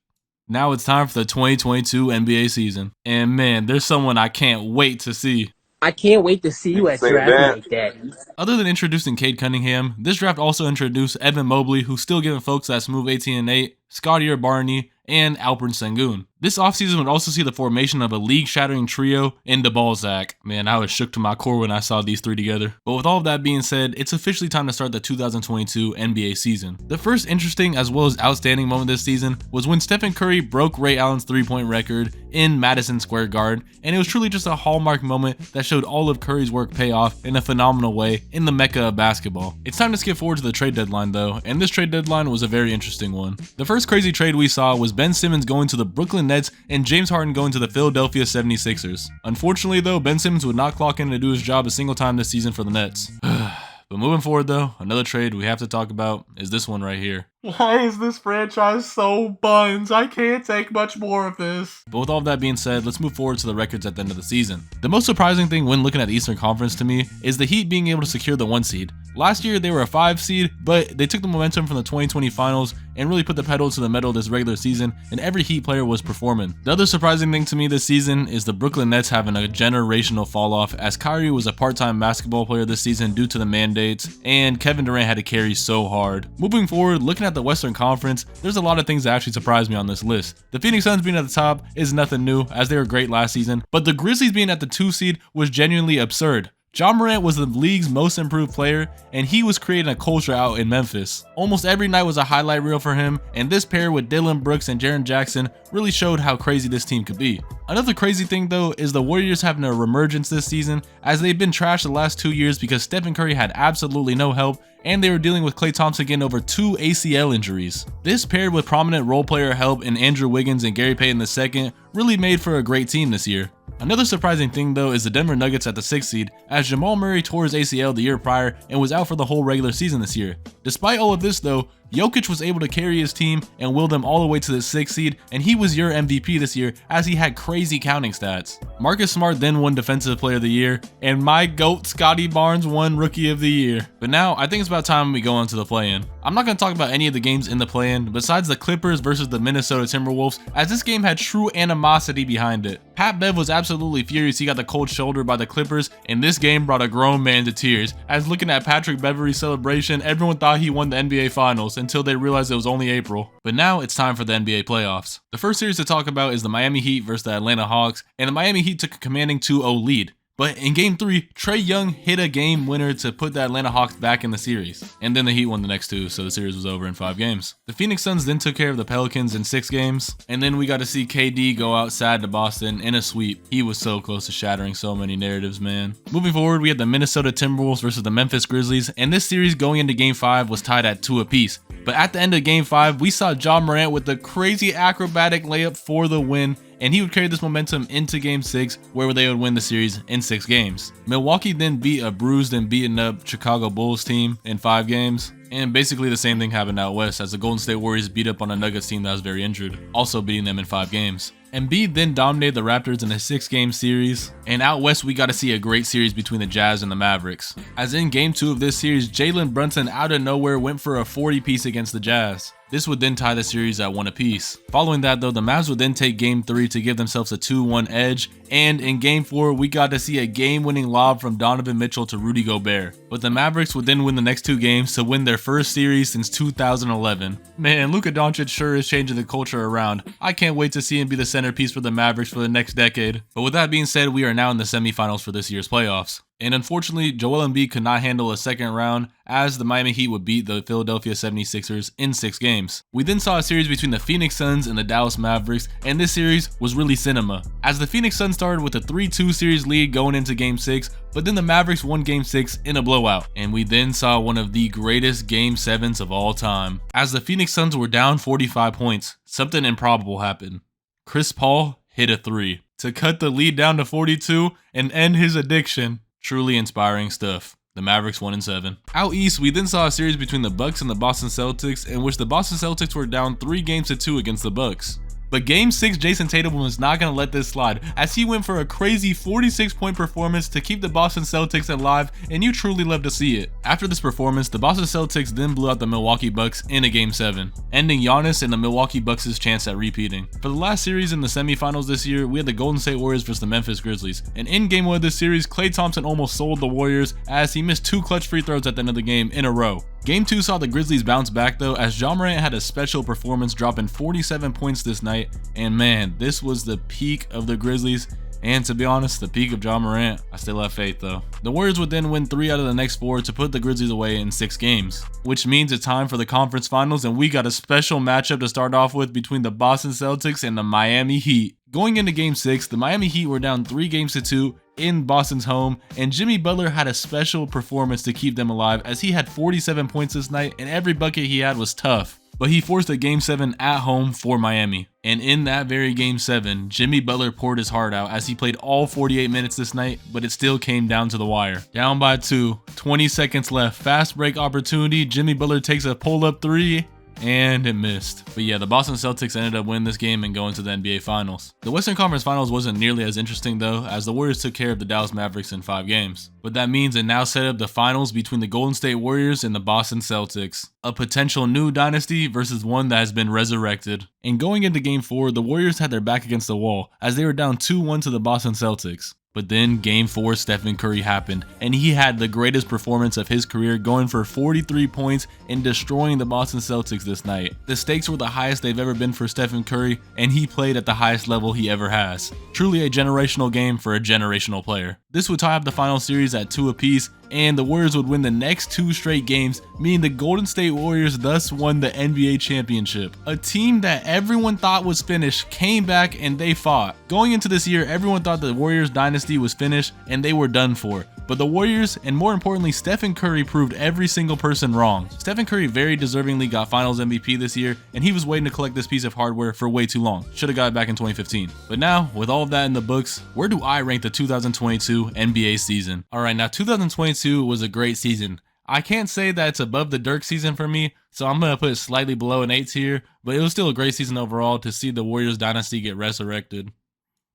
B: Now it's time for the 2022 NBA season, and man, there's someone I can't wait to see.
R: I can't wait to see you at draft night, Daddy.
B: Other than introducing Cade Cunningham, this draft also introduced Evan Mobley, who's still giving folks that smooth 18-8, Scottie Barney, and Alperen Sengun. This offseason would also see the formation of a league-shattering trio in the Balzac. Man, I was shook to my core when I saw these three together. But with all of that being said, it's officially time to start the 2022 NBA season. The first interesting as well as outstanding moment this season was when Stephen Curry broke Ray Allen's three-point record in Madison Square Garden, and it was truly just a hallmark moment that showed all of Curry's work pay off in a phenomenal way in the mecca of basketball. It's time to skip forward to the trade deadline though, and this trade deadline was a very interesting one. The first crazy trade we saw was Ben Simmons going to the Brooklyn Nets and James Harden going to the Philadelphia 76ers. Unfortunately though, Ben Simmons would not clock in to do his job a single time this season for the Nets. But moving forward though, another trade we have to talk about is this one right here.
A: Why is this franchise so buns? I can't take much more of this.
B: But with all of that being said, let's move forward to the records at the end of the season. The most surprising thing when looking at the Eastern Conference to me is the Heat being able to secure the 1 seed. Last year they were a 5 seed, but they took the momentum from the 2020 finals and really put the pedal to the metal this regular season, and every Heat player was performing. The other surprising thing to me this season is the Brooklyn Nets having a generational fall off, as Kyrie was a part-time basketball player this season due to the mandates, and Kevin Durant had to carry so hard. Moving forward, looking at the Western Conference, there's a lot of things that actually surprised me on this list. The Phoenix Suns being at the top is nothing new, as they were great last season, but the Grizzlies being at the 2 seed was genuinely absurd. Ja Morant was the league's most improved player, and he was creating a culture out in Memphis. Almost every night was a highlight reel for him, and this pair with Dillon Brooks and Jaren Jackson really showed how crazy this team could be. Another crazy thing though is the Warriors having a reemergence this season, as they've been trashed the last 2 years because Stephen Curry had absolutely no help, and they were dealing with Klay Thompson getting over 2 ACL injuries. This paired with prominent role player help in Andrew Wiggins and Gary Payton II really made for a great team this year. Another surprising thing though is the Denver Nuggets at the 6th seed, as Jamal Murray tore his ACL the year prior and was out for the whole regular season this year. Despite all of this though, Jokic was able to carry his team and will them all the way to the 6th seed, and he was your MVP this year as he had crazy counting stats. Marcus Smart then won Defensive Player of the Year, and my GOAT Scottie Barnes won Rookie of the Year. But now I think it's about time we go on to the play-in. I'm not going to talk about any of the games in the play-in besides the Clippers versus the Minnesota Timberwolves, as this game had true animosity behind it. Pat Bev was absolutely furious he got the cold shoulder by the Clippers, and this game brought a grown man to tears, as looking at Patrick Beverley's celebration, everyone thought he won the NBA Finals until they realized it was only April. But now it's time for the NBA playoffs. The first series to talk about is the Miami Heat versus the Atlanta Hawks, and the Miami Heat took a commanding 2-0 lead. But in Game 3, Trae Young hit a game winner to put the Atlanta Hawks back in the series. And then the Heat won the next 2, so the series was over in 5 games. The Phoenix Suns then took care of the Pelicans in 6 games. And then we got to see KD go outside to Boston in a sweep. He was so close to shattering so many narratives, man. Moving forward, we had the Minnesota Timberwolves versus the Memphis Grizzlies. And this series going into Game 5 was tied at 2 apiece. But at the end of Game 5, we saw Ja Morant with the crazy acrobatic layup for the win, and he would carry this momentum into Game 6, where they would win the series in 6 games. Milwaukee then beat a bruised and beaten up Chicago Bulls team in 5 games. And basically the same thing happened out west, as the Golden State Warriors beat up on a Nuggets team that was very injured, also beating them in 5 games. Embiid then dominated the Raptors in a 6-game series, and out west we got to see a great series between the Jazz and the Mavericks. As in Game 2 of this series, Jalen Brunson out of nowhere went for a 40-piece against the Jazz. This would then tie the series at 1 apiece. Following that though, the Mavs would then take Game 3 to give themselves a 2-1 edge, and in Game 4 we got to see a game-winning lob from Donovan Mitchell to Rudy Gobert. But the Mavericks would then win the next 2 games to win their first series since 2011. Man, Luka Doncic sure is changing the culture around. I can't wait to see him be the centerpiece for the Mavericks for the next decade. But with that being said, we are now in the semifinals for this year's playoffs. And unfortunately, Joel Embiid could not handle a second round as the Miami Heat would beat the Philadelphia 76ers in 6 games. We then saw a series between the Phoenix Suns and the Dallas Mavericks, and this series was really cinema, as the Phoenix Suns started with a 3-2 series lead going into Game 6, but then the Mavericks won Game 6 in a blowout. And we then saw one of the greatest Game 7s of all time. As the Phoenix Suns were down 45 points, something improbable happened. Chris Paul hit a 3 to cut the lead down to 42 and end his addiction. Truly inspiring stuff. The Mavericks won in 7. Out east, we then saw a series between the Bucks and the Boston Celtics, in which the Boston Celtics were down 3-2 against the Bucks. But Game 6, Jason Tatum was not going to let this slide, as he went for a crazy 46-point performance to keep the Boston Celtics alive, and you truly love to see it. After this performance, the Boston Celtics then blew out the Milwaukee Bucks in a Game 7, ending Giannis and the Milwaukee Bucks' chance at repeating. For the last series in the semifinals this year, we had the Golden State Warriors versus the Memphis Grizzlies, and in Game 1 of this series, Klay Thompson almost sold the Warriors as he missed 2 clutch free throws at the end of the game in a row. Game 2 saw the Grizzlies bounce back though, as Ja Morant had a special performance, dropping 47 points this night, and man, this was the peak of the Grizzlies, and to be honest, the peak of Ja Morant. I still have faith though. The Warriors would then win 3 out of the next 4 to put the Grizzlies away in 6 games, which means it's time for the conference finals, and we got a special matchup to start off with between the Boston Celtics and the Miami Heat. Going into Game 6, the Miami Heat were down 3-2 in Boston's home, and Jimmy Butler had a special performance to keep them alive, as he had 47 points this night, and every bucket he had was tough. But he forced a Game 7 at home for Miami. And in that very Game 7, Jimmy Butler poured his heart out as he played all 48 minutes this night, but it still came down to the wire. Down by 2, 20 seconds left, fast break opportunity, Jimmy Butler takes a pull-up 3, and it missed. But yeah, the Boston Celtics ended up winning this game and going to the NBA Finals. The Western Conference Finals wasn't nearly as interesting though, as the Warriors took care of the Dallas Mavericks in 5 games. But that means it now set up the finals between the Golden State Warriors and the Boston Celtics. A potential new dynasty versus one that has been resurrected. And going into Game 4, the Warriors had their back against the wall as they were down 2-1 to the Boston Celtics. But then Game 4, Stephen Curry happened, and he had the greatest performance of his career, going for 43 points and destroying the Boston Celtics this night. The stakes were the highest they've ever been for Stephen Curry, and he played at the highest level he ever has. Truly a generational game for a generational player. This would tie up the final series at 2 apiece, and the Warriors would win the next 2 straight games, meaning the Golden State Warriors thus won the NBA championship. A team that everyone thought was finished came back and they fought. Going into this year, everyone thought the Warriors dynasty was finished and they were done for. But the Warriors, and more importantly Stephen Curry, proved every single person wrong. Stephen Curry very deservingly got Finals MVP this year, and he was waiting to collect this piece of hardware for way too long. Should have got it back in 2015. But now, with all of that in the books, where do I rank the 2022 NBA season? Alright, now 2022 was a great season. I can't say that it's above the Dirk season for me, so I'm going to put it slightly below an A tier, but it was still a great season overall to see the Warriors dynasty get resurrected.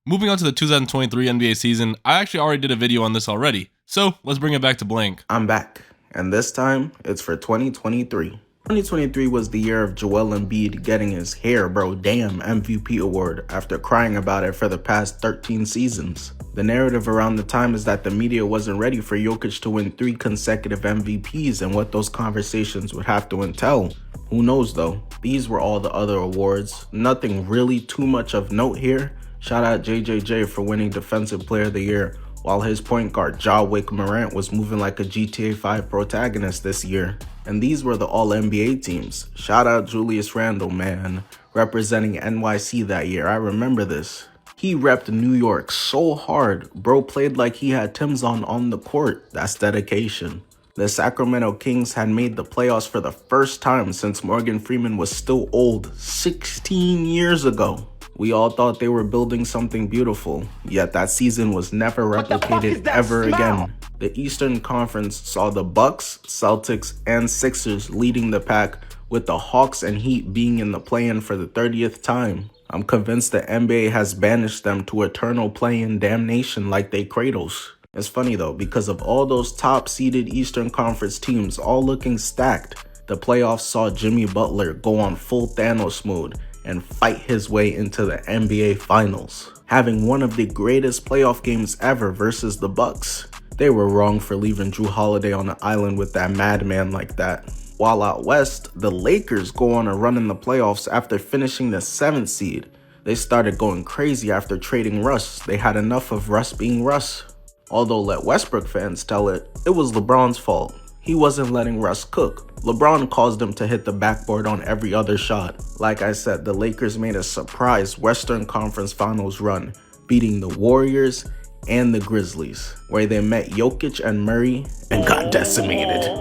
B: Moving on to the 2023 NBA season, I actually already did a video on this already, so let's bring it back to Blank.
K: I'm back, and this time it's for 2023. 2023 was the year of Joel Embiid getting his hair bro damn MVP award after crying about it for the past 13 seasons. The narrative around the time is that the media wasn't ready for Jokic to win 3 consecutive MVPs and what those conversations would have to entail. Who knows though? These were all the other awards. Nothing really too much of note here. Shout out JJJ for winning Defensive Player of the Year, while his point guard Ja Morant was moving like a GTA 5 protagonist this year. And these were the All-NBA teams. Shout out Julius Randle, man, representing NYC that year. I remember this. He repped New York so hard, bro played like he had Tim's on the court. That's dedication. The Sacramento Kings had made the playoffs for the first time since Morgan Freeman was still old 16 years ago. We all thought they were building something beautiful, yet that season was never replicated ever again. The Eastern Conference saw the Bucks, Celtics, and Sixers leading the pack, with the Hawks and Heat being in the play-in for the 30th time. I'm convinced the NBA has banished them to eternal play-in damnation like they Kratos. It's funny though, because of all those top-seeded Eastern Conference teams all looking stacked, the playoffs saw Jimmy Butler go on full Thanos mode and fight his way into the NBA Finals, having one of the greatest playoff games ever versus the Bucks. They were wrong for leaving Jrue Holiday on the island with that madman like that. While out west, the Lakers go on a run in the playoffs after finishing the 7th seed. They started going crazy after trading Russ. They had enough of Russ being Russ. Although let Westbrook fans tell it, it was LeBron's fault. He wasn't letting Russ cook. LeBron caused him to hit the backboard on every other shot. Like I said, the Lakers made a surprise Western Conference Finals run, beating the Warriors and the Grizzlies, where they met Jokic and Murray and got decimated.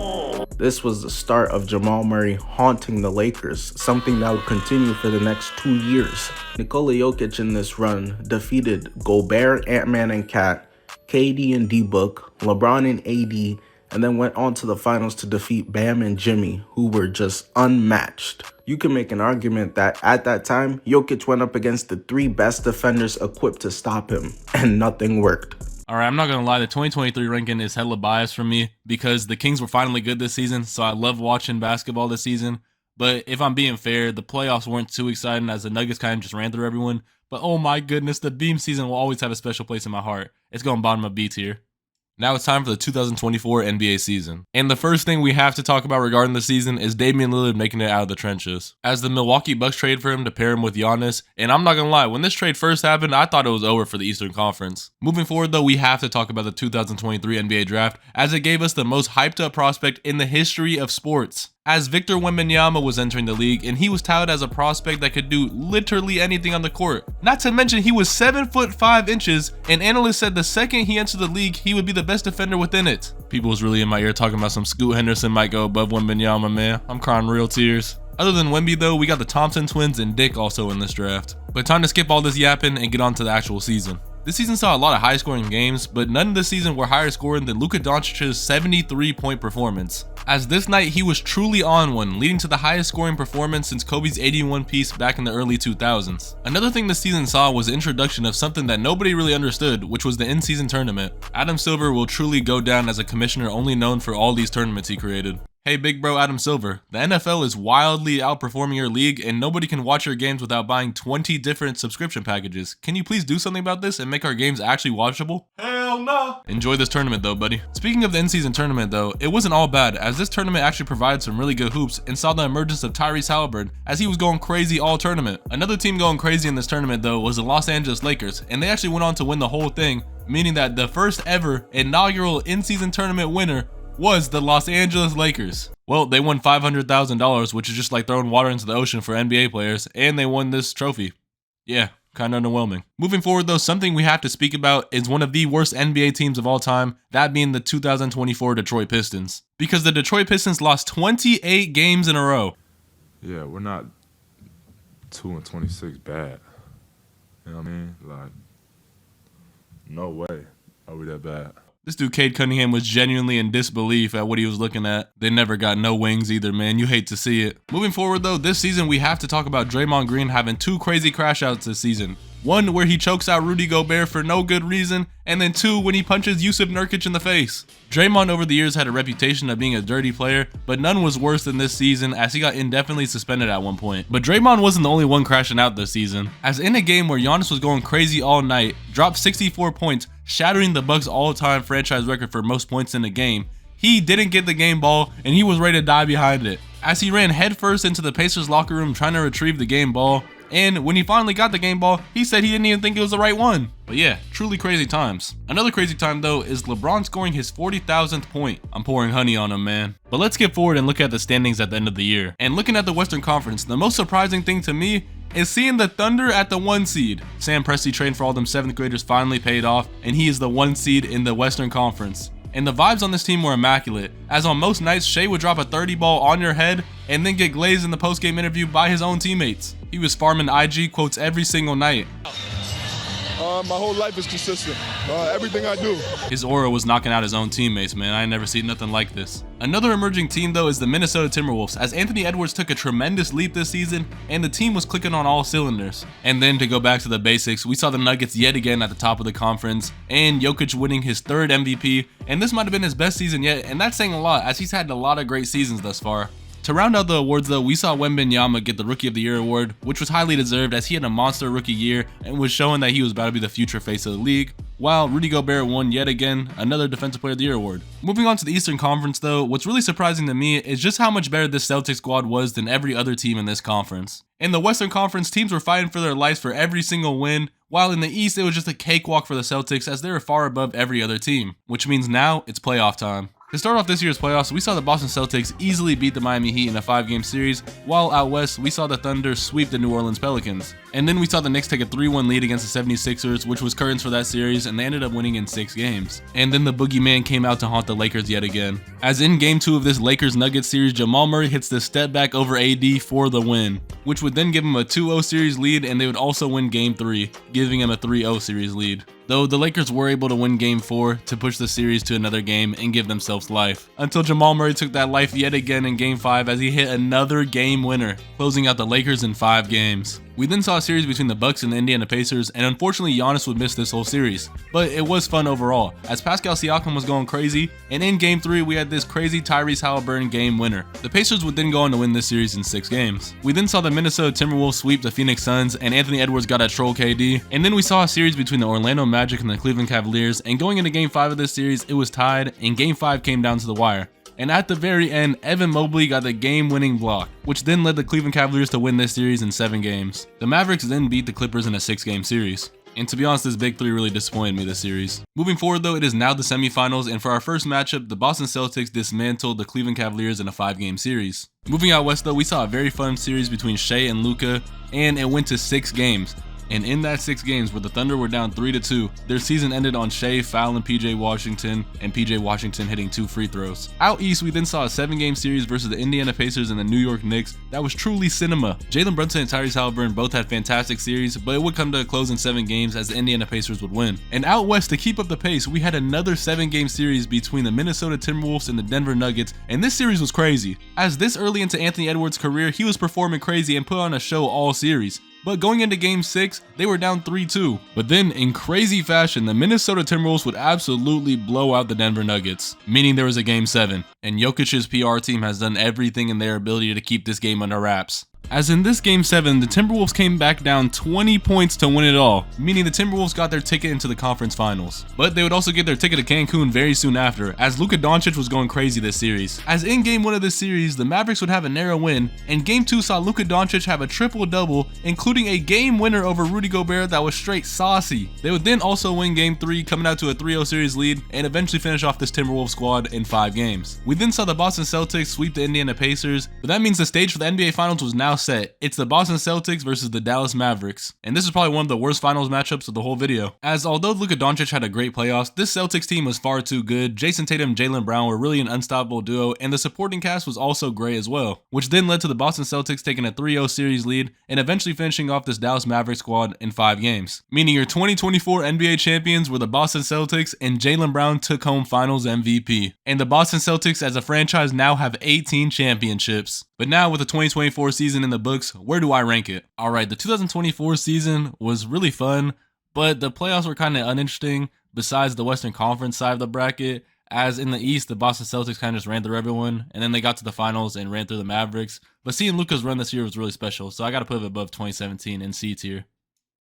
K: This was the start of Jamal Murray haunting the Lakers, something that would continue for the next 2 years. Nikola Jokic in this run defeated Gobert, Ant-Man and Cat, KD and D-Book, LeBron and AD, and then went on to the finals to defeat Bam and Jimmy, who were just unmatched. You can make an argument that at that time, Jokic went up against the 3 best defenders equipped to stop him, and nothing worked.
A: Alright, I'm not gonna lie, the 2023 ranking is hella biased for me because the Kings were finally good this season, so I love watching basketball this season. But if I'm being fair, the playoffs weren't too exciting as the Nuggets kind of just ran through everyone. But oh my goodness, the Beam season will always have a special place in my heart. It's going bottom of B tier. Now it's time for the 2024 NBA season. And the first thing we have to talk about regarding the season is Damian Lillard making it out of the trenches. As the Milwaukee Bucks trade for him to pair him with Giannis, and I'm not gonna lie, when this trade first happened, I thought it was over for the Eastern Conference. Moving forward though, we have to talk about the 2023 NBA draft, as it gave us the most hyped up prospect in the history of sports. As Victor Wembanyama was entering the league, and he was touted as a prospect that could do literally anything on the court. Not to mention he was 7'5", and analysts said the second he entered the league, he would be the best defender within it. People was really in my ear talking about some Scoot Henderson might go above Wembanyama, man. I'm crying real tears. Other than Wemby though, we got the Thompson twins and Dick also in this draft. But time to skip all this yapping and get on to the actual season. This season saw a lot of high-scoring games, but none of this season were higher scoring than Luka Doncic's 73-point performance. As this night, he was truly on one, leading to the highest scoring performance since Kobe's 81 piece back in the early 2000s. Another thing this season saw was the introduction of something that nobody really understood, which was the in-season tournament. Adam Silver will truly go down as a commissioner only known for all these tournaments he created. Hey big bro Adam Silver, the NFL is wildly outperforming your league and nobody can watch your games without buying 20 different subscription packages. Can you please do something about this and make our games actually watchable? Hell no! Enjoy this tournament though, buddy. Speaking of the in-season tournament though, it wasn't all bad as this tournament actually provided some really good hoops and saw the emergence of Tyrese Halliburton as he was going crazy all tournament. Another team going crazy in this tournament though was the Los Angeles Lakers, and they actually went on to win the whole thing, meaning that the first ever inaugural in-season tournament winner was the Los Angeles Lakers. Well, they won $500,000, which is just like throwing water into the ocean for NBA players, and they won this trophy. Yeah, kind of underwhelming. Moving forward though, something we have to speak about is one of the worst NBA teams of all time, that being the 2024 Detroit Pistons. Because the Detroit Pistons lost 28 games in a row.
N: Yeah, we're not 2-26 bad. You know what I mean? Like, no way are we that bad.
A: This dude, Cade Cunningham, was genuinely in disbelief at what he was looking at. They never got no wings either, man. You hate to see it. Moving forward, though, this season we have to talk about Draymond Green having 2 crazy crash outs this season. One where he chokes out Rudy Gobert for no good reason, and then 2 when he punches Yusuf Nurkic in the face. Draymond over the years had a reputation of being a dirty player, but none was worse than this season as he got indefinitely suspended at one point. But Draymond wasn't the only one crashing out this season, as in a game where Giannis was going crazy all night, dropped 64 points, shattering the Bucks' all-time franchise record for most points in a game, he didn't get the game ball and he was ready to die behind it, as he ran headfirst into the Pacers locker room trying to retrieve the game ball. And when he finally got the game ball, he said he didn't even think it was the right one. But yeah, truly crazy times. Another crazy time though is LeBron scoring his 40,000th point. I'm pouring honey on him, man. But let's get forward and look at the standings at the end of the year. And looking at the Western Conference, the most surprising thing to me is seeing the Thunder at the 1 seed. Sam Presti trained for all them 7th graders finally paid off, and he is the 1 seed in the Western Conference. And the vibes on this team were immaculate, as on most nights, Shai would drop a 30 ball on your head and then get glazed in the post-game interview by his own teammates. He was farming IG quotes every single night.
J: My whole life is consistent. Everything I do.
A: His aura was knocking out his own teammates, man. I ain't never seen nothing like this. Another emerging team though is the Minnesota Timberwolves, as Anthony Edwards took a tremendous leap this season and the team was clicking on all cylinders. And then to go back to the basics, we saw the Nuggets yet again at the top of the conference and Jokic winning his 3rd MVP, and this might have been his best season yet, and that's saying a lot as he's had a lot of great seasons thus far. To round out the awards though, we saw Wembanyama get the Rookie of the Year award, which was highly deserved as he had a monster rookie year and was showing that he was about to be the future face of the league, while Rudy Gobert won yet again another Defensive Player of the Year award. Moving on to the Eastern Conference though, what's really surprising to me is just how much better this Celtics squad was than every other team in this conference. In the Western Conference, teams were fighting for their lives for every single win,
B: while in the East it was just a cakewalk for the Celtics as they were far above every other team, which means now it's playoff time. To start off this year's playoffs, we saw the Boston Celtics easily beat the Miami Heat in a 5-game series, while out west, we saw the Thunder sweep the New Orleans Pelicans. And then we saw the Knicks take a 3-1 lead against the 76ers, which was curtains for that series, and they ended up winning in 6 games. And then the boogeyman came out to haunt the Lakers yet again. As in Game 2 of this Lakers-Nuggets series, Jamal Murray hits the step back over AD for the win, which would then give him a 2-0 series lead, and they would also win Game 3, giving him a 3-0 series lead. Though the Lakers were able to win Game 4 to push the series to another game and give themselves life, until Jamal Murray took that life yet again in Game 5 as he hit another game winner, closing out the Lakers in 5 games. We then saw a series between the Bucks and the Indiana Pacers, and unfortunately Giannis would miss this whole series. But it was fun overall, as Pascal Siakam was going crazy, and in Game 3 we had this crazy Tyrese Halliburton game winner. The Pacers would then go on to win this series in 6 games. We then saw the Minnesota Timberwolves sweep the Phoenix Suns, and Anthony Edwards got a troll KD. And then we saw a series between the Orlando Magic and the Cleveland Cavaliers, and going into Game 5 of this series, it was tied, and Game 5 came down to the wire. And at the very end, Evan Mobley got the game-winning block, which then led the Cleveland Cavaliers to win this series in 7 games. The Mavericks then beat the Clippers in a 6-game series. And to be honest, this Big 3 really disappointed me this series. Moving forward though, it is now the semifinals, and for our first matchup, the Boston Celtics dismantled the Cleveland Cavaliers in a 5-game series. Moving out west though, we saw a very fun series between Shai and Luka, and it went to 6 games. And in that 6 games where the Thunder were down 3-2, their season ended on Shai fouling PJ Washington and PJ Washington hitting 2 free throws. Out east, we then saw a 7-game series versus the Indiana Pacers and the New York Knicks that was truly cinema. Jalen Brunson and Tyrese Halliburton both had fantastic series, but it would come to a close in 7 games as the Indiana Pacers would win. And out west, to keep up the pace, we had another 7-game series between the Minnesota Timberwolves and the Denver Nuggets, and this series was crazy. As this early into Anthony Edwards' career, he was performing crazy and put on a show all series. But going into Game 6, they were down 3-2. But then, in crazy fashion, the Minnesota Timberwolves would absolutely blow out the Denver Nuggets, meaning there was a Game 7. And Jokic's PR team has done everything in their ability to keep this game under wraps. As in this Game 7, the Timberwolves came back down 20 points to win it all, meaning the Timberwolves got their ticket into the conference finals. But they would also get their ticket to Cancun very soon after, as Luka Doncic was going crazy this series. As in Game 1 of this series, the Mavericks would have a narrow win, and Game 2 saw Luka Doncic have a triple-double, including a game winner over Rudy Gobert that was straight saucy. They would then also win Game 3, coming out to a 3-0 series lead, and eventually finish off this Timberwolves squad in 5 games. We then saw the Boston Celtics sweep the Indiana Pacers, but that means the stage for the NBA Finals was now set. It's the Boston Celtics versus the Dallas Mavericks, and this is probably one of the worst finals matchups of the whole video. As although Luka Doncic had a great playoffs, this Celtics team was far too good. Jason Tatum and Jaylen Brown were really an unstoppable duo, and the supporting cast was also great as well, which then led to the Boston Celtics taking a 3-0 series lead and eventually finishing off this Dallas Mavericks squad in 5 games. Meaning your 2024 NBA champions were the Boston Celtics, and Jaylen Brown took home Finals MVP. And the Boston Celtics as a franchise now have 18 championships. But now with the 2024 season in the books, where do I rank it? Alright, the 2024 season was really fun, but the playoffs were kind of uninteresting besides the Western Conference side of the bracket, as in the East, the Boston Celtics kind of just ran through everyone, and then they got to the finals and ran through the Mavericks. But seeing Luka's run this year was really special, so I gotta put it above 2017 in C tier.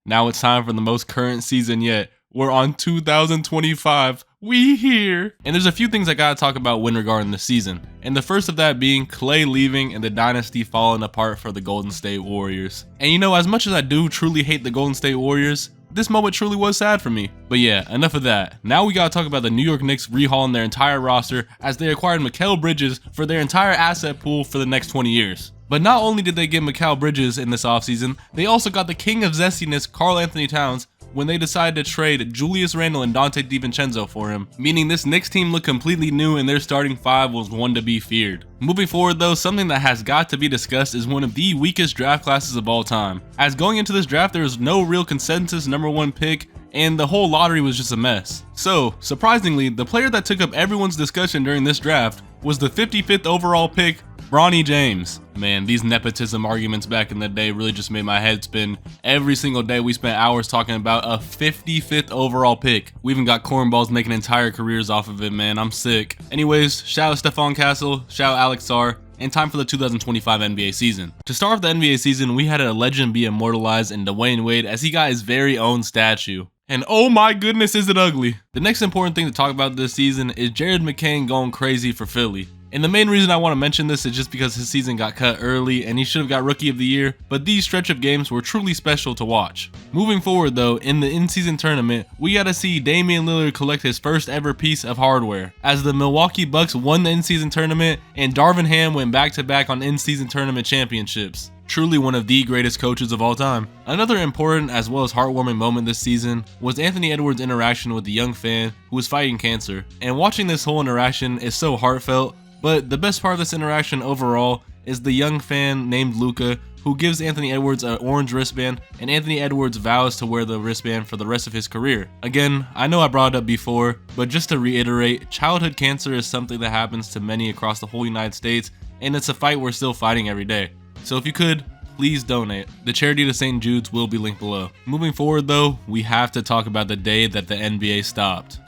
B: Now it's time for the most current season yet. We're on 2025. We here. And there's a few things I gotta talk about when regarding the season. And the first of that being Clay leaving and the dynasty falling apart for the Golden State Warriors. And you know, as much as I do truly hate the Golden State Warriors, this moment truly was sad for me. But yeah, enough of that. Now we gotta talk about the New York Knicks rehauling their entire roster as they acquired Mikal Bridges for their entire asset pool for the next 20 years. But not only did they get Mikal Bridges in this offseason, they also got the king of zestiness, Karl Anthony Towns, when they decided to trade Julius Randle and Dante DiVincenzo for him, meaning this Knicks team looked completely new and their starting 5 was one to be feared. Moving forward though, something that has got to be discussed is one of the weakest draft classes of all time. As going into this draft, there was no real consensus #1 pick, and the whole lottery was just a mess. So, surprisingly, the player that took up everyone's discussion during this draft was the 55th overall pick, Bronny James. Man, these nepotism arguments back in the day really just made my head spin. Every single day we spent hours talking about a 55th overall pick. We even got cornballs making entire careers off of it, man. I'm sick. Anyways, shout out Stephon Castle, shout out Alex Sarr, and time for the 2025 NBA season. To start off the NBA season, we had a legend be immortalized in Dwayne Wade as he got his very own statue. And oh my goodness, is it ugly. The next important thing to talk about this season is Jared McCain going crazy for Philly. And the main reason I want to mention this is just because his season got cut early and he should have got Rookie of the Year, but these stretch of games were truly special to watch. Moving forward though, in the in-season tournament, we got to see Damian Lillard collect his first ever piece of hardware, as the Milwaukee Bucks won the in-season tournament and Darvin Ham went back-to-back on in-season tournament championships. Truly one of the greatest coaches of all time. Another important as well as heartwarming moment this season was Anthony Edwards' interaction with the young fan who was fighting cancer. And watching this whole interaction is so heartfelt, but the best part of this interaction overall is the young fan named Luca who gives Anthony Edwards an orange wristband, and Anthony Edwards vows to wear the wristband for the rest of his career. Again, I know I brought it up before, but just to reiterate, childhood cancer is something that happens to many across the whole United States, and it's a fight we're still fighting every day. So if you could, please donate. The charity to St. Jude's will be linked below. Moving forward though, we have to talk about the day that the NBA stopped.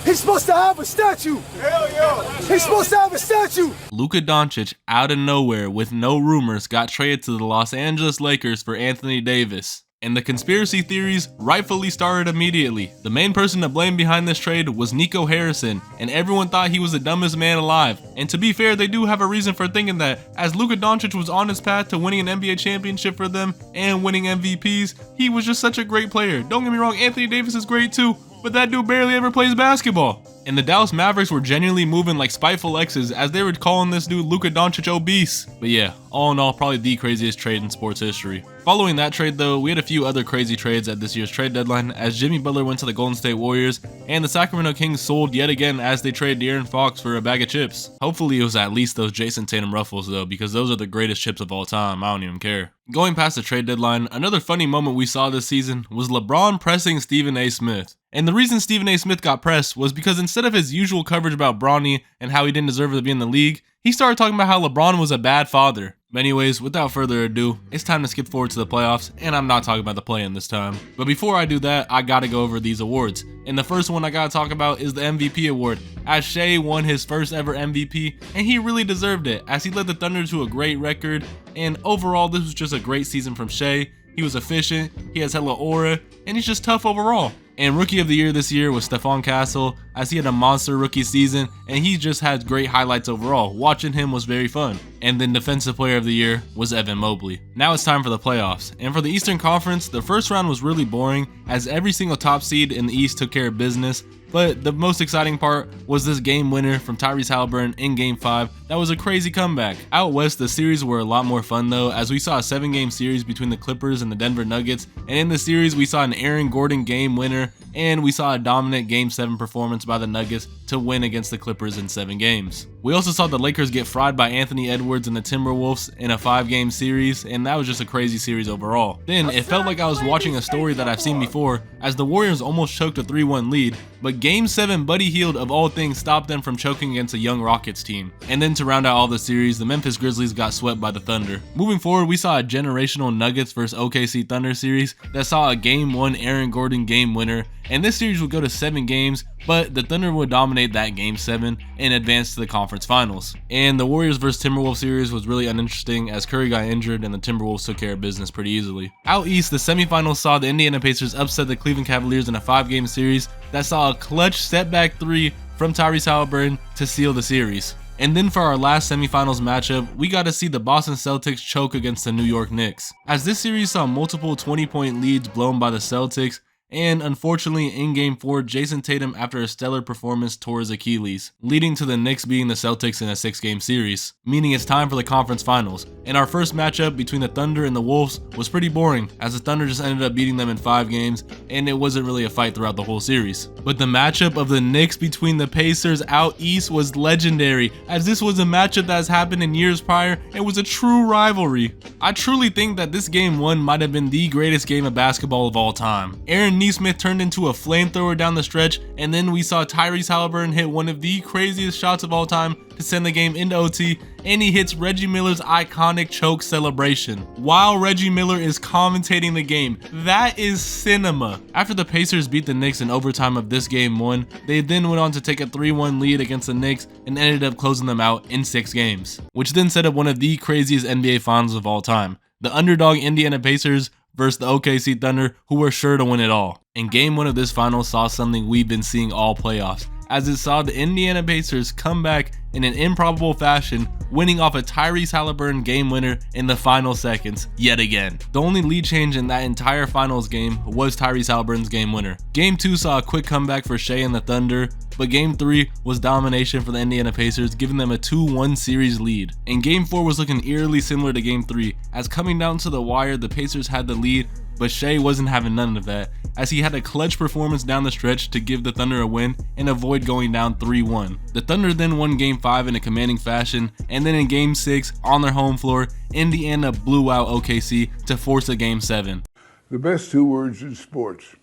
F: He's supposed to have a statue. Hell yeah. He's supposed to have a statue.
B: Luka Doncic, out of nowhere with no rumors, got traded to the Los Angeles Lakers for Anthony Davis. And the conspiracy theories rightfully started immediately. The main person to blame behind this trade was Nico Harrison, and everyone thought he was the dumbest man alive. And to be fair, they do have a reason for thinking that, as Luka Doncic was on his path to winning an NBA championship for them and winning MVPs, he was just such a great player. Don't get me wrong, Anthony Davis is great too, but that dude barely ever plays basketball. And the Dallas Mavericks were genuinely moving like spiteful exes as they were calling this dude Luka Doncic obese. But yeah, all in all, probably the craziest trade in sports history. Following that trade though, we had a few other crazy trades at this year's trade deadline, as Jimmy Butler went to the Golden State Warriors, and the Sacramento Kings sold yet again as they traded De'Aaron Fox for a bag of chips. Hopefully it was at least those Jason Tatum ruffles though, because those are the greatest chips of all time, I don't even care. Going past the trade deadline, another funny moment we saw this season was LeBron pressing Stephen A. Smith. And the reason Stephen A. Smith got pressed was because instead of his usual coverage about Bronny and how he didn't deserve to be in the league, he started talking about how LeBron was a bad father. But anyways, without further ado, it's time to skip forward to the playoffs, and I'm not talking about the play-in this time. But before I do that, I gotta go over these awards. And the first one I gotta talk about is the MVP award, as Shai won his first ever MVP, and he really deserved it, as he led the Thunder to a great record, and overall this was just a great season from Shai. He was efficient, he has hella aura, and he's just tough overall. And Rookie of the Year this year was Stephon Castle, as he had a monster rookie season, and he just had great highlights overall. Watching him was very fun. And then Defensive Player of the Year was Evan Mobley. Now it's time for the playoffs. And for the Eastern Conference, the first round was really boring, as every single top seed in the East took care of business. But the most exciting part was this game winner from Tyrese Haliburton in Game 5. That was a crazy comeback. Out west, the series were a lot more fun though, as we saw a 7-game series between the Clippers and the Denver Nuggets. And in the series, we saw an Aaron Gordon game winner, and we saw a dominant Game 7 performance by the Nuggets to win against the Clippers in 7 games. We also saw the Lakers get fried by Anthony Edwards and the Timberwolves in a 5-game series, and that was just a crazy series overall. Then it felt like I was watching a story that I've seen before, as the Warriors almost choked a 3-1 lead, but Game 7 Buddy Hield of all things stopped them from choking against a young Rockets team. And then to round out all the series, the Memphis Grizzlies got swept by the Thunder. Moving forward, we saw a generational Nuggets vs OKC Thunder series that saw a Game 1 Aaron Gordon game winner, and this series would go to 7 games, but the Thunder would dominate that Game 7 and advance to the conference finals. And the Warriors vs Timberwolves series was really uninteresting, as Curry got injured and the Timberwolves took care of business pretty easily. Out east, the semifinals saw the Indiana Pacers upset the Cleveland Cavaliers in a 5-game series that saw a clutch setback 3 from Tyrese Haliburton to seal the series. And then for our last semifinals matchup, we got to see the Boston Celtics choke against the New York Knicks, as this series saw multiple 20-point leads blown by the Celtics, and unfortunately in Game 4, Jason Tatum, after a stellar performance, tore his Achilles, leading to the Knicks beating the Celtics in a 6-game series, meaning it's time for the conference finals. And our first matchup between the Thunder and the Wolves was pretty boring, as the Thunder just ended up beating them in 5 games, and it wasn't really a fight throughout the whole series. But the matchup of the Knicks between the Pacers out east was legendary, as this was a matchup that has happened in years prior and was a true rivalry. I truly think that this Game 1 might have been the greatest game of basketball of all time. Aaron Nesmith turned into a flamethrower down the stretch, and then we saw Tyrese Haliburton hit one of the craziest shots of all time to send the game into OT, and he hits Reggie Miller's iconic choke celebration while Reggie Miller is commentating the game. That is cinema. After the Pacers beat the Knicks in overtime of this Game 1, they then went on to take a 3-1 lead against the Knicks and ended up closing them out in 6 games, which then set up one of the craziest NBA finals of all time. The underdog Indiana Pacers versus the OKC Thunder, who were sure to win it all. And Game 1 of this final saw something we've been seeing all playoffs, as it saw the Indiana Pacers come back in an improbable fashion, winning off a Tyrese Halliburton game winner in the final seconds yet again. The only lead change in that entire finals game was Tyrese Halliburton's game winner. Game 2 saw a quick comeback for Shai and the Thunder, but Game 3 was domination for the Indiana Pacers, giving them a 2-1 series lead. And Game 4 was looking eerily similar to Game 3, as coming down to the wire, the Pacers had the lead, but Shai wasn't having none of that, as he had a clutch performance down the stretch to give the Thunder a win and avoid going down 3-1. The Thunder then won Game 5 in a commanding fashion, and then in Game 6, on their home floor, Indiana blew out OKC to force a Game 7.
C: The best 2 words in sports.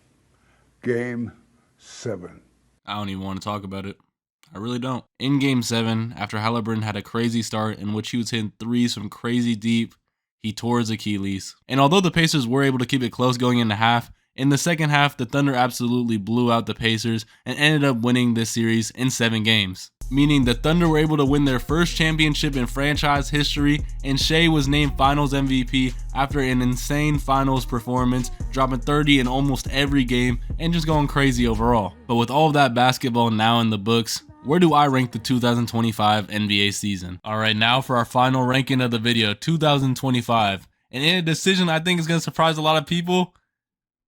C: Game 7.
B: I don't even want to talk about it. I really don't. In Game 7, after Halliburton had a crazy start in which he was hitting threes from crazy deep, he tore his Achilles. And although the Pacers were able to keep it close going into half, in the second half, the Thunder absolutely blew out the Pacers and ended up winning this series in 7 games. Meaning the Thunder were able to win their first championship in franchise history, and Shai was named Finals MVP after an insane Finals performance, dropping 30 in almost every game and just going crazy overall. But with all of that basketball now in the books, where do I rank the 2025 NBA season? Alright, now for our final ranking of the video, 2025. And in a decision I think is going to surprise a lot of people,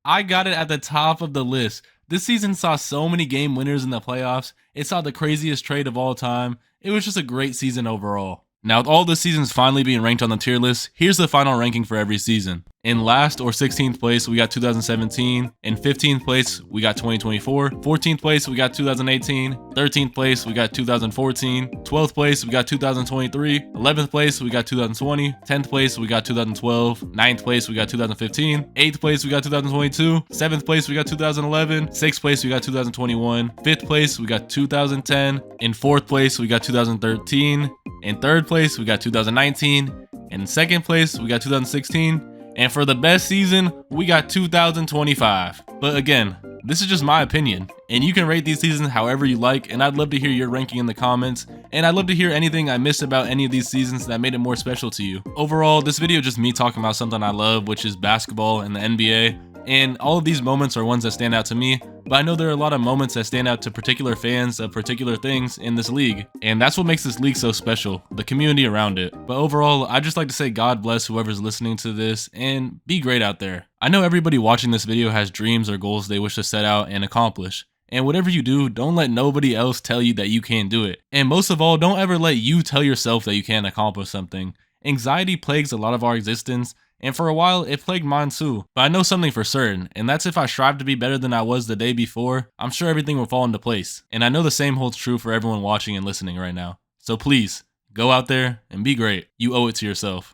B: I got it at the top of the list. This season saw so many game winners in the playoffs. It saw the craziest trade of all time. It was just a great season overall. Now with all the seasons finally being ranked on the tier list, here's the final ranking for every season. In last or 16th place, we got 2017. In 15th place, we got 2024. 14th place, we got 2018. 13th place, we got 2014. 12th place, we got 2023. 11th place, we got 2020. 10th place, we got 2012. 9th place, we got 2015. 8th place, we got 2022. 7th place, we got 2011. 6th place, we got 2021. 5th place, we got 2010. In 4th place, we got 2013. In 3rd place, we got 2019. In 2nd place, we got 2016. And for the best season, we got 2025. But again, this is just my opinion, and you can rate these seasons however you like, and I'd love to hear your ranking in the comments, and I'd love to hear anything I missed about any of these seasons that made it more special to you. Overall, this video is just me talking about something I love, which is basketball and the NBA. And all of these moments are ones that stand out to me, but I know there are a lot of moments that stand out to particular fans of particular things in this league. And that's what makes this league so special, the community around it. But overall, I'd just like to say God bless whoever's listening to this, and be great out there. I know everybody watching this video has dreams or goals they wish to set out and accomplish. And whatever you do, don't let nobody else tell you that you can't do it. And most of all, don't ever let you tell yourself that you can't accomplish something. Anxiety plagues a lot of our existence, and for a while, it plagued mine too. But I know something for certain, and that's if I strive to be better than I was the day before, I'm sure everything will fall into place. And I know the same holds true for everyone watching and listening right now. So please, go out there and be great. You owe it to yourself.